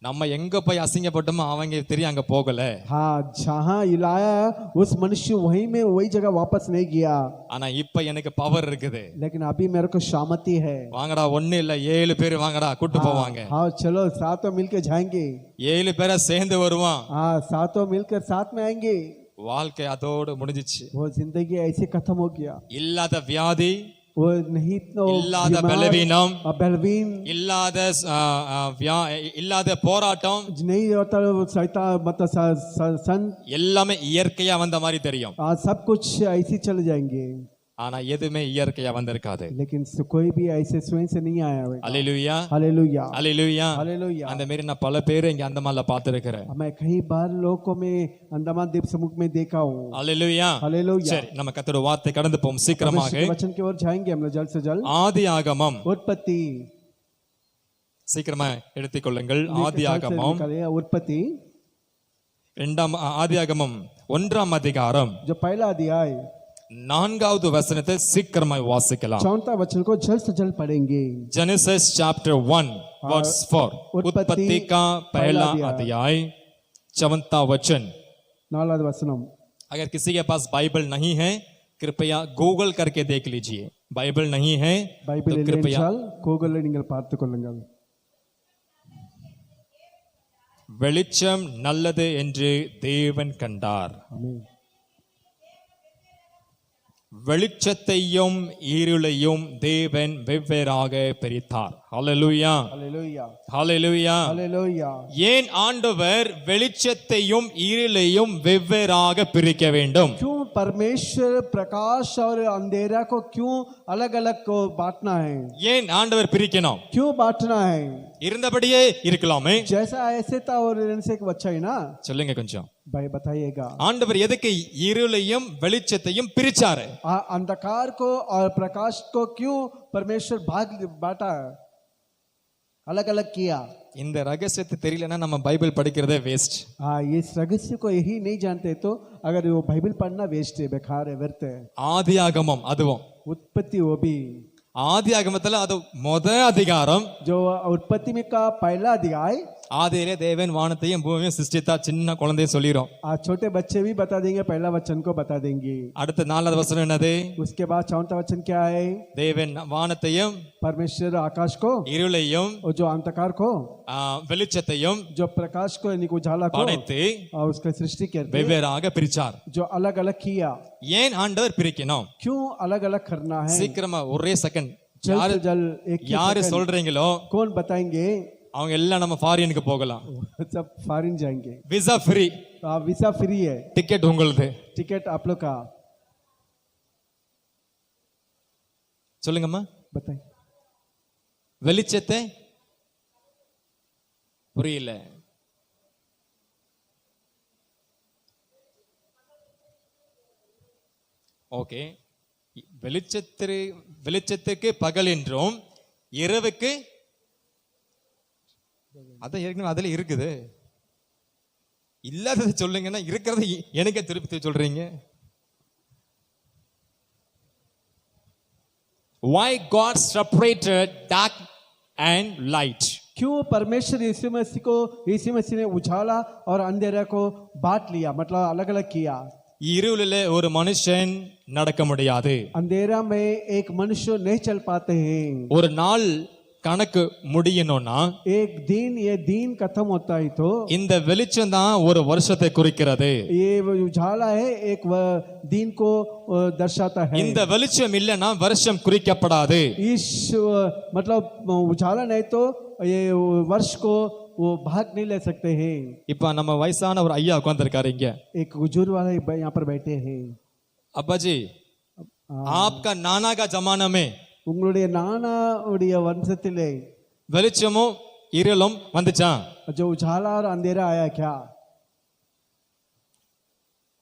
[SPEAKER 1] நம்ம எங்க போய் அசிங்கப்பட்டோமோ அவங்க தெரியும் அங்க போகல
[SPEAKER 3] हाँ जहाँ इलाया उस मनुष्य वहीं में वही जगह वापस नहीं गया
[SPEAKER 1] ஆனா இப்ப எனக்கு பவர் இருக்குது
[SPEAKER 3] लेकिन अभी मेरे को शामती है
[SPEAKER 1] வாங்கடா ஒண்ணு இல்ல 7 பேர் வாங்கடா கூட்டு போவாங்க
[SPEAKER 3] हाँ चलो सातों मिलकर जाएंगे
[SPEAKER 1] 7 பேரை சேர்ந்து வருவான்
[SPEAKER 3] हाँ सातों मिलकर साथ में आएंगे
[SPEAKER 1] வாழ்க்கை அதோடு முடிஞ்சிச்சு
[SPEAKER 3] वो जिंदगी ऐसे खत्म हो गया
[SPEAKER 1] இல்லாத வியாதி
[SPEAKER 3] वो नहीं तो
[SPEAKER 1] இல்லாத பலவீனம்
[SPEAKER 3] बलवीन
[SPEAKER 1] இல்லாத இல்லாத போராட்டம்
[SPEAKER 3] नहीं होता शैतान मतलब सन
[SPEAKER 1] எல்லாமே இயற்கையா வந்த மாதிரி தெரியும்
[SPEAKER 3] सब कुछ ऐसे चले जाएंगे
[SPEAKER 1] ஆனா எதுவுமே இயற்கையா வந்திருக்காது
[SPEAKER 3] लेकिन कोई भी ऐसे स्वयं से नहीं आया होगा
[SPEAKER 1] அல்லேலூயா
[SPEAKER 3] हालेलुया
[SPEAKER 1] அல்லேலூயா
[SPEAKER 3] हालेलुया
[SPEAKER 1] அந்த மாதிரி நான் பல பேர் இங்க அந்தமான்ல பார்த்திருக்கிறேன்
[SPEAKER 3] मैं कई बार लोगों में अंडमान द्वीप समूह में देखा हूँ
[SPEAKER 1] அல்லேலூயா
[SPEAKER 3] हालेलुया
[SPEAKER 1] சரி நம்ம கர்த்தரோட வார்த்தை கடந்து போவோம் சீக்கிரமாக
[SPEAKER 3] वचन की ओर जाएंगे हम लोग जल्द से जल्द
[SPEAKER 1] ஆதியாகமம்
[SPEAKER 3] उत्पत्ति
[SPEAKER 1] சீக்கிரமா எடுத்துக்கொள்ளுங்கள் ஆதியாகமம்
[SPEAKER 3] उत्पत्ति
[SPEAKER 1] ஆதியாகமம் 1ஆம் அதிகாரம்
[SPEAKER 3] जो पहला अध्याय
[SPEAKER 1] 4வது வசனத்தை சீக்கிரமா வாசிக்கலாம்
[SPEAKER 3] 4वां वचन को जल्द से जल्द पढ़ेंगे
[SPEAKER 1] जेनेसिस चैप्टर 1 वर्स 4 उत्पत्ति का पहला अध्याय 4वां वचन
[SPEAKER 3] 4वां वचनम
[SPEAKER 1] अगर किसी के पास बाइबल नहीं है कृपया गूगल करके देख लीजिए बाइबल नहीं है
[SPEAKER 3] बाइबल
[SPEAKER 1] तो कृपया
[SPEAKER 3] गूगल நீங்கள் பார்த்து கொள்ளுங்கள்
[SPEAKER 1] வெளிச்சம் நல்லது என்று தேவன் கண்டார்
[SPEAKER 3] ஆமென்
[SPEAKER 1] வெளிச்சத்தையும் இருளையும் தேவன் வெவ்வேறாக பிரித்தார் ஹalleluya
[SPEAKER 3] हालेलुया
[SPEAKER 1] ஹalleluya
[SPEAKER 3] हालेलुया
[SPEAKER 1] ஏன் ஆண்டவர் வெளிச்சத்தையும் இருளையும் வெவ்வேறாக பிரிக்க வேண்டும்
[SPEAKER 3] क्यों परमेश्वर प्रकाश और अंधेरा को क्यों अलग-अलग को बांटना है
[SPEAKER 1] ஏன் ஆண்டவர் பிரிக்கணும்
[SPEAKER 3] क्यों बांटना है
[SPEAKER 1] இருந்தபடியே இருக்கலாமே
[SPEAKER 3] जैसा ऐसे था और इनसे अच्छा ही ना
[SPEAKER 1] சொல்லுங்க கொஞ்சம்
[SPEAKER 3] भाई बताइएगा
[SPEAKER 1] ஆண்டவர் எதுக்கு இருளையும் வெளிச்சத்தையும் பிரிச்சாரு
[SPEAKER 3] अंधकार को और प्रकाश को क्यों परमेश्वर भाग बांटा अलग अलग किया
[SPEAKER 1] இந்த ரகசியத்தை தெரியலன்னா நம்ம பைபிள் படிக்கிறதே வேஸ்ட்
[SPEAKER 3] इस रहस्य को यही नहीं जानते तो अगर वो बाइबल पढ़ना वेस्ट है बेकार है व्यर्थ है
[SPEAKER 1] ஆதியாகமம் அதுவும்
[SPEAKER 3] उत्पत्ति वो भी
[SPEAKER 1] ஆதியாகமத்துல அது அதிகாரம்
[SPEAKER 3] जो उत्पत्ति में का पहला अध्याय
[SPEAKER 1] ஆதியிலே தேவன் வானத்தையும் பூமியையும் சிருஷ்டித்தா சின்ன குழந்தைய சொல்லிரும்
[SPEAKER 3] छोटे बच्चे भी बता देंगे पहला वचन को बता देंगे
[SPEAKER 1] அடுத்த 4வது வசனம் என்னது
[SPEAKER 3] उसके बाद 4वां वचन क्या है
[SPEAKER 1] தேவன் வானத்தையும்
[SPEAKER 3] परमेश्वर आकाश को
[SPEAKER 1] இருளையும்
[SPEAKER 3] और जो अंधकार को
[SPEAKER 1] வெளிச்சத்தையும்
[SPEAKER 3] जो प्रकाश को यानी उजाला को
[SPEAKER 1] படைத்து
[SPEAKER 3] और उसका सृष्टि करते
[SPEAKER 1] வெவ்வேறாக பிரிச்சார்
[SPEAKER 3] जो अलग अलग किया
[SPEAKER 1] ஏன் ஆண்டவர் பிரிக்கணும்
[SPEAKER 3] क्यों अलग अलग करना है
[SPEAKER 1] சீக்கிரமா ஒரே செகண்ட்
[SPEAKER 3] जल्द से जल्द एक ही
[SPEAKER 1] யாரு
[SPEAKER 3] सेकंड।
[SPEAKER 1] சொல்றீங்களோ
[SPEAKER 3] कौन बताएंगे
[SPEAKER 1] அவங்க எல்லாம் நம்ம ஃபாரினுக்கு போகலாம்
[SPEAKER 3] सब फॉरेन जाएंगे
[SPEAKER 1] விசா ஃப்ரீ
[SPEAKER 3] वीसा फ्री है
[SPEAKER 1] டிக்கெட் உங்களுது
[SPEAKER 3] टिकट आप लोग का
[SPEAKER 1] சொல்லுங்கம்மா
[SPEAKER 3] बताइए
[SPEAKER 1] வெளிச்சத்தை புரியல ஓகே வெளிச்சத்துக்கு பகல் என்றும் இரவுக்கு அதான் ஏற்கனவே அதுல இருக்குது இல்லாததை சொல்லுங்கன்னா இருக்கிறத எனக்கு திருப்பி சொல்றீங்க why God separated dark and light
[SPEAKER 3] क्यों परमेश्वर यीशु मसीह ने उजाला और अंधेरा को बांट लिया मतलब अलग अलग किया
[SPEAKER 1] இருளிலே ஒரு மனுஷன் நடக்க முடியாது
[SPEAKER 3] अंधेरा में एक मनुष्य नहीं चल पाते हैं
[SPEAKER 1] ஒரு நாள் கணக்கு முடியணும்னா
[SPEAKER 3] एक दिन ये दिन खत्म होता है तो
[SPEAKER 1] இந்த வெளிச்சம் தான் ஒரு வருஷத்தை குறிக்கிறது.
[SPEAKER 3] ये उजाला है एक दिन को दर्शाता है.
[SPEAKER 1] இந்த வெளிச்சம் இல்லைன்னா வருஷம் குறிக்கப்படாது.
[SPEAKER 3] इस मतलब उजाला नहीं तो ये वर्ष को वो भाग नहीं ले सकते हैं.
[SPEAKER 1] இப்ப நம்ம வயசான ஒரு ஐயா உட்கார்ந்திருக்காரு இங்க.
[SPEAKER 3] एक बुजुर्ग वाले यहाँ पर बैठे हैं.
[SPEAKER 1] अब्बा जी आपका नाना का जमाना में
[SPEAKER 3] உங்களுடைய நானா உடைய வம்சத்திலே
[SPEAKER 1] வெளிச்சமும் இருளும் வந்துச்சா?
[SPEAKER 3] जो उजाला और अंधेरा आया क्या?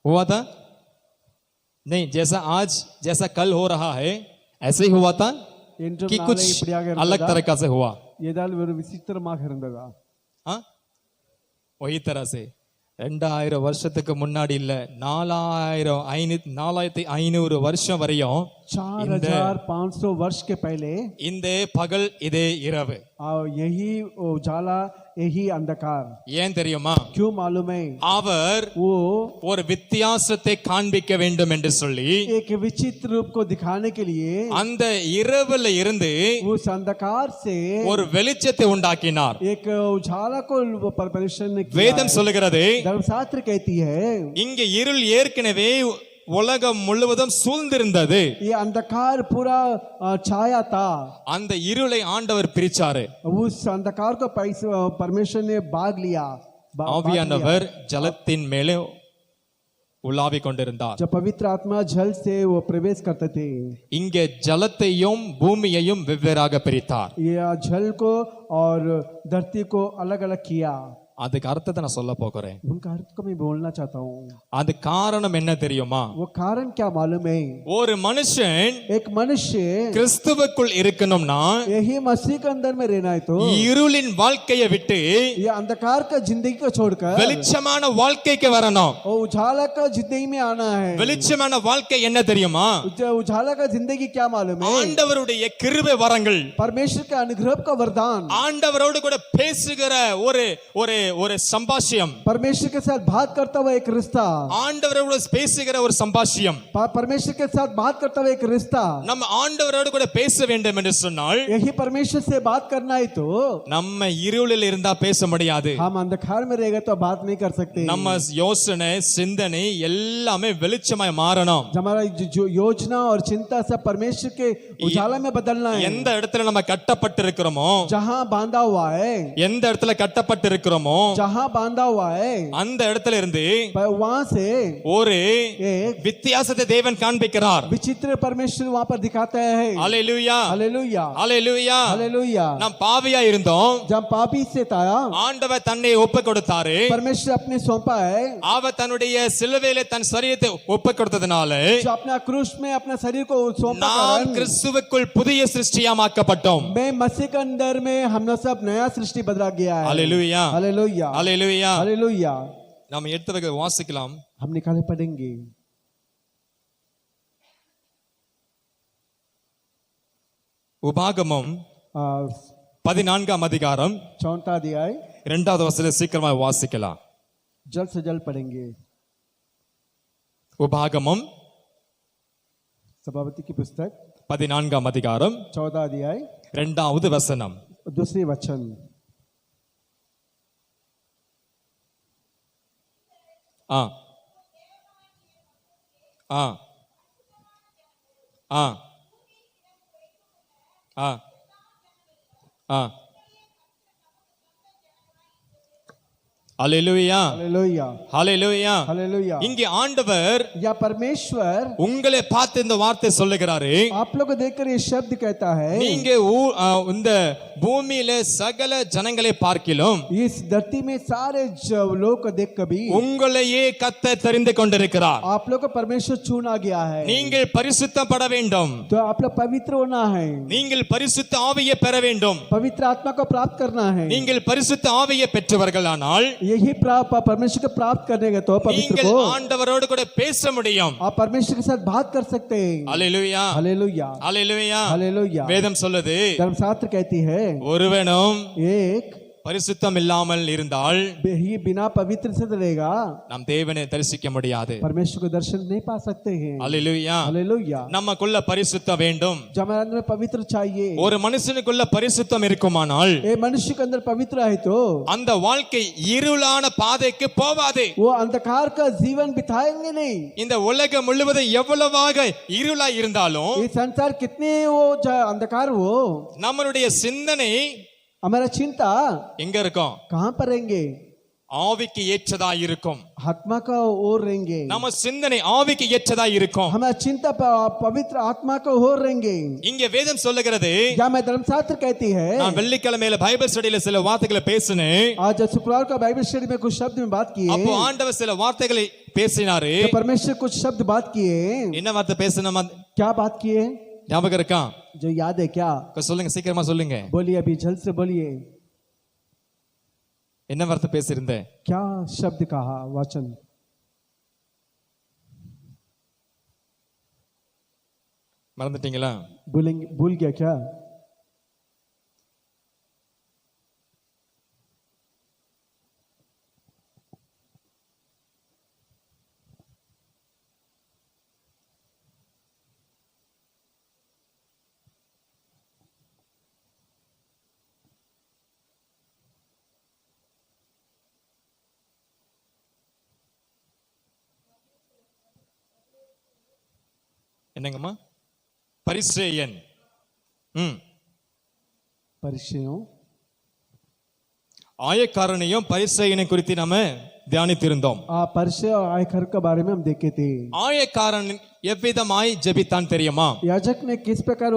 [SPEAKER 1] हुआ था? नहीं, जैसा आज जैसा कल हो रहा है ऐसे ही हुआ था
[SPEAKER 3] என்றும்
[SPEAKER 1] कि
[SPEAKER 3] நாளை
[SPEAKER 1] कुछ
[SPEAKER 3] இப்படியாக
[SPEAKER 1] अलग
[SPEAKER 3] இருந்ததா?
[SPEAKER 1] तरह से हुआ?
[SPEAKER 3] ஏதால் ஒரு விசித்திரமாக இருந்ததா?
[SPEAKER 1] हाँ वही तरह से 2000 வருஷத்துக்கு முன்னாடி இல்ல 4500 வருஷம் வரையும்
[SPEAKER 3] 4500 वर्ष के पहले
[SPEAKER 1] இந்த பகல் இதே இரவு.
[SPEAKER 3] यही उजाला यही अंधकार.
[SPEAKER 1] ஏன் தெரியுமா?
[SPEAKER 3] क्यों मालूम है?
[SPEAKER 1] அவர்
[SPEAKER 3] वो
[SPEAKER 1] ஒரு வித்தியாசத்தை காண்பிக்க வேண்டும் என்று சொல்லி
[SPEAKER 3] एक विचित्र रूप को दिखाने के लिए
[SPEAKER 1] அந்த இரவுல இருந்து
[SPEAKER 3] उस अंधकार से
[SPEAKER 1] ஒரு வெளிச்சத்தை உண்டாக்கினார்.
[SPEAKER 3] एक उजाला को परमेश्वर ने किया
[SPEAKER 1] வேதம்
[SPEAKER 3] है.
[SPEAKER 1] சொல்லுகிறது
[SPEAKER 3] धर्मशास्त्र कहती है
[SPEAKER 1] இங்க இருள் ஏற்கனவே உலகம் முழுவதும் சூழ்ந்திருந்தது.
[SPEAKER 3] ये अंधकार पूरा छाया था.
[SPEAKER 1] அந்த இருளை ஆண்டவர் பிரிச்சாரு.
[SPEAKER 3] उस अंधकार को परमेश्वर ने भाग लिया.
[SPEAKER 1] ஆவியானவர் ஜலத்தின் மேலே உலாவிக் கொண்டிருந்தார்.
[SPEAKER 3] जब पवित्र आत्मा जल से वो प्रवेश करते थे
[SPEAKER 1] இங்கே ஜலத்தையும் பூமியையும் வெவ்வேறாக பிரித்தார்.
[SPEAKER 3] ये जल को और धरती को अलग अलग किया.
[SPEAKER 1] அதுக்கு அர்த்தத்தை நான் சொல்ல போகிறேன்.
[SPEAKER 3] उनका अर्थ को मैं बोलना चाहता हूँ.
[SPEAKER 1] அது காரணம் என்ன தெரியுமா?
[SPEAKER 3] वो कारण क्या मालूम है?
[SPEAKER 1] ஒரு மனுஷன்
[SPEAKER 3] एक मनुष्य
[SPEAKER 1] கிறிஸ்துவுக்குள் இருக்கணும்னா
[SPEAKER 3] यही मसीह के अंदर में रहना है तो
[SPEAKER 1] இருளின் வாழ்க்கையை விட்டு
[SPEAKER 3] ये अंधकार का जिंदगी को छोड़कर
[SPEAKER 1] வெளிச்சமான வாழ்க்கைக்கு வரணும்.
[SPEAKER 3] और उजाला का जिंदगी में आना है.
[SPEAKER 1] வெளிச்சமான வாழ்க்கை என்ன தெரியுமா?
[SPEAKER 3] उजाला का जिंदगी क्या मालूम है?
[SPEAKER 1] ஆண்டவருடைய கிருபை வரங்கள்,
[SPEAKER 3] परमेश्वर का अनुग्रह का वरदान,
[SPEAKER 1] ஆண்டவரோடு கூட பேசுகிற ஒரு ஒரு ஒரு சம்பாஷயம்,
[SPEAKER 3] परमेश्वर के साथ बात करता हुआ एक रिश्ता,
[SPEAKER 1] ஆண்டவரோடு பேசுகிற ஒரு சம்பாஷயம்,
[SPEAKER 3] परमेश्वर के साथ बात करता हुआ एक रिश्ता.
[SPEAKER 1] நம்ம ஆண்டவரோடு கூட பேச வேண்டும் என்று சொன்னால்
[SPEAKER 3] यही परमेश्वर से बात करना है तो
[SPEAKER 1] நம்ம இருளில் இருந்தா பேச முடியாது.
[SPEAKER 3] हम अंधकार में रहेगा तो बात नहीं कर सकते.
[SPEAKER 1] நம்ம யோசனை சிந்தனை எல்லாமே வெளிச்சமாய் மாறணும்.
[SPEAKER 3] हमारा जो योजना और चिंता सब परमेश्वर के उजाला में बदलना है.
[SPEAKER 1] எந்த இடத்துல நம்ம கட்டப்பட்டிருக்கிறோமோ,
[SPEAKER 3] जहाँ बांधा हुआ है,
[SPEAKER 1] எந்த இடத்துல கட்டப்பட்டிருக்கிறோமோ
[SPEAKER 3] जहाँ बांधा हुआ है
[SPEAKER 1] அந்த இடத்துல இருந்து
[SPEAKER 3] वहां से
[SPEAKER 1] ஒரு
[SPEAKER 3] एक
[SPEAKER 1] வித்தியாசத்தை தேவன் காண்பிக்கிறார்.
[SPEAKER 3] विचित्र परमेश्वर वहां पर दिखाता है.
[SPEAKER 1] ஹalleluya
[SPEAKER 3] हालेलुया
[SPEAKER 1] ஹalleluya.
[SPEAKER 3] हालेलुया.
[SPEAKER 1] நாம் பாவியா இருந்தோம்,
[SPEAKER 3] जब पापी से था
[SPEAKER 1] ஆண்டவர் தன்னை ஒப்பு கொடுத்தாரு.
[SPEAKER 3] परमेश्वर अपने सौंपा है.
[SPEAKER 1] அவர் தன்னுடைய சிலுவையில தன் சரீரத்தை ஒப்பு கொடுத்ததனால
[SPEAKER 3] जो अपना क्रूस में अपना शरीर को सौंपा
[SPEAKER 1] நாம்
[SPEAKER 3] कारण
[SPEAKER 1] கிறிஸ்துவுக்குள் புதிய சிருஷ்டியாமாக்கப்பட்டோம்.
[SPEAKER 3] मैं मसीह के अंदर में हम सब नया सृष्टि बदला गया है.
[SPEAKER 1] ஹalleluya
[SPEAKER 3] हालेलुया
[SPEAKER 1] ஹalleluya.
[SPEAKER 3] हालेलुया.
[SPEAKER 1] நாம் எடுத்து வாசிக்கலாம்.
[SPEAKER 3] हम निकाले पढ़ेंगे.
[SPEAKER 1] உபாகமம் 14ஆம் அதிகாரம்
[SPEAKER 3] 4 अध्याय
[SPEAKER 1] 2வது வசனத்தை சீக்கிரமா வாசிக்கலாம்.
[SPEAKER 3] जल्द से जल्द पढ़ेंगे.
[SPEAKER 1] உபாகமம்
[SPEAKER 3] सभापति की पुस्तक
[SPEAKER 1] 14ஆம் அதிகாரம்
[SPEAKER 3] 14 अध्याय
[SPEAKER 1] 2வது வசனம்.
[SPEAKER 3] दूसरे वचन.
[SPEAKER 1] ஆ ஆ ஆ ஆ ஆ ஹalleluya
[SPEAKER 3] हालेलुया
[SPEAKER 1] ஹalleluya.
[SPEAKER 3] हालेलुया.
[SPEAKER 1] இங்கே ஆண்டவர்
[SPEAKER 3] या परमेश्वर
[SPEAKER 1] உங்களை பார்த்து இந்த வார்த்தை சொல்லுகிறாரு.
[SPEAKER 3] आप लोग को देखकर ये शब्द कहता है
[SPEAKER 1] நீங்க இந்த பூமியில சகல ஜனங்களை பார்க்கிலும்
[SPEAKER 3] इस धरती में सारे लोग को देख कभी
[SPEAKER 1] உங்களையே கர்த்தர் தெரிந்து கொண்டிருக்கிறார்.
[SPEAKER 3] आप लोग को परमेश्वर चुना गया है.
[SPEAKER 1] நீங்கள் பரிசுத்தப்பட வேண்டும்.
[SPEAKER 3] तो आप लोग पवित्र होना है.
[SPEAKER 1] நீங்கள் பரிசுத்த ஆவியை பெற வேண்டும்.
[SPEAKER 3] पवित्र आत्मा को प्राप्त करना है.
[SPEAKER 1] நீங்கள் பரிசுத்த ஆவியை பெற்றவர்களானால்
[SPEAKER 3] यही परमेश्वर को प्राप्त करने के तो पवित्र
[SPEAKER 1] நீங்கள்
[SPEAKER 3] को
[SPEAKER 1] ஆண்டவரோடு கூட பேச முடியும்.
[SPEAKER 3] आप परमेश्वर के साथ बात कर सकते हैं.
[SPEAKER 1] ஹalleluya
[SPEAKER 3] हालेलुया
[SPEAKER 1] ஹalleluya.
[SPEAKER 3] हालेलुया.
[SPEAKER 1] வேதம் சொல்லுது,
[SPEAKER 3] धर्मशास्त्र कहती है
[SPEAKER 1] ஒருவனும்
[SPEAKER 3] एक
[SPEAKER 1] பரிசுத்தம் இல்லாமல் இருந்தால்
[SPEAKER 3] ये बिना पवित्र से रहेगा,
[SPEAKER 1] நாம் தேவனை தரிசிக்க முடியாது.
[SPEAKER 3] परमेश्वर को दर्शन नहीं पा सकते हैं।
[SPEAKER 1] அல்லேலூயா.
[SPEAKER 3] हालेलुया।
[SPEAKER 1] நமக்குள்ள பரிசுத்தம் வேண்டும்.
[SPEAKER 3] जब हमारे अंदर पवित्र चाहिए,
[SPEAKER 1] ஒரு மனுஷனுக்குள்ள பரிசுத்தம் இருக்குமானால்
[SPEAKER 3] ये मनुष्य के अंदर पवित्र है तो
[SPEAKER 1] அந்த வாழ்க்கை இருளான பாதைக்கு போவாது.
[SPEAKER 3] वो अंधकार का जीवन बिताएंगे नहीं।
[SPEAKER 1] இந்த உலகம் முழுவதும் எவ்வளவாக இருளாய் இருந்தாலும்
[SPEAKER 3] ये संसार कितने वो अंधकार हो,
[SPEAKER 1] நம்மளுடைய சிந்தனை
[SPEAKER 3] हमारा चिंता
[SPEAKER 1] எங்க இருக்கும்?
[SPEAKER 3] कहाँ पर रहेंगे?
[SPEAKER 1] ஆவிக்கு ஏற்றதா இருக்கும்.
[SPEAKER 3] आत्मा का ओर रहेंगे।
[SPEAKER 1] நம்ம சிந்தனை ஆவிக்கு ஏற்றதா இருக்கும்.
[SPEAKER 3] हमारा चिंता पवित्र आत्मा का ओर रहेंगे।
[SPEAKER 1] இங்க வேதம் சொல்லுகிறது,
[SPEAKER 3] क्या मैं धर्मशास्त्र कहती है,
[SPEAKER 1] நான் வெள்ளிக்கிழமையில பைபிள் ஸ்டடியில சில வார்த்தைகளை பேசினேன்.
[SPEAKER 3] आज शुक्रवार का बाइबल स्टडी में कुछ शब्द में बात किए,
[SPEAKER 1] அப்போ ஆண்டவர் சில வார்த்தைகளை பேசினாரு.
[SPEAKER 3] तो परमेश्वर कुछ शब्द बात किए।
[SPEAKER 1] என்ன வார்த்தை பேசினோம்?
[SPEAKER 3] क्या बात किए?
[SPEAKER 1] ஞாபகம் இருக்கா?
[SPEAKER 3] जो याद है क्या?
[SPEAKER 1] சொல்லுங்க, சீக்கிரமா சொல்லுங்க.
[SPEAKER 3] बोलिए, अभी जल्द से बोलिए।
[SPEAKER 1] என்ன வார்த்தை பேசியிருந்தேன்?
[SPEAKER 3] क्या शब्द कहा? वचन
[SPEAKER 1] மறந்துட்டீங்களா?
[SPEAKER 3] भूल गया क्या?
[SPEAKER 1] என்னங்கம்மா? பரிசேயன்.
[SPEAKER 3] परिचयों
[SPEAKER 1] ஆயக்காரனையும் பரிசேயனை குறித்து நாம தியானித்திருந்தோம்.
[SPEAKER 3] परिचय और आयकर के बारे में हम देखे थे।
[SPEAKER 1] ஆயக்காரன் எவ்விதமாய் ஜெபித்தான் தெரியுமா?
[SPEAKER 3] याजक ने किस प्रकार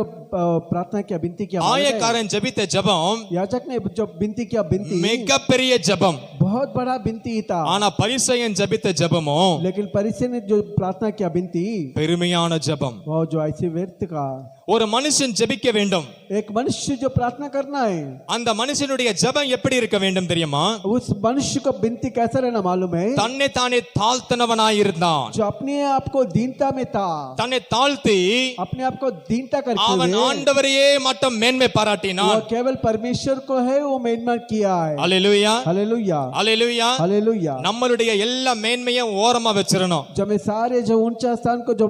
[SPEAKER 3] प्रार्थना किया, विनती किया?
[SPEAKER 1] ஆயக்காரன் ஜெபித்த ஜெபம்
[SPEAKER 3] याजक ने जो विनती किया, विनती
[SPEAKER 1] மிகப்பெரிய ஜெபம்.
[SPEAKER 3] बहुत बड़ा विनती था।
[SPEAKER 1] ஆனா பரிசேயன் ஜெபித்த ஜெபமோ
[SPEAKER 3] लेकिन परिचय ने जो प्रार्थना किया, विनती
[SPEAKER 1] பெருமையான ஜெபம்.
[SPEAKER 3] वो जो ऐसे व्यर्थ का,
[SPEAKER 1] ஒரு மனுஷன் ஜெபிக்க வேண்டும்.
[SPEAKER 3] एक मनुष्य जो प्रार्थना करना है,
[SPEAKER 1] அந்த மனுஷனுடைய ஜெபம் எப்படி இருக்க வேண்டும் தெரியுமா?
[SPEAKER 3] उस मनुष्य को विनती कैसा रहना मालूम है?
[SPEAKER 1] தன்னை தானே தாழ்த்தனவனாய் இருந்தான்.
[SPEAKER 3] जो अपने आप को दीनता में था,
[SPEAKER 1] தன்னை தாழ்த்தி
[SPEAKER 3] अपने आप को दीनता करके
[SPEAKER 1] அவன் ஆண்டவரையே மட்டும் மேன்மை
[SPEAKER 3] वो
[SPEAKER 1] பாராட்டினான்.
[SPEAKER 3] केवल परमेश्वर को है वो मेहमान किया है।
[SPEAKER 1] அல்லேலூயா,
[SPEAKER 3] हालेलुया,
[SPEAKER 1] அல்லேலூயா.
[SPEAKER 3] हालेलुया।
[SPEAKER 1] நம்மளுடைய எல்லா மேன்மையும் ஓரமா வச்சிரணும்.
[SPEAKER 3] जब मैं सारे जो ऊंचा स्थान को जो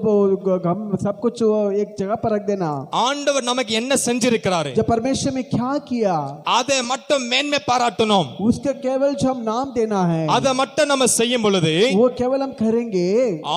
[SPEAKER 3] हम सब कुछ एक जगह पर रख देना,
[SPEAKER 1] ஆண்டவர் நமக்கு என்ன செஞ்சிருக்கிறாரு
[SPEAKER 3] जब परमेश्वर में क्या किया
[SPEAKER 1] அதை மட்டும் மேன்மை பாராட்டணும்.
[SPEAKER 3] उसका केवल जो हम नाम देना है,
[SPEAKER 1] அதை மட்டும் நம்ம செய்யும் பொழுது
[SPEAKER 3] वो केवल हम करेंगे।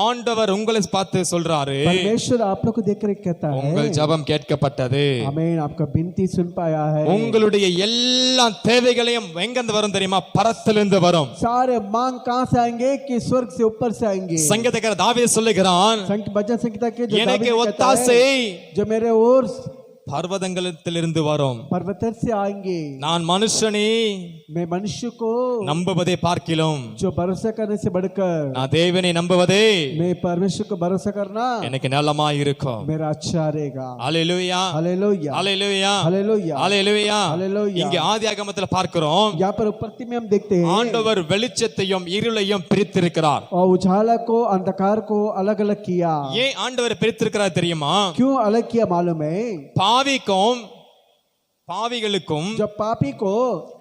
[SPEAKER 1] ஆண்டவர் உங்களை பார்த்து சொல்றாரு,
[SPEAKER 3] परमेश्वर आप लोग को देखकर कहता है,
[SPEAKER 1] உங்கள் ஜெபம் கேட்கப்பட்டது.
[SPEAKER 3] आमीन, आपका विनती सुन पाया है।
[SPEAKER 1] உங்களுடைய எல்லா தேவைகளையும் எங்கிருந்து வரும் தெரியுமா? பரத்திலிருந்து வரும்.
[SPEAKER 3] सारे मांग कहां से आएंगे? कि स्वर्ग से ऊपर से आएंगे।
[SPEAKER 1] சங்கீதக்காரர் தாவீது சொல்லுகிறான்,
[SPEAKER 3] भजन संहिता के जो
[SPEAKER 1] எனக்கு
[SPEAKER 3] दावीद कहता
[SPEAKER 1] ஒத்தாசை
[SPEAKER 3] है, जो मेरे ओर
[SPEAKER 1] பர்வதங்களிலிருந்து வரும்.
[SPEAKER 3] पर्वतर से आएंगे।
[SPEAKER 1] நான் மனுஷனே
[SPEAKER 3] मैं मनुष्य को
[SPEAKER 1] நம்புவதை பார்க்கிலும்
[SPEAKER 3] जो भरोसा करने से बढ़कर
[SPEAKER 1] நான் தேவனை நம்புவதே
[SPEAKER 3] मैं परमेश्वर को भरोसा करना
[SPEAKER 1] எனக்கு நலமாய் இருக்கும்.
[SPEAKER 3] मेरा अच्छा रहेगा।
[SPEAKER 1] அல்லேலூயா,
[SPEAKER 3] हालेलुया,
[SPEAKER 1] அல்லேலூயா,
[SPEAKER 3] हालेलुया,
[SPEAKER 1] அல்லேலூயா.
[SPEAKER 3] हालेलुया।
[SPEAKER 1] இங்க ஆதியாகமத்துல பார்க்கிறோம்,
[SPEAKER 3] यहाँ पर उपस्थिति में हम देखते हैं
[SPEAKER 1] ஆண்டவர் வெளிச்சத்தையும் இருளையும் பிரித்திருக்கிறார்.
[SPEAKER 3] और उजाला को अंधकार को अलग अलग किया।
[SPEAKER 1] ஏன் ஆண்டவர் பிரித்திருக்கிறார் தெரியுமா?
[SPEAKER 3] क्यों अलग किया मालूम है?
[SPEAKER 1] பாவிகளுக்கும்
[SPEAKER 3] जब पापी को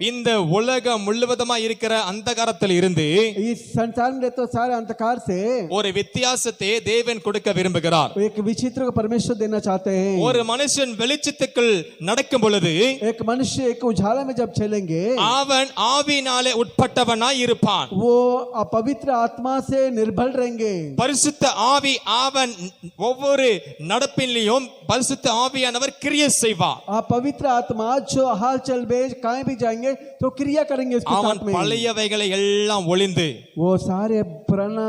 [SPEAKER 1] இந்த உலகம் முழுவதுமா இருக்கிற அந்தகாரத்தில் இருந்து
[SPEAKER 3] इस संसार में तो सारे अंधकार से
[SPEAKER 1] ஒரு வித்தியாசத்தை தேவன் கொடுக்க விரும்புகிறார்.
[SPEAKER 3] एक विचित्र को परमेश्वर देना चाहते हैं।
[SPEAKER 1] ஒரு மனுஷன் வெளிச்சத்துக்குள் நடக்கும் பொழுது
[SPEAKER 3] एक मनुष्य एक उजाला में जब चलेंगे,
[SPEAKER 1] அவன் ஆவியினாலே உட்பட்டவனாய் இருப்பான்.
[SPEAKER 3] वो पवित्र आत्मा से निर्भर रहेंगे।
[SPEAKER 1] பரிசுத்த ஆவி அவன் ஒவ்வொரு நடப்பிலையும் பரிசுத்த ஆவியானவர் கிரியை செய்வார்.
[SPEAKER 3] पवित्र आत्मा जो हाल चल बेच कहीं भी जाएंगे तो क्रिया करेंगे उसके
[SPEAKER 1] அவன்
[SPEAKER 3] साथ में।
[SPEAKER 1] பழையவைகளை எல்லாம் ஒளிந்து
[SPEAKER 3] वो सारे पुराना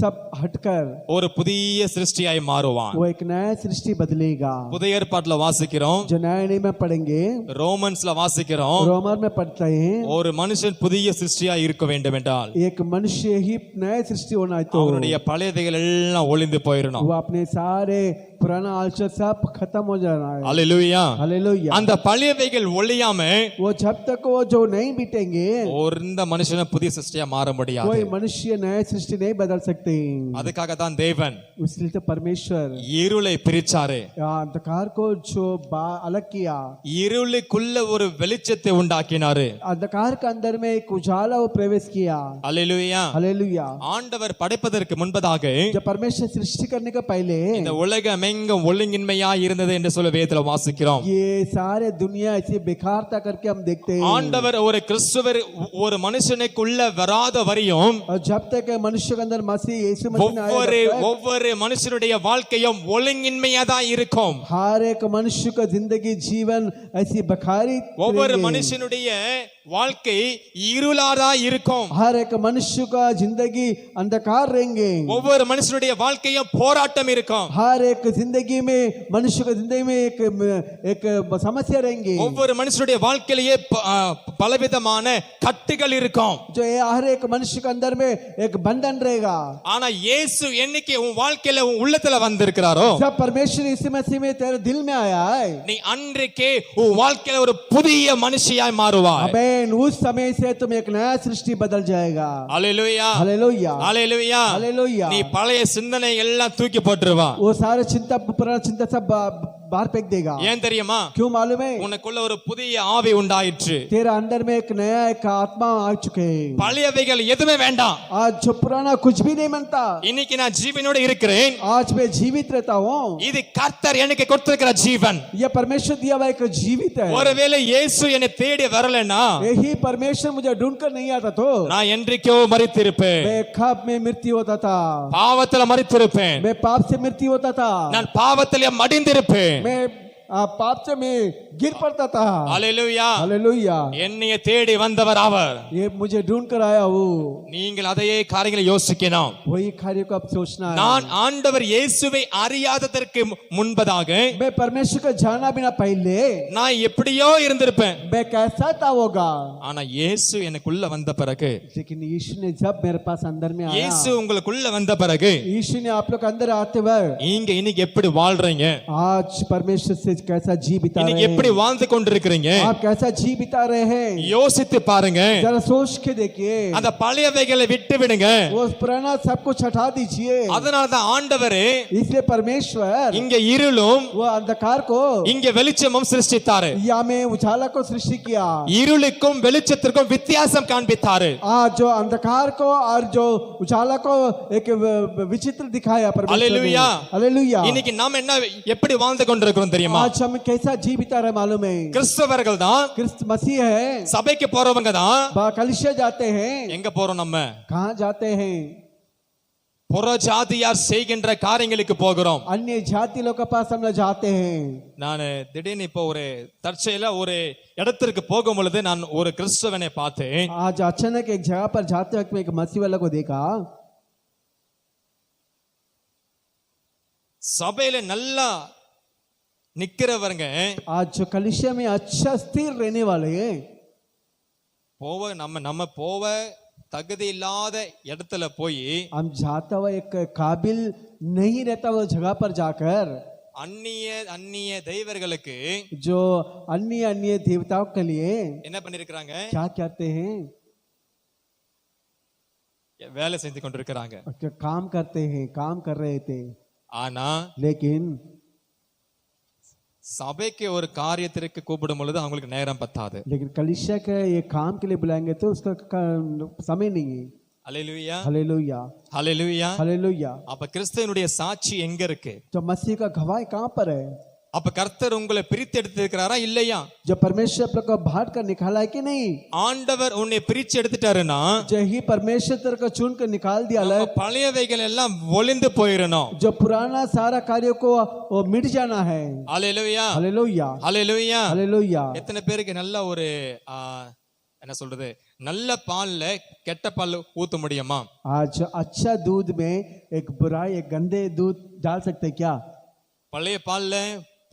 [SPEAKER 3] सब हटकर
[SPEAKER 1] ஒரு புதிய சிருஷ்டியாய் மாறுவான்.
[SPEAKER 3] वो एक नया सृष्टि बदलेगा।
[SPEAKER 1] புதிய ஏற்பாட்டுல வாசிக்கிறோம்,
[SPEAKER 3] जो नया नियम में पढ़ेंगे,
[SPEAKER 1] ரோமன்ஸ்ல வாசிக்கிறோம்,
[SPEAKER 3] रोमर में पढ़ते हैं,
[SPEAKER 1] ஒரு மனுஷன் புதிய சிருஷ்டியாய் இருக்க வேண்டும் என்றால்
[SPEAKER 3] एक मनुष्य ही नया सृष्टि होना है तो
[SPEAKER 1] அவனுடைய பழையவைகள் எல்லாம் ஒளிந்து போயிடணும்.
[SPEAKER 3] वो अपने सारे पुराना आलचल सब खत्म हो जाना है।
[SPEAKER 1] அல்லேலூயா.
[SPEAKER 3] हालेलुया।
[SPEAKER 1] அந்த பழையவைகள் ஒளியாம
[SPEAKER 3] वो जब तक वो जो नहीं बीतेंगे
[SPEAKER 1] ஒரு மனுஷனை புதிய சிருஷ்டியா மாற முடியாது.
[SPEAKER 3] कोई मनुष्य नया सृष्टि नहीं बदल सकते। सकते हैं।
[SPEAKER 1] அதுக்காக தான் தேவன்
[SPEAKER 3] इसलिए तो परमेश्वर
[SPEAKER 1] இருளை பிரிச்சாரு.
[SPEAKER 3] अंधकार को जो अलग किया,
[SPEAKER 1] இருளுக்குள்ள ஒரு வெளிச்சத்தை உண்டாக்கினாரு.
[SPEAKER 3] अंधकार के अंदर में एक उजाला वो प्रवेश किया।
[SPEAKER 1] அல்லேலூயா.
[SPEAKER 3] हालेलुया।
[SPEAKER 1] ஆண்டவர் படைப்பதற்கு முன்பதாக
[SPEAKER 3] जब परमेश्वर सृष्टि करने के पहले
[SPEAKER 1] இந்த உலகம் எங்கும் ஒழுங்கின்மையா இருந்தது என்று சொல்ல வேதத்துல வாசிக்கிறோம்.
[SPEAKER 3] ये सारे दुनिया ऐसी बेकारता करके हम देखते हैं।
[SPEAKER 1] ஆண்டவர் ஒரு கிறிஸ்துவர் ஒரு மனுஷனுக்குள்ள வராத வரையும்
[SPEAKER 3] और जब तक मनुष्य के अंदर मसीह यीशु मसीह ना आए,
[SPEAKER 1] ஒவ்வொரு மனுஷனுடைய வாழ்க்கையும் ஒழுங்கின்மையா தான் இருக்கும்.
[SPEAKER 3] हर एक मनुष्य का जिंदगी जीवन ऐसी बखारी,
[SPEAKER 1] ஒவ்வொரு மனுஷனுடைய வாழ்க்கை இருளாதா இருக்கும்.
[SPEAKER 3] हर एक मनुष्य का जिंदगी अंधकार रहेंगे।
[SPEAKER 1] ஒவ்வொரு மனுஷனுடைய வாழ்க்கையும் போராட்டம் இருக்கும்.
[SPEAKER 3] हर एक जिंदगी में मनुष्य का जिंदगी में एक समस्या रहेंगे।
[SPEAKER 1] ஒவ்வொரு மனுஷனுடைய வாழ்க்கையிலேயே பலவிதமான கட்டுகள் இருக்கும்.
[SPEAKER 3] जो हर एक मनुष्य के अंदर में एक बंधन रहेगा।
[SPEAKER 1] ஆனா இயேசு என்னைக்கு உன் வாழ்க்கையில உன் உள்ளத்துல வந்திருக்கிறாரோ,
[SPEAKER 3] जब परमेश्वर यीशु मसीह में तेरे दिल में आया है,
[SPEAKER 1] நீ அன்றைக்கே உன் வாழ்க்கையில ஒரு புதிய மனுஷியாய் மாறுவாய்.
[SPEAKER 3] अबेन उस समय से तुम एक नया सृष्टि बदल जाएगा।
[SPEAKER 1] Hallelujah,
[SPEAKER 3] hallelujah,
[SPEAKER 1] hallelujah,
[SPEAKER 3] hallelujah.
[SPEAKER 1] நீ பழைய சிந்தனை எல்லாம் தூக்கி போட்டுருவா.
[SPEAKER 3] वो सारे चिंता पुराना चिंता सब बाहर फेंक देगा।
[SPEAKER 1] ஏன் தெரியுமா?
[SPEAKER 3] क्यों मालूम है?
[SPEAKER 1] உனக்குள்ள ஒரு புதிய ஆவி உண்டாயிற்று.
[SPEAKER 3] तेरा अंदर में एक नया एक आत्मा आ चुके हैं।
[SPEAKER 1] பழையவைகள் எதுவுமே வேண்டாம்.
[SPEAKER 3] आज जो पुराना कुछ भी नहीं मानता।
[SPEAKER 1] இன்னைக்கு நான் ஜீவனோடு இருக்கிறேன்.
[SPEAKER 3] आज मैं जीवित रहता हूँ।
[SPEAKER 1] இது கர்த்தர் எனக்கு கொடுத்திருக்கிற ஜீவன்.
[SPEAKER 3] ये परमेश्वर दिया हुआ एक जीवित है।
[SPEAKER 1] ஒருவேளை இயேசு என்னை தேடி வரலனா,
[SPEAKER 3] यही परमेश्वर मुझे ढूंढकर नहीं आता तो
[SPEAKER 1] நான் என்றைக்கோ மரித்திருப்பேன்.
[SPEAKER 3] मैं कब में मृत्यु होता था।
[SPEAKER 1] பாவத்துல மரித்திருப்பேன்.
[SPEAKER 3] मैं पाप से मृत्यु होता था।
[SPEAKER 1] நான் பாவத்திலே மடிந்திருப்பேன்.
[SPEAKER 3] मैं पाप से मैं गिर पड़ता था।
[SPEAKER 1] Hallelujah,
[SPEAKER 3] hallelujah.
[SPEAKER 1] என்னைய தேடி வந்தவர் அவர்.
[SPEAKER 3] ये मुझे ढूंढ कर आया वो।
[SPEAKER 1] நீங்கள் அதையே காரியங்களை யோசிக்கணும்.
[SPEAKER 3] वही कार्य को अब सोचना है।
[SPEAKER 1] நான் ஆண்டவர் இயேசுவை அறியாததற்கு முன்பதாக
[SPEAKER 3] मैं परमेश्वर को जाना बिना पहले
[SPEAKER 1] நான் எப்படியோ இருந்திருப்பேன்.
[SPEAKER 3] मैं कैसा था होगा।
[SPEAKER 1] ஆனா இயேசு எனக்குள்ள வந்த பிறகு,
[SPEAKER 3] लेकिन यीशु ने जब मेरे पास अंदर में आया,
[SPEAKER 1] இயேசு உங்களுக்குள்ள வந்த பிறகு,
[SPEAKER 3] यीशु ने आप लोग अंदर आते हुए
[SPEAKER 1] நீங்க இன்னைக்கு எப்படி வாழ்றீங்க?
[SPEAKER 3] आज परमेश्वर से कैसा जी बिता रहे
[SPEAKER 1] இன்னைக்கு எப்படி வாழ்ந்து கொண்டிருக்கிறீங்க?
[SPEAKER 3] आप कैसा जी बिता रहे हैं?
[SPEAKER 1] யோசித்து பாருங்க.
[SPEAKER 3] जरा सोच के देखिए।
[SPEAKER 1] அந்த பழையவைகளை விட்டு விடுங்க.
[SPEAKER 3] वो पुराना सब कुछ हटा दीजिए।
[SPEAKER 1] அதனால தான் ஆண்டவர்
[SPEAKER 3] इसलिए परमेश्वर
[SPEAKER 1] இங்க இருளும்
[SPEAKER 3] वो अंधकार को
[SPEAKER 1] இங்க வெளிச்சமும் சிருஷ்டித்தாரு.
[SPEAKER 3] या में उजाला को सृष्टि किया।
[SPEAKER 1] இருளுக்கும் வெளிச்சத்திற்கும் வித்தியாசம் காண்பித்தாரு.
[SPEAKER 3] आज जो अंधकार को और जो उजाला को एक विचित्र दिखाया परमेश्वर ने।
[SPEAKER 1] Hallelujah,
[SPEAKER 3] hallelujah.
[SPEAKER 1] இன்னைக்கு நாம என்ன எப்படி வாழ்ந்து கொண்டிருக்கிறோம் தெரியுமா?
[SPEAKER 3] आज हम कैसा जी बिता रहे मालूम है?
[SPEAKER 1] கிறிஸ்தவர்கள் தான்,
[SPEAKER 3] क्रिस्त मसीह है,
[SPEAKER 1] சபைக்கு போறவங்க தான்.
[SPEAKER 3] कलीसिया जाते हैं।
[SPEAKER 1] எங்க போறோம்? நம்ம
[SPEAKER 3] कहाँ जाते हैं?
[SPEAKER 1] புற ஜாதியார் செய்கின்ற காரியங்களுக்கு போகிறோம்.
[SPEAKER 3] अन्य जाति लोग के पास हम लोग जाते हैं।
[SPEAKER 1] நான் திடீர்னு இப்போ ஒரு தற்செயல ஒரு இடத்திற்கு போகும் பொழுது நான் ஒரு கிறிஸ்தவனை பார்த்தேன்.
[SPEAKER 3] आज अचानक एक जगह पर जाते वक्त में एक मसीह वाला को देखा।
[SPEAKER 1] சபையில நல்லா நிக்கிறவங்க,
[SPEAKER 3] आज जो कलीसिया में अच्छा स्थिर रहने वाले हैं,
[SPEAKER 1] போவ நம்ம போவ தகுதி இல்லாத இடத்துல போய்
[SPEAKER 3] हम जाता हुआ एक काबिल नहीं रहता वो जगह पर जाकर
[SPEAKER 1] அந்நிய தெய்வர்களுக்கு
[SPEAKER 3] जो अन्य अन्य देवताओं के लिए
[SPEAKER 1] என்ன பண்ணிருக்காங்க?
[SPEAKER 3] क्या करते हैं?
[SPEAKER 1] வேலை செஞ்சு கொண்டிருக்கிறாங்க.
[SPEAKER 3] काम करते हैं, काम कर रहे थे।
[SPEAKER 1] ஆனா
[SPEAKER 3] लेकिन
[SPEAKER 1] சபைக்கு ஒரு காரியத்திற்கு கூப்பிடும் பொழுது அவங்களுக்கு நேரம் பத்தாது.
[SPEAKER 3] लेकिन कलीसिया के ये काम के लिए बुलाएंगे तो उसका समय नहीं है।
[SPEAKER 1] அல்லேலூயா,
[SPEAKER 3] हालेलुया,
[SPEAKER 1] அல்லேலூயா.
[SPEAKER 3] हालेलुया।
[SPEAKER 1] அப்ப கிறிஸ்துவனுடைய சாட்சி எங்க இருக்கு?
[SPEAKER 3] तो मसीह का गवाही कहाँ पर है?
[SPEAKER 1] அப்ப கர்த்தர் உங்களை பிரித்து எடுத்திருக்கிறாரா இல்லையா?
[SPEAKER 3] जो परमेश्वर आप लोग को बांट कर निकाला है कि नहीं?
[SPEAKER 1] ஆண்டவர் உன்னை பிரிச்சு எடுத்துட்டாருன்னா,
[SPEAKER 3] जो ही परमेश्वर तेरे को चुन कर निकाल दिया अलग,
[SPEAKER 1] பழையவைகள் எல்லாம் ஒளிந்து போயிரணும்.
[SPEAKER 3] जो पुराना सारा कार्यों को वो मिट जाना है।
[SPEAKER 1] அல்லேலூயா,
[SPEAKER 3] हालेलुया,
[SPEAKER 1] அல்லேலூயா.
[SPEAKER 3] हालेलुया।
[SPEAKER 1] எத்தனை பேருக்கு நல்ல ஒரு என்ன சொல்றது, நல்ல பால்ல கெட்ட பால் ஊத்த முடியுமா?
[SPEAKER 3] आज अच्छा दूध में एक बुराई एक गंदे दूध डाल सकते क्या?
[SPEAKER 1] பழைய பால்ல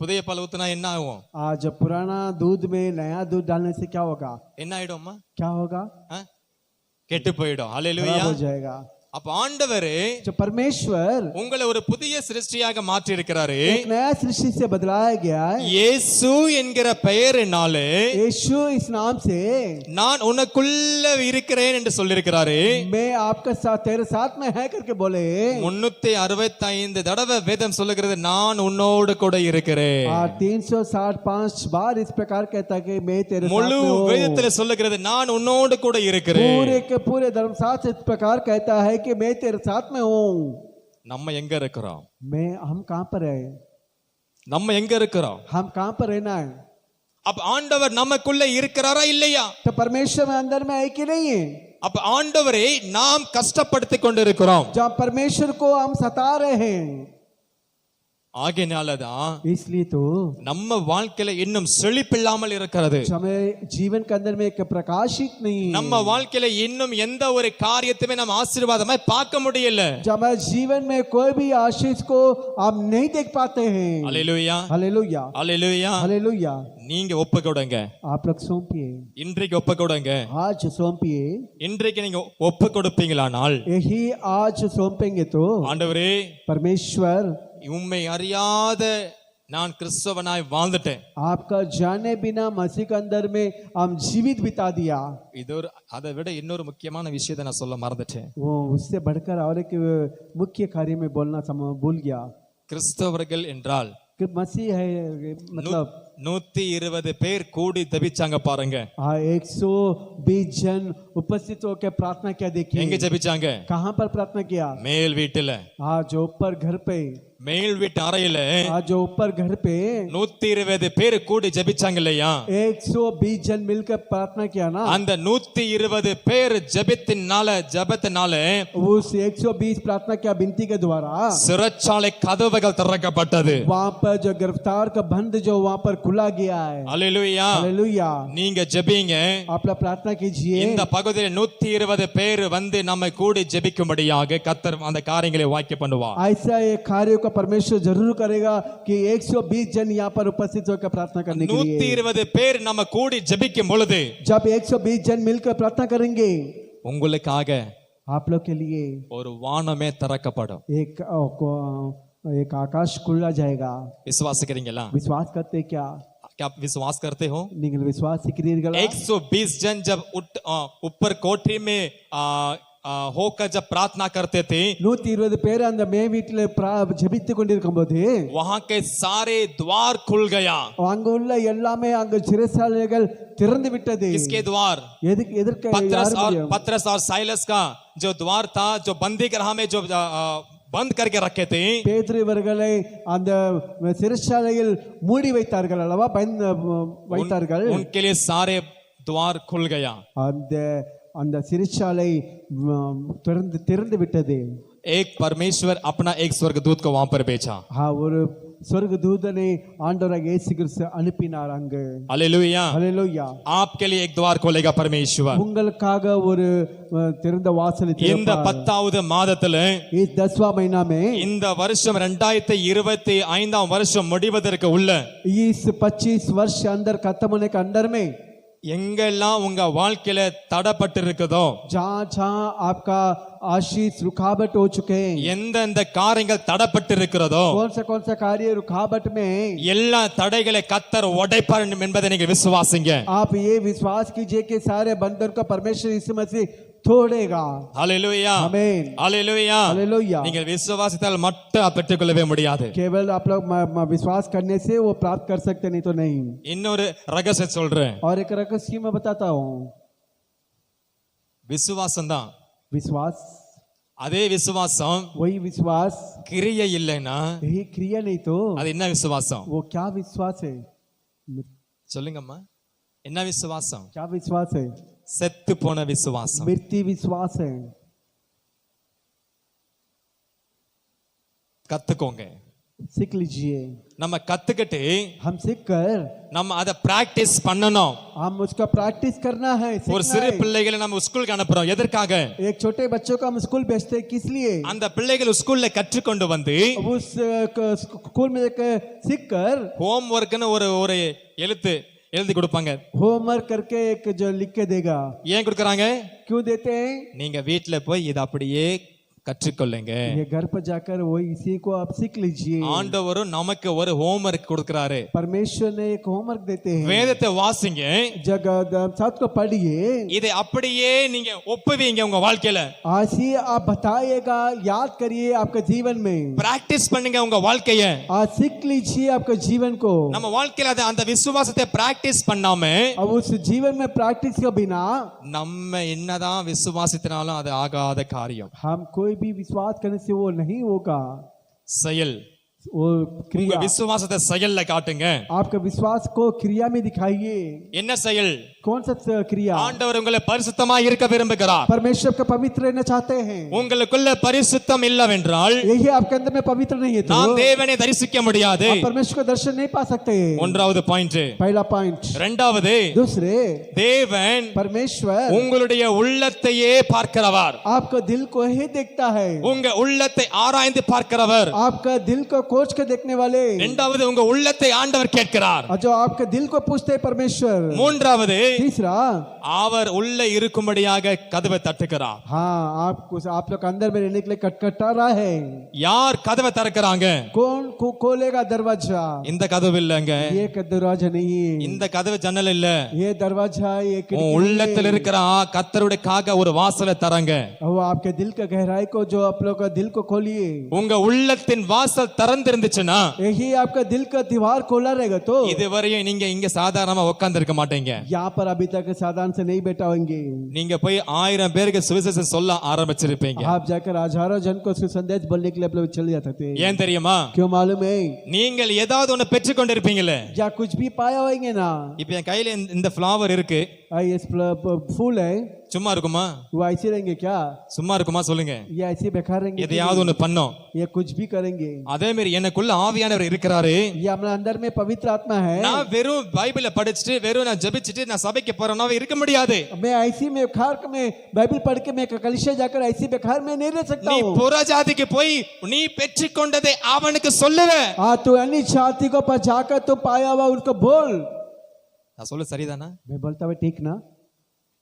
[SPEAKER 1] புதிய பால் ஊத்துனா என்ன ஆகும்?
[SPEAKER 3] आज पुराना दूध में नया दूध डालने से क्या होगा?
[SPEAKER 1] என்ன ஆயிடும்மா?
[SPEAKER 3] क्या होगा?
[SPEAKER 1] கெட்டு போயிடும். அல்லேலூயா,
[SPEAKER 3] खराब हो जाएगा।
[SPEAKER 1] அப்ப ஆண்டவர்
[SPEAKER 3] जो परमेश्वर
[SPEAKER 1] உங்களை ஒரு புதிய சிருஷ்டியாக மாற்றி இருக்கிறாரு.
[SPEAKER 3] एक नया सृष्टि से बदलाया गया है।
[SPEAKER 1] இயேசு என்கிற பெயரினாலே
[SPEAKER 3] यीशु इस नाम से
[SPEAKER 1] நான் உனக்குள்ள இருக்கிறேன் என்று சொல்லியிருக்கிறாரு.
[SPEAKER 3] मैं आपका साथ तेरे साथ में है करके बोले
[SPEAKER 1] 365 தடவை வேதம் சொல்லுகிறது நான் உன்னோடு கூட இருக்கிறேன்.
[SPEAKER 3] 365 बार इस प्रकार कहता है कि मैं तेरे साथ
[SPEAKER 1] முழு
[SPEAKER 3] में हूँ।
[SPEAKER 1] வேதத்துல சொல்லுகிறது நான் உன்னோடு கூட இருக்கிறேன்.
[SPEAKER 3] पूरे के पूरे धर्मशास्त्र इस प्रकार कहता है कि मैं तेरे साथ में हूँ।
[SPEAKER 1] நம்ம எங்க இருக்கிறோம்?
[SPEAKER 3] हम कहाँ पर है?
[SPEAKER 1] நம்ம எங்க இருக்கிறோம்?
[SPEAKER 3] हम कहाँ पर रहना है?
[SPEAKER 1] அப்ப ஆண்டவர் நமக்குள்ள இருக்கிறாரா இல்லையா?
[SPEAKER 3] तो परमेश्वर में अंदर में है कि नहीं है?
[SPEAKER 1] அப்ப ஆண்டவரை நாம் கஷ்டப்படுத்திக் கொண்டிருக்கிறோம்.
[SPEAKER 3] जहाँ परमेश्वर को हम सता रहे हैं,
[SPEAKER 1] ஆகையினாலதான்
[SPEAKER 3] इसलिए तो
[SPEAKER 1] நம்ம வாழ்க்கையில இன்னும் செழிப்பில்லாமல் இருக்கிறது.
[SPEAKER 3] हमें जीवन के अंदर में एक प्रकाशित नहीं है।
[SPEAKER 1] நம்ம வாழ்க்கையில இன்னும் எந்த ஒரு காரியத்தையுமே நம்ம ஆசீர்வாதமாய் பார்க்க முடியல.
[SPEAKER 3] जब हमारे जीवन में कोई भी आशीष को हम नहीं देख पाते हैं।
[SPEAKER 1] அல்லேலூயா,
[SPEAKER 3] हालेलुया,
[SPEAKER 1] அல்லேலூயா.
[SPEAKER 3] हालेलुया।
[SPEAKER 1] நீங்க ஒப்பு கொடுங்க,
[SPEAKER 3] आप लोग सौंपिए,
[SPEAKER 1] இன்றைக்கு ஒப்பு கொடுங்க.
[SPEAKER 3] आज सौंपिए।
[SPEAKER 1] இன்றைக்கு நீங்க ஒப்பு கொடுப்பீங்களானால்
[SPEAKER 3] यही आज सौंपेंगे तो
[SPEAKER 1] ஆண்டவரே
[SPEAKER 3] परमेश्वर
[SPEAKER 1] உம்மை அறியாத நான் கிறிஸ்தவனாய் வாழ்ந்துட்டேன்.
[SPEAKER 3] आपका जाने बिना मसीह के अंदर में हम जीवित बिता दिया।
[SPEAKER 1] இது ஒரு அதை விட இன்னொரு முக்கியமான விஷயத்தை நான் சொல்ல மறந்துட்டேன்.
[SPEAKER 3] वो उससे बढ़कर और एक मुख्य कार्य में बोलना भूल गया।
[SPEAKER 1] கிறிஸ்தவர்கள் என்றால்
[SPEAKER 3] कि मसीह है मतलब
[SPEAKER 1] 120 பேர் கூடி தபிச்சாங்க பாருங்க.
[SPEAKER 3] 120 जन उपस्थित होकर प्रार्थना किया। देखिए
[SPEAKER 1] எங்க ஜெபிச்சாங்க?
[SPEAKER 3] कहाँ पर प्रार्थना किया?
[SPEAKER 1] மேல் வீட்டுல,
[SPEAKER 3] जो ऊपर घर पे,
[SPEAKER 1] மேல் வீட்டு அறையில
[SPEAKER 3] जो ऊपर घर पे
[SPEAKER 1] 120 பேர் கூடி ஜெபிச்சாங்க இல்லையா?
[SPEAKER 3] 120 जन मिलकर प्रार्थना किया ना।
[SPEAKER 1] அந்த 120 பேர் ஜெபத்தினால
[SPEAKER 3] उस 120 प्रार्थना किया विनती के द्वारा
[SPEAKER 1] சிறைச்சாலை கதவுகள் திறக்கப்பட்டது.
[SPEAKER 3] वहाँ पर जो गिरफ्तार का बंद जो वहाँ पर खुला गया है।
[SPEAKER 1] அல்லேலூயா.
[SPEAKER 3] हालेलुया।
[SPEAKER 1] நீங்க ஜெபிங்க.
[SPEAKER 3] आप लोग प्रार्थना कीजिए।
[SPEAKER 1] இந்த பகுதியில் 120 பேர் வந்து நம்ம கூடி ஜெபிக்கும்படியாக கர்த்தர் அந்த காரியங்களை வாக்கிய பண்ணுவார்.
[SPEAKER 3] ऐसा एक कार्य का परमेश्वर जरूर करेगा कि 120 जन यहाँ पर उपस्थित होकर प्रार्थना करने के लिए।
[SPEAKER 1] 120 பேர் நம்ம கூடி ஜெபிக்கும் பொழுது
[SPEAKER 3] जब 120 जन मिलकर प्रार्थना करेंगे
[SPEAKER 1] உங்களுக்காக
[SPEAKER 3] आप लोग के लिए
[SPEAKER 1] ஒரு வானமே திறக்கப்படும்.
[SPEAKER 3] एक आकाश खुला जाएगा।
[SPEAKER 1] விசுவாசிக்கிறீங்களா?
[SPEAKER 3] विश्वास करते क्या?
[SPEAKER 1] क्या आप विश्वास करते हो?
[SPEAKER 3] நீங்கள் विश्वास இருக்கிறீர்களா?
[SPEAKER 1] 120 जन जब ऊपर कोठरी में होकर जब प्रार्थना करते थे
[SPEAKER 3] 120 பேர் அந்த மே வீட்டில் ஜெபித்துக் கொண்டிருக்கும்போது
[SPEAKER 1] वहां के सारे द्वार खुल गया.
[SPEAKER 3] அங்க உள்ள எல்லாமே அங்க சிறைச்சாலைகள் திறந்து விட்டது।
[SPEAKER 1] किसके द्वार?
[SPEAKER 3] எதற்கு?
[SPEAKER 1] पत्रस और साइलस का जो द्वार था, जो बंदी गृह में जो बंद करके रखे थे,
[SPEAKER 3] பேதுரு இவர்களை அந்த சிறைச்சாலையில் மூடி வைத்தார்கள் அல்லவா, வைத்தார்கள்।
[SPEAKER 1] उनके लिए सारे द्वार खुल गया.
[SPEAKER 3] அந்த சிறைச்சாலை திறந்து விட்டது।
[SPEAKER 1] एक परमेश्वर अपना एक स्वर्गदूत को वहां पर भेजा.
[SPEAKER 3] हाँ, ஒரு சொர்க்கதூதனை ஆண்டவராகிய இயேசு கிறிஸ்து அனுப்பினார் அங்கு।
[SPEAKER 1] हालेलुया.
[SPEAKER 3] हालेलुया।
[SPEAKER 1] आपके लिए एक द्वार खोलेगा परमेश्वर.
[SPEAKER 3] உங்களுக்காக ஒரு திறந்த வாசலை
[SPEAKER 1] இந்த 10வது மாதத்துல
[SPEAKER 3] इस 10वां महीना में
[SPEAKER 1] இந்த வருஷம் 2025 வருஷம் முடிவதற்கு உள்ள
[SPEAKER 3] इस 25 वर्ष अंदर खत्म होने के अंदर में
[SPEAKER 1] எங்கெல்லாம் உங்க வாழ்க்கையில தடப்பட்டு இருக்குதோ,
[SPEAKER 3] जहाँ आपका आशीष रुकावट हो चुके हैं,
[SPEAKER 1] எந்தெந்த காரியங்கள் தடப்பட்டு இருக்கிறதோ
[SPEAKER 3] कौन सा कार्य रुकावट में
[SPEAKER 1] எல்லா தடைகளை கர்த்தர் உடைப்பார் என்பதை நீங்க விசுவாசிங்க.
[SPEAKER 3] आप ये विश्वास कीजिए कि सारे बंधन का परमेश्वर यीशु मसीह तोड़ेगा।
[SPEAKER 1] हालेलुया.
[SPEAKER 3] आमीन।
[SPEAKER 1] हालेलुया.
[SPEAKER 3] हालेलुया।
[SPEAKER 1] நீங்கள் விசுவாசித்தால் மட்டும் பெற்றுக்கொள்ளவே முடியாது.
[SPEAKER 3] केवल आप लोग विश्वास करने से वो प्राप्त कर सकते, नहीं तो नहीं।
[SPEAKER 1] இன்னொரு ரகசியம் சொல்றேன்.
[SPEAKER 3] और एक रहस्य मैं बताता हूँ।
[SPEAKER 1] விசுவாசம் தான்.
[SPEAKER 3] विश्वास,
[SPEAKER 1] அதே விசுவாசம்
[SPEAKER 3] वही विश्वास
[SPEAKER 1] கிரியை இல்லைன்னா
[SPEAKER 3] यही क्रिया नहीं तो
[SPEAKER 1] அது என்ன விசுவாசம்?
[SPEAKER 3] वो क्या विश्वास है?
[SPEAKER 1] சொல்லுங்கம்மா, என்ன விசுவாசம்?
[SPEAKER 3] क्या विश्वास है?
[SPEAKER 1] செத்து போன விசுவாசம்.
[SPEAKER 3] मृत्यु विश्वास है।
[SPEAKER 1] கத்துக்கோங்க.
[SPEAKER 3] सीख लीजिए।
[SPEAKER 1] நம்ம கத்துக்கிட்டு
[SPEAKER 3] हम सीख कर
[SPEAKER 1] நம்ம அதை பிராக்டிஸ் பண்ணணும்.
[SPEAKER 3] हम उसका प्रैक्टिस करना है।
[SPEAKER 1] ஒரு சிறு பிள்ளைகளை நம்ம ஸ்கூலுக்கு அனுப்புறோம். எதற்காக?
[SPEAKER 3] एक छोटे बच्चों को हम स्कूल भेजते हैं, किस लिए?
[SPEAKER 1] அந்த பிள்ளைகள் ஸ்கூல்ல கற்றுக்கொண்டு வந்து
[SPEAKER 3] उस स्कूल में सीख कर
[SPEAKER 1] ஹோம் ஒர்க்னு ஒரு எழுதி கொடுப்பாங்க.
[SPEAKER 3] होमवर्क करके एक जो लिख के देगा।
[SPEAKER 1] ஏன் கொடுக்கறாங்க?
[SPEAKER 3] क्यों देते हैं?
[SPEAKER 1] நீங்க வீட்ல போய் இத அப்படியே கற்றுக்கொள்ளுங்க.
[SPEAKER 3] ये घर पर जाकर वो इसी को आप सीख लीजिए।
[SPEAKER 1] ஆண்டவரும் நமக்கு ஒரு ஹோம்வொர்க் கொடுக்கறாரு.
[SPEAKER 3] परमेश्वर ने एक होमवर्क देते हैं।
[SPEAKER 1] வேதத்தை வாசிங்க,
[SPEAKER 3] साथ को पढ़िए,
[SPEAKER 1] இதை அப்படியே நீங்க ஒப்புவீங்க உங்க வாழ்க்கையில.
[SPEAKER 3] आज ही आप बताइएगा, याद करिए आपके जीवन में,
[SPEAKER 1] பிராக்டிஸ் பண்ணுங்க உங்க வாழ்க்கைய.
[SPEAKER 3] आज सीख लीजिए आपके जीवन को।
[SPEAKER 1] நம்ம வாழ்க்கையில அந்த விசுவாசத்தை பிராக்டிஸ் பண்ணாம,
[SPEAKER 3] अब उस जीवन में प्रैक्टिस के बिना
[SPEAKER 1] நம்ம என்னதான் விசுவாசித்தாலும் அது ஆகாத காரியம்.
[SPEAKER 3] हम कोई भी विश्वास करने से वो नहीं होगा।
[SPEAKER 1] செயல்,
[SPEAKER 3] वो
[SPEAKER 1] உங்க
[SPEAKER 3] क्रिया,
[SPEAKER 1] விசுவாசத்தை செயல்ல காட்டுங்க.
[SPEAKER 3] आपके विश्वास को क्रिया में दिखाइए।
[SPEAKER 1] என்ன செயல்?
[SPEAKER 3] कौन सा क्रिया?
[SPEAKER 1] ஆண்டவர் உங்களை பரிசுத்தமா இருக்க விரும்புகிறார்.
[SPEAKER 3] परमेश्वर का पवित्र रहना चाहते हैं।
[SPEAKER 1] உங்களுக்குள்ள பரிசுத்தம் இல்லவென்றால்
[SPEAKER 3] यही आपके अंदर में पवित्र नहीं है तो
[SPEAKER 1] நாம் தேவனை தரிசிக்க முடியாது.
[SPEAKER 3] आप परमेश्वर का दर्शन नहीं पा सकते।
[SPEAKER 1] ஒன்றாவது பாயிண்ட்.
[SPEAKER 3] पहला पॉइंट।
[SPEAKER 1] இரண்டாவது,
[SPEAKER 3] दूसरे,
[SPEAKER 1] தேவன்
[SPEAKER 3] परमेश्वर
[SPEAKER 1] உங்களுடைய உள்ளத்தையே பார்க்கிறவர்.
[SPEAKER 3] आपका दिल को ही देखता है।
[SPEAKER 1] உங்க உள்ளத்தை ஆராய்ந்து பார்க்கிறவர்.
[SPEAKER 3] आपका दिल को खोज के देखने वाले।
[SPEAKER 1] இரண்டாவது, உங்க உள்ளத்தை ஆண்டவர் கேட்கிறார்.
[SPEAKER 3] और जो आपके दिल को पूछते हैं परमेश्वर।
[SPEAKER 1] மூன்றாவது,
[SPEAKER 3] तीसरा,
[SPEAKER 1] அவர் உள்ள இருக்கும்படியாக கதவை தட்டுகிறார்.
[SPEAKER 3] हाँ, आप लोग अंदर में रहने के लिए खटखटा रहा है।
[SPEAKER 1] யார் கதவை திறக்கறாங்க?
[SPEAKER 3] कौन खोलेगा दरवाजा?
[SPEAKER 1] இந்த கதவு இல்லங்க,
[SPEAKER 3] ये दरवाजा नहीं,
[SPEAKER 1] இந்த கதவு ஜன்னல் இல்ல.
[SPEAKER 3] ये दरवाजा ये
[SPEAKER 1] உன் உள்ளத்தில் இருக்கிற கர்த்தருடையக்காக ஒரு வாசலை தரங்க.
[SPEAKER 3] वो आपके दिल का गहराई को, जो आप लोग का दिल को खोलिए।
[SPEAKER 1] உங்க உள்ளத்தின் வாசல் திறந்திருந்துச்சுன்னா,
[SPEAKER 3] यही आपका दिल का दीवार खोला रहेगा तो
[SPEAKER 1] இதுவரையும் நீங்க இங்க சாதாரணமா உட்கார்ந்து இருக்க மாட்டீங்க.
[SPEAKER 3] यहाँ पर अभी तक साधारण से नहीं बैठा होंगे।
[SPEAKER 1] நீங்க போய் 1000 பேருக்கு சுவிசேஷம் சொல்ல ஆரம்பிச்சிருப்பீங்க.
[SPEAKER 3] आप जाकर हजारों जन को संदेश बोलने के लिए आप लोग चले जाते थे।
[SPEAKER 1] ஏன் தெரியுமா?
[SPEAKER 3] क्यों मालूम है?
[SPEAKER 1] நீங்கள் ஏதாவது ஒன்னு பெற்றுக் கொண்டிருப்பீங்களே.
[SPEAKER 3] या कुछ भी पाया होंगे ना।
[SPEAKER 1] இப்ப என் கையில இந்த ஃப்ளவர் இருக்கு,
[SPEAKER 3] ये फूल है,
[SPEAKER 1] சும்மா இருக்குமா?
[SPEAKER 3] वो ऐसे रहेंगे क्या?
[SPEAKER 1] சும்மா இருக்குமா சொல்லுங்க.
[SPEAKER 3] ये ऐसे बेकार रहेंगे?
[SPEAKER 1] எதையாவது ஒன்னு பண்ணோம்.
[SPEAKER 3] ये कुछ भी करेंगे।
[SPEAKER 1] அதே மாதிரி எனக்குள்ள ஆவியானவர் இருக்கிறாரு.
[SPEAKER 3] ये हमारे अंदर में पवित्र आत्मा है।
[SPEAKER 1] நான் வெறும் பைபிளை படிச்சிட்டு வெறும் நான் ஜெபிச்சிட்டு நான் சபைக்கு போறேன்னா இருக்க முடியாது.
[SPEAKER 3] मैं ऐसी में बेकार में बाइबल पढ़ के मैं कलीसिया जाकर ऐसी बेकार में नहीं रह सकता
[SPEAKER 1] நீ
[SPEAKER 3] हूँ।
[SPEAKER 1] புறஜாதிக்கு போய் நீ பெற்றுக்கொண்டதை அவனுக்கு சொல்லுவ.
[SPEAKER 3] हाँ, तो अन्य जाति को पर जाकर तो पाया हुआ उनको बोल।
[SPEAKER 1] நான் சொல்ல சரிதானா?
[SPEAKER 3] मैं बोलता हुआ ठीक ना?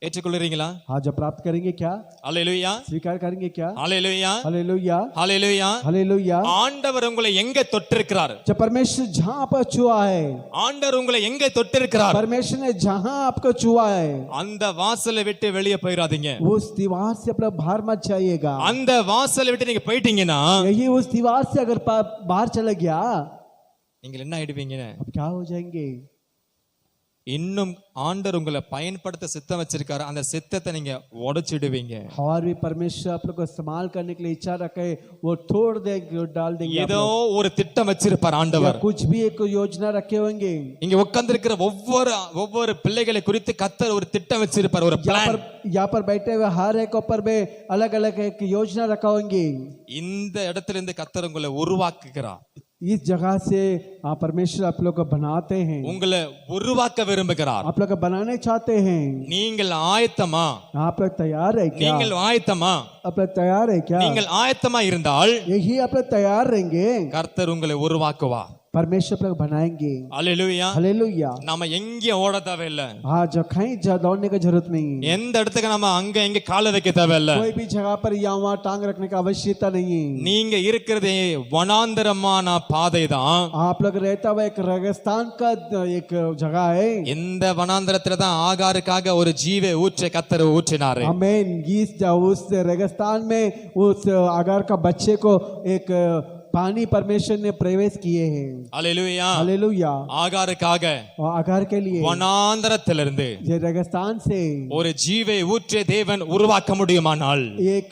[SPEAKER 1] ஏற்றுக்கொள்றீங்களா?
[SPEAKER 3] हाँ, जो प्राप्त करेंगे क्या?
[SPEAKER 1] அல்லேலூயா,
[SPEAKER 3] स्वीकार करेंगे क्या?
[SPEAKER 1] அல்லேலூயா,
[SPEAKER 3] हालेलुया,
[SPEAKER 1] அல்லேலூயா.
[SPEAKER 3] हालेलुया।
[SPEAKER 1] ஆண்டவர் உங்களை எங்க தொட்டிருக்கிறார்?
[SPEAKER 3] जब परमेश्वर जहाँ पर छुआ है,
[SPEAKER 1] ஆண்டவர் உங்களை எங்க தொட்டிருக்கிறார்?
[SPEAKER 3] परमेश्वर ने जहाँ आपको छुआ है,
[SPEAKER 1] அந்த வாசலை விட்டு வெளியே போயிடாதீங்க.
[SPEAKER 3] उस दीवार से अपना बाहर मत जाइएगा।
[SPEAKER 1] அந்த வாசலை விட்டு நீங்க போயிட்டீங்கன்னா
[SPEAKER 3] यही उस दीवार से अगर बाहर चला गया,
[SPEAKER 1] நீங்க என்ன ஆயிடுவீங்க?
[SPEAKER 3] अब क्या हो जाएंगे?
[SPEAKER 1] இன்னும் ஆண்டவர் உங்களை பயன்படுத்த சித்தம் வச்சிருக்காரு, அந்த சித்தத்தை நீங்க உடைச்சிடுவீங்க.
[SPEAKER 3] और भी परमेश्वर आप लोग को इस्तेमाल करने के लिए इच्छा रखे, वो तोड़ देंगे, डाल देंगे। आप
[SPEAKER 1] ஏதோ
[SPEAKER 3] लोग
[SPEAKER 1] ஒரு திட்டம் வச்சிருப்பார்
[SPEAKER 3] या
[SPEAKER 1] ஆண்டவர்.
[SPEAKER 3] कुछ भी एक योजना रखे होंगे।
[SPEAKER 1] இங்க உட்கார்ந்திருக்கிற ஒவ்வொரு பிள்ளைகளை குறித்து கர்த்தர் ஒரு திட்டம் வச்சிருப்பார், ஒரு பிளான்.
[SPEAKER 3] यहाँ पर बैठे हुए हर एक ऊपर में अलग अलग एक योजना रखा होंगे।
[SPEAKER 1] இந்த இடத்துல இருந்து கர்த்தர் உங்களை உருவாக்குகிறார்.
[SPEAKER 3] इस जगह से परमेश्वर आप लोग को बनाते हैं,
[SPEAKER 1] உங்களை உருவாக்க விரும்புகிறார்.
[SPEAKER 3] आप लोग को बनाने चाहते हैं।
[SPEAKER 1] நீங்கள் ஆயத்தமா?
[SPEAKER 3] आप लोग तैयार है क्या?
[SPEAKER 1] நீங்கள் ஆயத்தமா?
[SPEAKER 3] आप लोग तैयार है क्या?
[SPEAKER 1] நீங்கள் ஆயத்தமா இருந்தால்
[SPEAKER 3] यही आप लोग तैयार रहेंगे,
[SPEAKER 1] கர்த்தர் உங்களை உருவாக்குவார்.
[SPEAKER 3] परमेश्वर आप लोग बनाएंगे।
[SPEAKER 1] அல்லேலூயா.
[SPEAKER 3] हालेलुया।
[SPEAKER 1] நாம எங்கேயும் ஓட தேவையில்லை.
[SPEAKER 3] हाँ, जो कहीं दौड़ने की जरूरत नहीं है।
[SPEAKER 1] எந்த இடத்துக்கு நம்ம அங்க எங்க காலை வைக்க தேவையில்லை.
[SPEAKER 3] कोई भी जगह पर या वहाँ टांग रखने की आवश्यकता नहीं है।
[SPEAKER 1] நீங்க இருக்கிறது வனாந்தரமான பாதை தான்.
[SPEAKER 3] आप लोग रहता हुआ एक रेगिस्तान का एक जगह है।
[SPEAKER 1] இந்த வனாந்தரத்துல தான் ஆகாருக்காக ஒரு ஜீவ ஊற்றை கர்த்தர் ஊற்றினாரு.
[SPEAKER 3] आमीन। उस रेगिस्तान में उस आगार का बच्चे को एक पानी परमेश्वर ने प्रवेश किए हैं।
[SPEAKER 1] அல்லேலூயா.
[SPEAKER 3] हालेलुया।
[SPEAKER 1] ஆகாருக்காக
[SPEAKER 3] और आगार के लिए
[SPEAKER 1] வனாந்தரத்திலிருந்து
[SPEAKER 3] ये रेगिस्तान से
[SPEAKER 1] ஒரு ஜீவ ஊற்றை தேவன் உருவாக்க முடியுமானால்
[SPEAKER 3] एक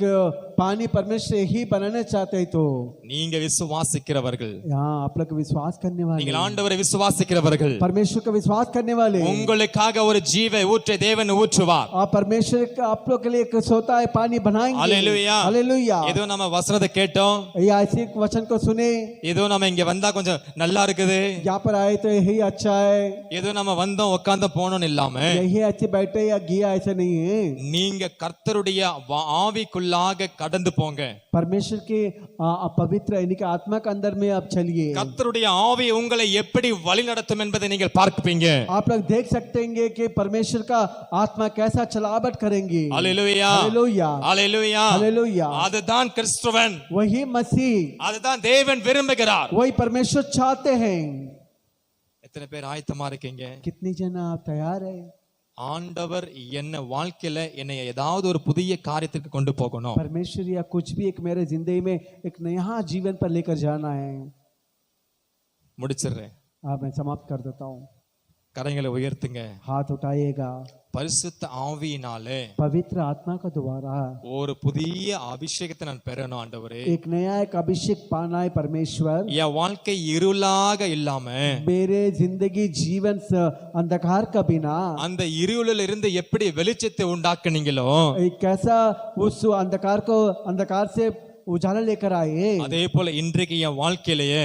[SPEAKER 3] पानी परमेश्वर ही बनाना चाहते हैं तो
[SPEAKER 1] நீங்க விசுவாசிக்கிறவர்கள்,
[SPEAKER 3] यहाँ आप लोग विश्वास करने वाले,
[SPEAKER 1] நீங்கள் ஆண்டவரை விசுவாசிக்கிறவர்கள்,
[SPEAKER 3] परमेश्वर का विश्वास करने वाले,
[SPEAKER 1] உங்களுக்காக ஒரு ஜீவ ஊற்றை தேவன் ஊற்றுவார்.
[SPEAKER 3] और परमेश्वर का आप लोग के लिए एक सोता है पानी बनाएंगे।
[SPEAKER 1] அல்லேலூயா.
[SPEAKER 3] हालेलुया।
[SPEAKER 1] ஏதோ நம்ம வசனத்தை கேட்டோம்,
[SPEAKER 3] ये ऐसे वचन को सुने,
[SPEAKER 1] ஏதோ நம்ம இங்க வந்தா கொஞ்சம் நல்லா இருக்குது,
[SPEAKER 3] यहाँ पर आए तो यही अच्छा है,
[SPEAKER 1] ஏதோ நம்ம வந்தோம் உட்கார்ந்து போனோம்னு இல்லாம
[SPEAKER 3] यही अच्छे बैठे या गया, ऐसा नहीं है।
[SPEAKER 1] நீங்க கர்த்தருடைய ஆவிக்குள்ளாக கடந்து போங்க.
[SPEAKER 3] परमेश्वर के पवित्र यानी कि आत्मा के अंदर में आप चलिए.
[SPEAKER 1] கர்த்தருடைய ஆவி உங்களை எப்படி வழி நடத்தும் என்பதை நீங்கள் பார்ப்பீங்க.
[SPEAKER 3] आप लोग देख सकते हैं कि परमेश्वर का आत्मा कैसा चलावट करेंगे.
[SPEAKER 1] அல்லேலூயா
[SPEAKER 3] हालेलुया
[SPEAKER 1] அல்லேலூயா
[SPEAKER 3] हालेलुया.
[SPEAKER 1] அதுதான் கிறிஸ்துவன்,
[SPEAKER 3] वही मसीह,
[SPEAKER 1] அதுதான் தேவன் விரும்புகிறார்.
[SPEAKER 3] वही परमेश्वर चाहते हैं.
[SPEAKER 1] எத்தனை பேர் ஆயத்தமா இருக்கீங்க?
[SPEAKER 3] कितनी जना आप तैयार है?
[SPEAKER 1] ஆண்டவர் என்ன வாழ்க்கையில என்னை ஏதாவது ஒரு புதிய காரியத்துக்கு கொண்டு போகணும்.
[SPEAKER 3] परमेश्वर या कुछ भी एक मेरे जिंदगी में एक नया जीवन पर लेकर जाना है.
[SPEAKER 1] முடிச்சிடுறேன்.
[SPEAKER 3] मैं समाप्त कर देता हूँ.
[SPEAKER 1] கரங்களை உயர்த்துங்க.
[SPEAKER 3] हाथ उठाइएगा.
[SPEAKER 1] பரிசுத்த ஆவியினாலே
[SPEAKER 3] पवित्र आत्मा का द्वारा
[SPEAKER 1] ஒரு புதிய அபிஷேகத்தை நான் பெறணும் ஆண்டவரே.
[SPEAKER 3] एक नया एक अभिषेक पाना है परमेश्वर.
[SPEAKER 1] என் வாழ்க்கை இருளாக இல்லாம
[SPEAKER 3] मेरे जिंदगी जीवन अंधकार का बिना
[SPEAKER 1] அந்த இருளில் இருந்து எப்படி வெளிச்சத்தை உண்டாக்குனீங்களோ
[SPEAKER 3] एक कैसा उस अंधकार से उजाला लेकर आए,
[SPEAKER 1] அதே போல இன்றைக்கு என் வாழ்க்கையிலேயே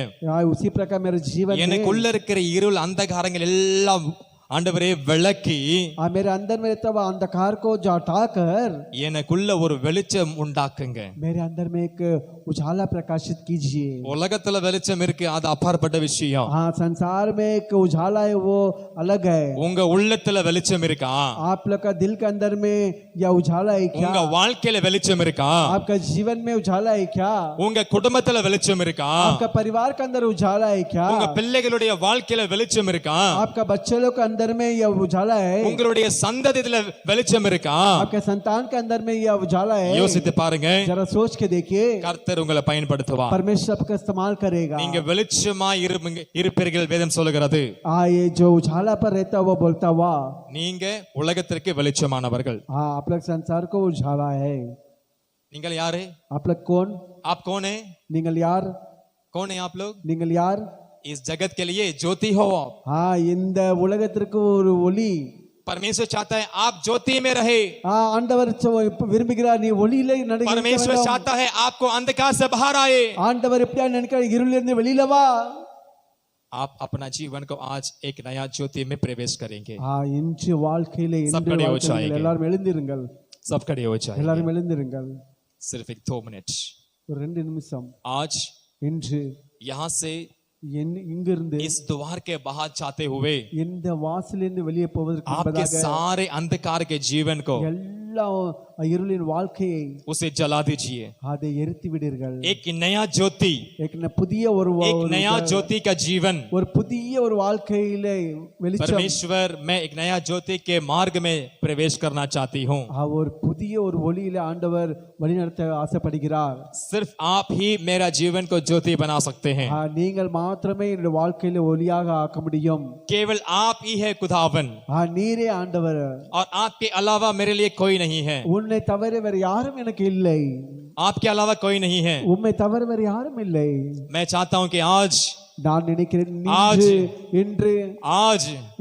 [SPEAKER 3] उसी प्रकार मेरे जीवन में
[SPEAKER 1] எனக்குள்ள இருக்கிற இருள் அந்தகாரங்கள் எல்லாம் ஆண்டவரே விளக்கி
[SPEAKER 3] मेरे अंदर में रहता हुआ अंधकार को हटाकर
[SPEAKER 1] எனக்குள்ள ஒரு வெளிச்சம் உண்டாக்குங்க.
[SPEAKER 3] मेरे अंदर में एक उजाला प्रकाशित कीजिए.
[SPEAKER 1] உலகத்துல வெளிச்சம் இருக்கு, அது அப்பாற்பட்ட விஷயம்.
[SPEAKER 3] हाँ, संसार में एक उजाला है वो अलग है.
[SPEAKER 1] உங்க உள்ளத்துல வெளிச்சம் இருக்கா?
[SPEAKER 3] आप लोग का दिल के अंदर में या उजाला है क्या?
[SPEAKER 1] உங்க வாழ்க்கையில வெளிச்சம் இருக்கா?
[SPEAKER 3] आपका जीवन में उजाला है क्या?
[SPEAKER 1] உங்க குடும்பத்துல வெளிச்சம் இருக்கா?
[SPEAKER 3] आपका परिवार के अंदर उजाला है क्या?
[SPEAKER 1] உங்க பிள்ளைகளுடைய வாழ்க்கையில வெளிச்சம் இருக்கா?
[SPEAKER 3] आपका बच्चे लोग के अंदर में यह उजाला है?
[SPEAKER 1] உங்களுடைய சந்ததியில வெளிச்சம் இருக்கா?
[SPEAKER 3] आपके संतान के अंदर में यह उजाला है?
[SPEAKER 1] யோசித்து பாருங்க.
[SPEAKER 3] जरा सोच के देखिए.
[SPEAKER 1] கர்த்தர் உங்களை பயன்படுத்துவார்.
[SPEAKER 3] परमेश्वर आपका इस्तेमाल करेगा.
[SPEAKER 1] நீங்க வெளிச்சமா இருப்பீர்கள் வேதம் சொல்லுகிறது.
[SPEAKER 3] ये जो उजाला पर रहता वो बोलता हुआ
[SPEAKER 1] நீங்க உலகத்திற்கு வெளிச்சமானவர்கள்.
[SPEAKER 3] आप लोग संसार को उजाला है.
[SPEAKER 1] நீங்கள் யாரு?
[SPEAKER 3] आप लोग कौन?
[SPEAKER 1] आप कौन है?
[SPEAKER 3] நீங்கள் யார்?
[SPEAKER 1] कौन है आप लोग?
[SPEAKER 3] நீங்கள் யார்?
[SPEAKER 1] इस जगत के लिए ज्योति हो आप.
[SPEAKER 3] இந்த உலகத்திற்கு ஒரு ஒளி.
[SPEAKER 1] परमेश्वर चाहता है आप ज्योति में रहे.
[SPEAKER 3] ஆண்டவர் விரும்புகிறார் நீ ஒளியிலே நடக்க.
[SPEAKER 1] परमेश्वर चाहता है आपको अंधकार से बाहर आए.
[SPEAKER 3] ஆண்டவர் எப்படியா நினைக்கிற இருளிலிருந்து வெளியில வா.
[SPEAKER 1] आप अपना जीवन को आज एक नया ज्योति में प्रवेश करेंगे.
[SPEAKER 3] இன்று வாழ்க்கையிலே எல்லாரும் எழுந்திருங்கள்.
[SPEAKER 1] सब खड़े हो जाएंगे.
[SPEAKER 3] எல்லாரும் எழுந்திருங்கள்.
[SPEAKER 1] सिर्फ एक 2 मिनट.
[SPEAKER 3] ஒரு 2 நிமிஷம்.
[SPEAKER 1] आज
[SPEAKER 3] இன்று
[SPEAKER 1] यहाँ से
[SPEAKER 3] இங்கிருந்து
[SPEAKER 1] इस द्वार के बाहर जाते हुए
[SPEAKER 3] இந்த வாசலிலிருந்து வெளியே போவதற்கு
[SPEAKER 1] आपके सारे अंधकार के जीवन को
[SPEAKER 3] எல்லா இருளின் வாழ்க்கையை
[SPEAKER 1] उसे जला दीजिए.
[SPEAKER 3] அதை எரித்து விடுங்கள்.
[SPEAKER 1] एक नया ज्योति,
[SPEAKER 3] एक புதிய ஒரு
[SPEAKER 1] नया ज्योति का जीवन.
[SPEAKER 3] ஒரு புதிய ஒரு வாழ்க்கையிலே வெளிச்சம்.
[SPEAKER 1] परमेश्वर मैं एक नया ज्योति के मार्ग में प्रवेश करना चाहती हूँ.
[SPEAKER 3] ஒரு புதிய ஒரு ஒளியிலே ஆண்டவர் வழிநடத்த ஆசைப்படுகிறார்.
[SPEAKER 1] सिर्फ आप ही मेरा जीवन को ज्योति बना सकते हैं.
[SPEAKER 3] நீங்கள் மாத்திரமே இந்த வாழ்க்கையிலே ஒளியாக ஆக்க முடியும்.
[SPEAKER 1] केवल आप ही है खुदावन.
[SPEAKER 3] நீரே ஆண்டவர்.
[SPEAKER 1] और आपके अलावा मेरे लिए कोई नहीं है.
[SPEAKER 3] உன்னை தவிர வேறு யாரும் எனக்கு இல்லை.
[SPEAKER 1] आपके अलावा कोई नहीं है.
[SPEAKER 3] உம்மை தவிர வேறு யாரும் இல்லை.
[SPEAKER 1] मैं चाहता हूं कि आज
[SPEAKER 3] நான் நினைக்கிறேன்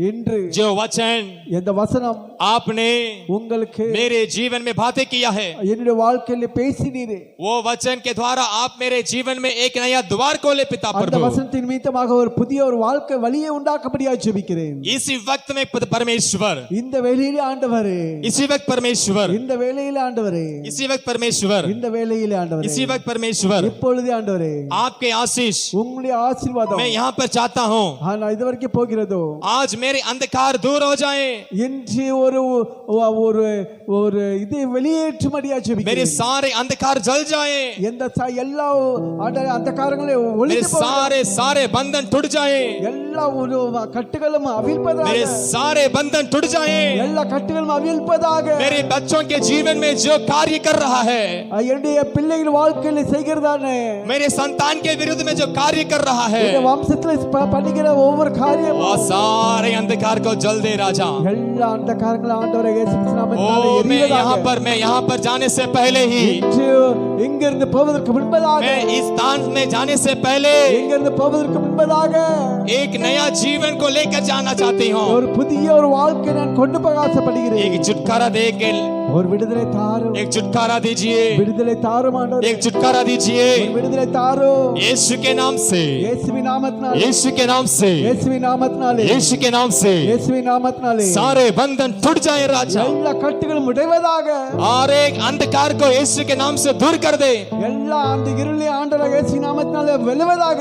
[SPEAKER 3] இன்று
[SPEAKER 1] जो वचन
[SPEAKER 3] இந்த வசனம்
[SPEAKER 1] आपने
[SPEAKER 3] உங்களுக்கு
[SPEAKER 1] मेरे जीवन में बातें किया है,
[SPEAKER 3] என்னுடைய வாழ்க்கையில பேசினீரே,
[SPEAKER 1] वो वचन के द्वारा आप मेरे जीवन में एक नया द्वार खोले पिता
[SPEAKER 3] அந்த
[SPEAKER 1] प्रभु.
[SPEAKER 3] வசனத்தின் நிமித்தமாக ஒரு புதிய ஒரு வாழ்க்கை வழியை உண்டாக்கும்படியாக ஜெபிக்கிறேன்.
[SPEAKER 1] इसी वक्त में परमेश्वर,
[SPEAKER 3] இந்த வேளையிலே ஆண்டவரே,
[SPEAKER 1] इसी वक्त परमेश्वर,
[SPEAKER 3] இந்த வேளையிலே ஆண்டவரே,
[SPEAKER 1] इसी वक्त परमेश्वर,
[SPEAKER 3] இந்த வேளையிலே ஆண்டவரே,
[SPEAKER 1] इसी वक्त परमेश्वर,
[SPEAKER 3] இப்பொழுதே ஆண்டவரே,
[SPEAKER 1] आपके आशीष
[SPEAKER 3] உங்களுடைய ஆசீர்வாதம்
[SPEAKER 1] मैं यहाँ पर चाहता हूँ.
[SPEAKER 3] நான் இதுவரைக்கும் போகிறதோ
[SPEAKER 1] आज मेरे अंधकार दूर हो जाए.
[SPEAKER 3] இன்று ஒரு ஒரு ஒரு இது வெளியேற்றும்படியாக
[SPEAKER 1] मेरे
[SPEAKER 3] ஜெபிக்கிறேன்.
[SPEAKER 1] सारे अंधकार जल जाए.
[SPEAKER 3] எல்லா अंधकारங்களே
[SPEAKER 1] मेरे
[SPEAKER 3] ஒளிந்து போக,
[SPEAKER 1] सारे बंधन टूट जाए.
[SPEAKER 3] எல்லா ஒரு கட்டுகளும் அவிழ்ப்பதாக,
[SPEAKER 1] मेरे सारे बंधन टूट जाए.
[SPEAKER 3] எல்லா கட்டுகளும் அவிழ்ப்பதாக.
[SPEAKER 1] मेरे बच्चों के जीवन में जो कार्य कर रहा है,
[SPEAKER 3] என்னுடைய பிள்ளைகள் வாழ்க்கையில செய்கிறதானே,
[SPEAKER 1] मेरे संतान के विरुद्ध में जो कार्य कर रहा है,
[SPEAKER 3] இந்த வம்சத்துல பண்ணுகிற ஒவ்வொரு காரியமும்
[SPEAKER 1] वो सारे अंधकार को जल दे राजा.
[SPEAKER 3] எல்லா अंधकारங்களும் ஆண்டவரே இயேசு கிறிஸ்து நாமத்தினாலே
[SPEAKER 1] ओ मैं
[SPEAKER 3] எரிவதாக.
[SPEAKER 1] यहाँ पर जाने से पहले ही,
[SPEAKER 3] இங்கிருந்து போவதற்கு முன்பதாக,
[SPEAKER 1] मैं इस स्थान में जाने से पहले
[SPEAKER 3] இங்கிருந்து போவதற்கு முன்பதாக
[SPEAKER 1] एक नया जीवन को लेकर जाना चाहती हूँ.
[SPEAKER 3] ஒரு புதிய ஒரு வாழ்க்கை நான் கொண்டு போக ஆசைப்படுகிறேன்.
[SPEAKER 1] एक छुटकारा दे के,
[SPEAKER 3] ஒரு விடுதலை தாரும்,
[SPEAKER 1] एक छुटकारा दीजिए,
[SPEAKER 3] விடுதலை தாரும் ஆண்டவரே,
[SPEAKER 1] एक छुटकारा दीजिए
[SPEAKER 3] ஒரு விடுதலை தாரும்.
[SPEAKER 1] यीशु के नाम से.
[SPEAKER 3] இயேசுவின் நாமத்தினாலே
[SPEAKER 1] यीशु के नाम से,
[SPEAKER 3] இயேசுவின் நாமத்தினாலே
[SPEAKER 1] यीशु के नाम से
[SPEAKER 3] இயேசுவின் நாமத்தினாலே
[SPEAKER 1] सारे बंधन टूट जाए राजा,
[SPEAKER 3] எல்லா கட்டுகளும் உடைவதாக
[SPEAKER 1] और एक अंधकार को यीशु के नाम से दूर कर दे।
[SPEAKER 3] எல்லா அந்த இருளை ஆண்டவராக இயேசு நாமத்தினாலே வெல்லுவதாக।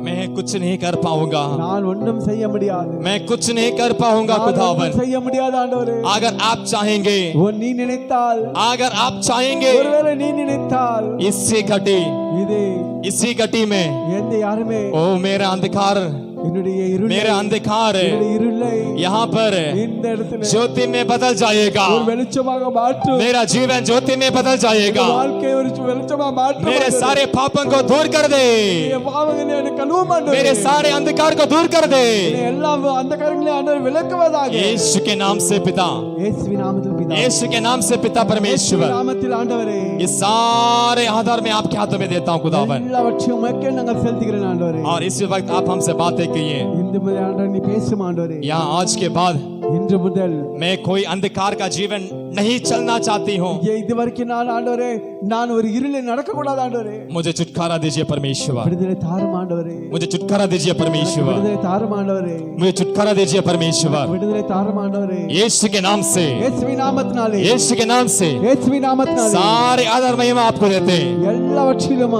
[SPEAKER 1] मैं कुछ नहीं कर पाऊंगा,
[SPEAKER 3] நான் ஒன்றும் செய்ய முடியாது,
[SPEAKER 1] मैं कुछ नहीं कर पाऊंगा
[SPEAKER 3] நான்
[SPEAKER 1] खुदावन।
[SPEAKER 3] ஒன்றும் செய்ய முடியாது ஆண்டவரே।
[SPEAKER 1] अगर आप चाहेंगे,
[SPEAKER 3] நீ நினைத்தால்,
[SPEAKER 1] अगर आप चाहेंगे,
[SPEAKER 3] ஒருவேளை நீ நினைத்தால்
[SPEAKER 1] इसी घटी,
[SPEAKER 3] இது
[SPEAKER 1] इसी घटी में
[SPEAKER 3] எந்த யாருமே
[SPEAKER 1] ओ मेरा अंधकार,
[SPEAKER 3] என்னுடைய இருளை,
[SPEAKER 1] मेरा अंधकार
[SPEAKER 3] என்னுடைய இருளை
[SPEAKER 1] यहाँ पर
[SPEAKER 3] இந்த இடத்துல
[SPEAKER 1] ज्योति में बदल जाएगा,
[SPEAKER 3] ஒரு வெளிச்சமாக மாற்றும்,
[SPEAKER 1] मेरा जीवन ज्योति में बदल जाएगा,
[SPEAKER 3] வாழ்க்கை ஒரு வெளிச்சமாக மாற்றும்,
[SPEAKER 1] मेरे सारे पापों को दूर कर दे,
[SPEAKER 3] என் பாவங்களை எனக்கு கழுவும் ஆண்டவரே,
[SPEAKER 1] मेरे सारे अंधकार को दूर कर दे,
[SPEAKER 3] எல்லா அந்த காரியங்களை ஆண்டவர் விலக்குவதாக।
[SPEAKER 1] यीशु के नाम से पिता,
[SPEAKER 3] இயேசுவின் நாமத்தில் பிதா,
[SPEAKER 1] यीशु के नाम से पिता परमेश्वर,
[SPEAKER 3] நாமத்தில் ஆண்டவரே,
[SPEAKER 1] इस सारे आधार में आपके हाथों में देता हूँ खुदावन।
[SPEAKER 3] எல்லாவற்றையும் உமக்கே நாங்கள் செலுத்துகிறோம் ஆண்டவரே।
[SPEAKER 1] और इस वक्त आप हमसे बातें कीजिए,
[SPEAKER 3] இந்த முதல் ஆண்டவரே நீ பேசும் ஆண்டவரே,
[SPEAKER 1] यहाँ आज के बाद
[SPEAKER 3] இன்று முதல்
[SPEAKER 1] मैं कोई अंधकार का जीवन नहीं चलना चाहती हूँ,
[SPEAKER 3] இதுவரைக்கும் நான் ஆண்டவரே நான் ஒரு இருளை நடக்க கூடாது ஆண்டவரே,
[SPEAKER 1] मुझे छुटकारा दीजिए परमेश्वर,
[SPEAKER 3] விடுதலை தாரும் ஆண்டவரே,
[SPEAKER 1] मुझे छुटकारा दीजिए परमेश्वर,
[SPEAKER 3] விடுதலை தாரும் ஆண்டவரே,
[SPEAKER 1] मुझे छुटकारा दीजिए परमेश्वर,
[SPEAKER 3] விடுதலை தாரும் ஆண்டவரே,
[SPEAKER 1] यीशु के नाम से,
[SPEAKER 3] இயேசுவின் நாமத்தினாலே,
[SPEAKER 1] यीशु के नाम से
[SPEAKER 3] இயேசுவின் நாமத்தினாலே
[SPEAKER 1] सारे आधार महिमा आपको देते हैं।
[SPEAKER 3] எல்லாவற்றிலும்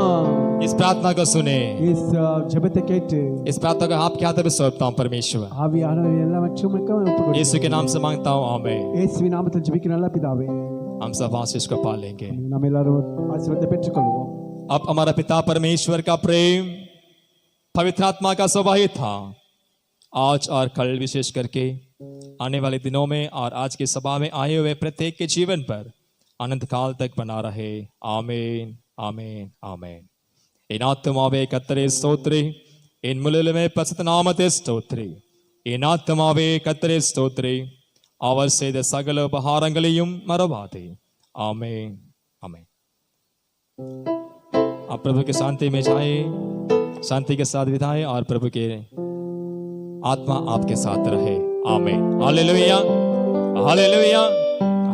[SPEAKER 1] इस प्रार्थना को सुने,
[SPEAKER 3] இஸ் ஜெபத்தை கேட்டு
[SPEAKER 1] इस प्रार्थना को आपके हाथ में सौंपता हूँ परमेश्वर,
[SPEAKER 3] ஆவியானவர் எல்லாவற்றையும் உமக்கு ஒப்புக்கொடுக்கிறேன்।
[SPEAKER 1] यीशु के नाम से मांगता हूँ, आमीन।
[SPEAKER 3] இயேசுவின் நாமத்தில் ஜெபிக்கிற நல்ல பிதாவே,
[SPEAKER 1] हम सब आशीष को पा लेंगे।
[SPEAKER 3] நாம் எல்லாரும் ஆசீர்வாதத்தை பெற்றுக்கொள்வோம்।
[SPEAKER 1] अब हमारा पिता परमेश्वर का प्रेम, पवित्र आत्मा का स्वाभाविक था, आज और कल विशेष करके आने वाले दिनों में और आज की सभा में आए हुए प्रत्येक के जीवन पर अनंत काल तक बना रहे। आमीन, आमीन, आमीन। इन आत्मावे कत्तरे स्तोत्रे, इन मुल्ल में प्रसत नामते स्तोत्रे, इन आत्मावे कत्तरे स्तोत्रे, आवर से सगल उपहारंगलियुम मरवादे। आमीन, आमीन। आप प्रभु के शांति में जाए, शांति के साथ बिताए और प्रभु के आत्मा आपके साथ रहे। आमीन, हालेलुया, हालेलुया,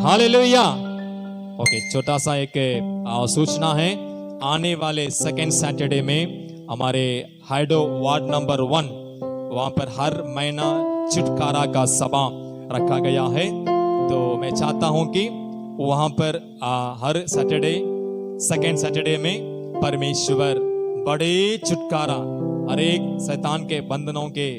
[SPEAKER 1] हालेलुया। ओके, छोटा सा एक सूचना है, आने वाले सेकेंड सैटरडे में हमारे हाइडो वार्ड नंबर 1 वहाँ पर हर महीना छुटकारा का सभा रखा गया है। तो मैं चाहता हूँ कि वहाँ पर हर सैटरडे सेकेंड सैटरडे में परमेश्वर बड़े छुटकारा, हर एक शैतान के बंधनों के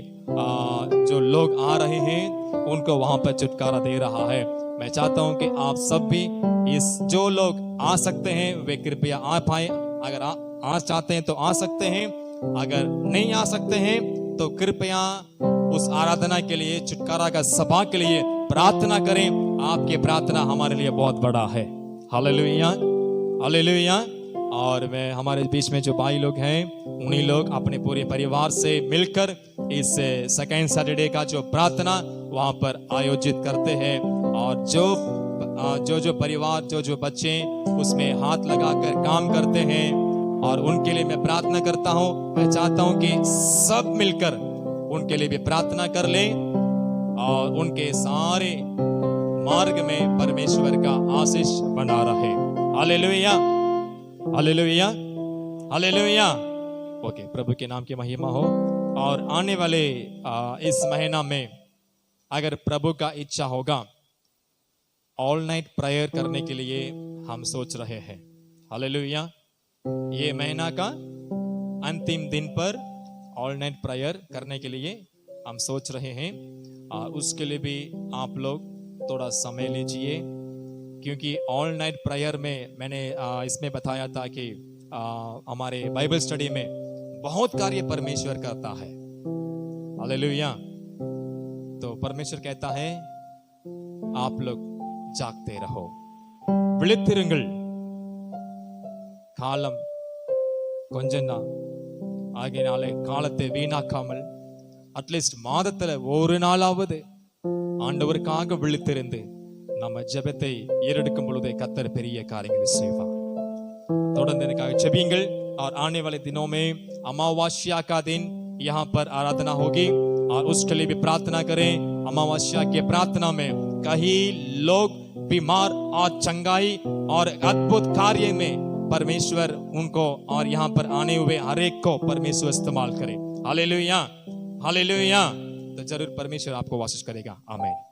[SPEAKER 1] जो लोग आ रहे हैं उनको वहाँ पर छुटकारा दे रहा है। मैं चाहता हूँ कि आप सब भी इस जो लोग आ सकते हैं वे कृपया आ पाए। अगर आ चाहते हैं तो आ सकते हैं, अगर नहीं आ सकते हैं तो कृपया उस आराधना के लिए, छुटकारा का सभा के लिए प्रार्थना करें। आपकी प्रार्थना हमारे लिए बहुत बड़ा है। Hallelujah, hallelujah. और मैं हमारे बीच में जो भाई लोग हैं उन्हीं लोग अपने पूरे परिवार से मिलकर इस सेकेंड सैटरडे का जो प्रार्थना वहाँ पर आयोजित करते हैं। और जो परिवार, जो बच्चे उसमें हाथ लगाकर काम करते हैं और उनके लिए मैं प्रार्थना करता हूँ। मैं चाहता हूँ कि सब मिलकर उनके लिए भी प्रार्थना कर लें और उनके सारे मार्ग में परमेश्वर का आशीष बना रहे। Hallelujah, hallelujah, hallelujah. ओके, प्रभु के नाम की महिमा हो। और आने वाले इस महीना में अगर प्रभु का इच्छा होगा ऑल नाइट प्रेयर करने के लिए हम सोच रहे हैं। हालेलुया। ये महीना का अंतिम दिन पर ऑल नाइट प्रेयर करने के लिए हम सोच रहे हैं। उसके लिए भी आप लोग थोड़ा समय लीजिए, क्योंकि ऑल नाइट प्रेयर में मैंने इसमें बताया था कि हमारे बाइबल स्टडी में बहुत कार्य परमेश्वर करता है। हालेलुया। तो परमेश्वर कहता है आप लोग जागते रहो, விழித்திருங்கள், காலம் கொஞ்சம்தான், ஆகையினாலே காலத்தை வீணாக்காமல் அட்லீஸ்ட் மாதத்துல ஒரு நாளாவது ஆண்டவருக்காக விழித்திருந்து நம்ம ஜெபத்தை ஏறெடுக்கும் பொழுது கர்த்தர் பெரிய காரியங்களை செய்வார்। தொடர்ந்து எனக்காக ஜெபியுங்கள்। और आने वाले दिनों में अमावस्या का दिन यहाँ पर आराधना होगी और उसके लिए भी प्रार्थना करें। अमावस्या के प्रार्थना में कई लोग बीमार और चंगाई और अद्भुत कार्य में परमेश्वर उनको और यहाँ पर आने हुए हर एक को परमेश्वर इस्तेमाल करे। Hallelujah, hallelujah. तो जरूर परमेश्वर आपको आशीष करेगा। आमीन।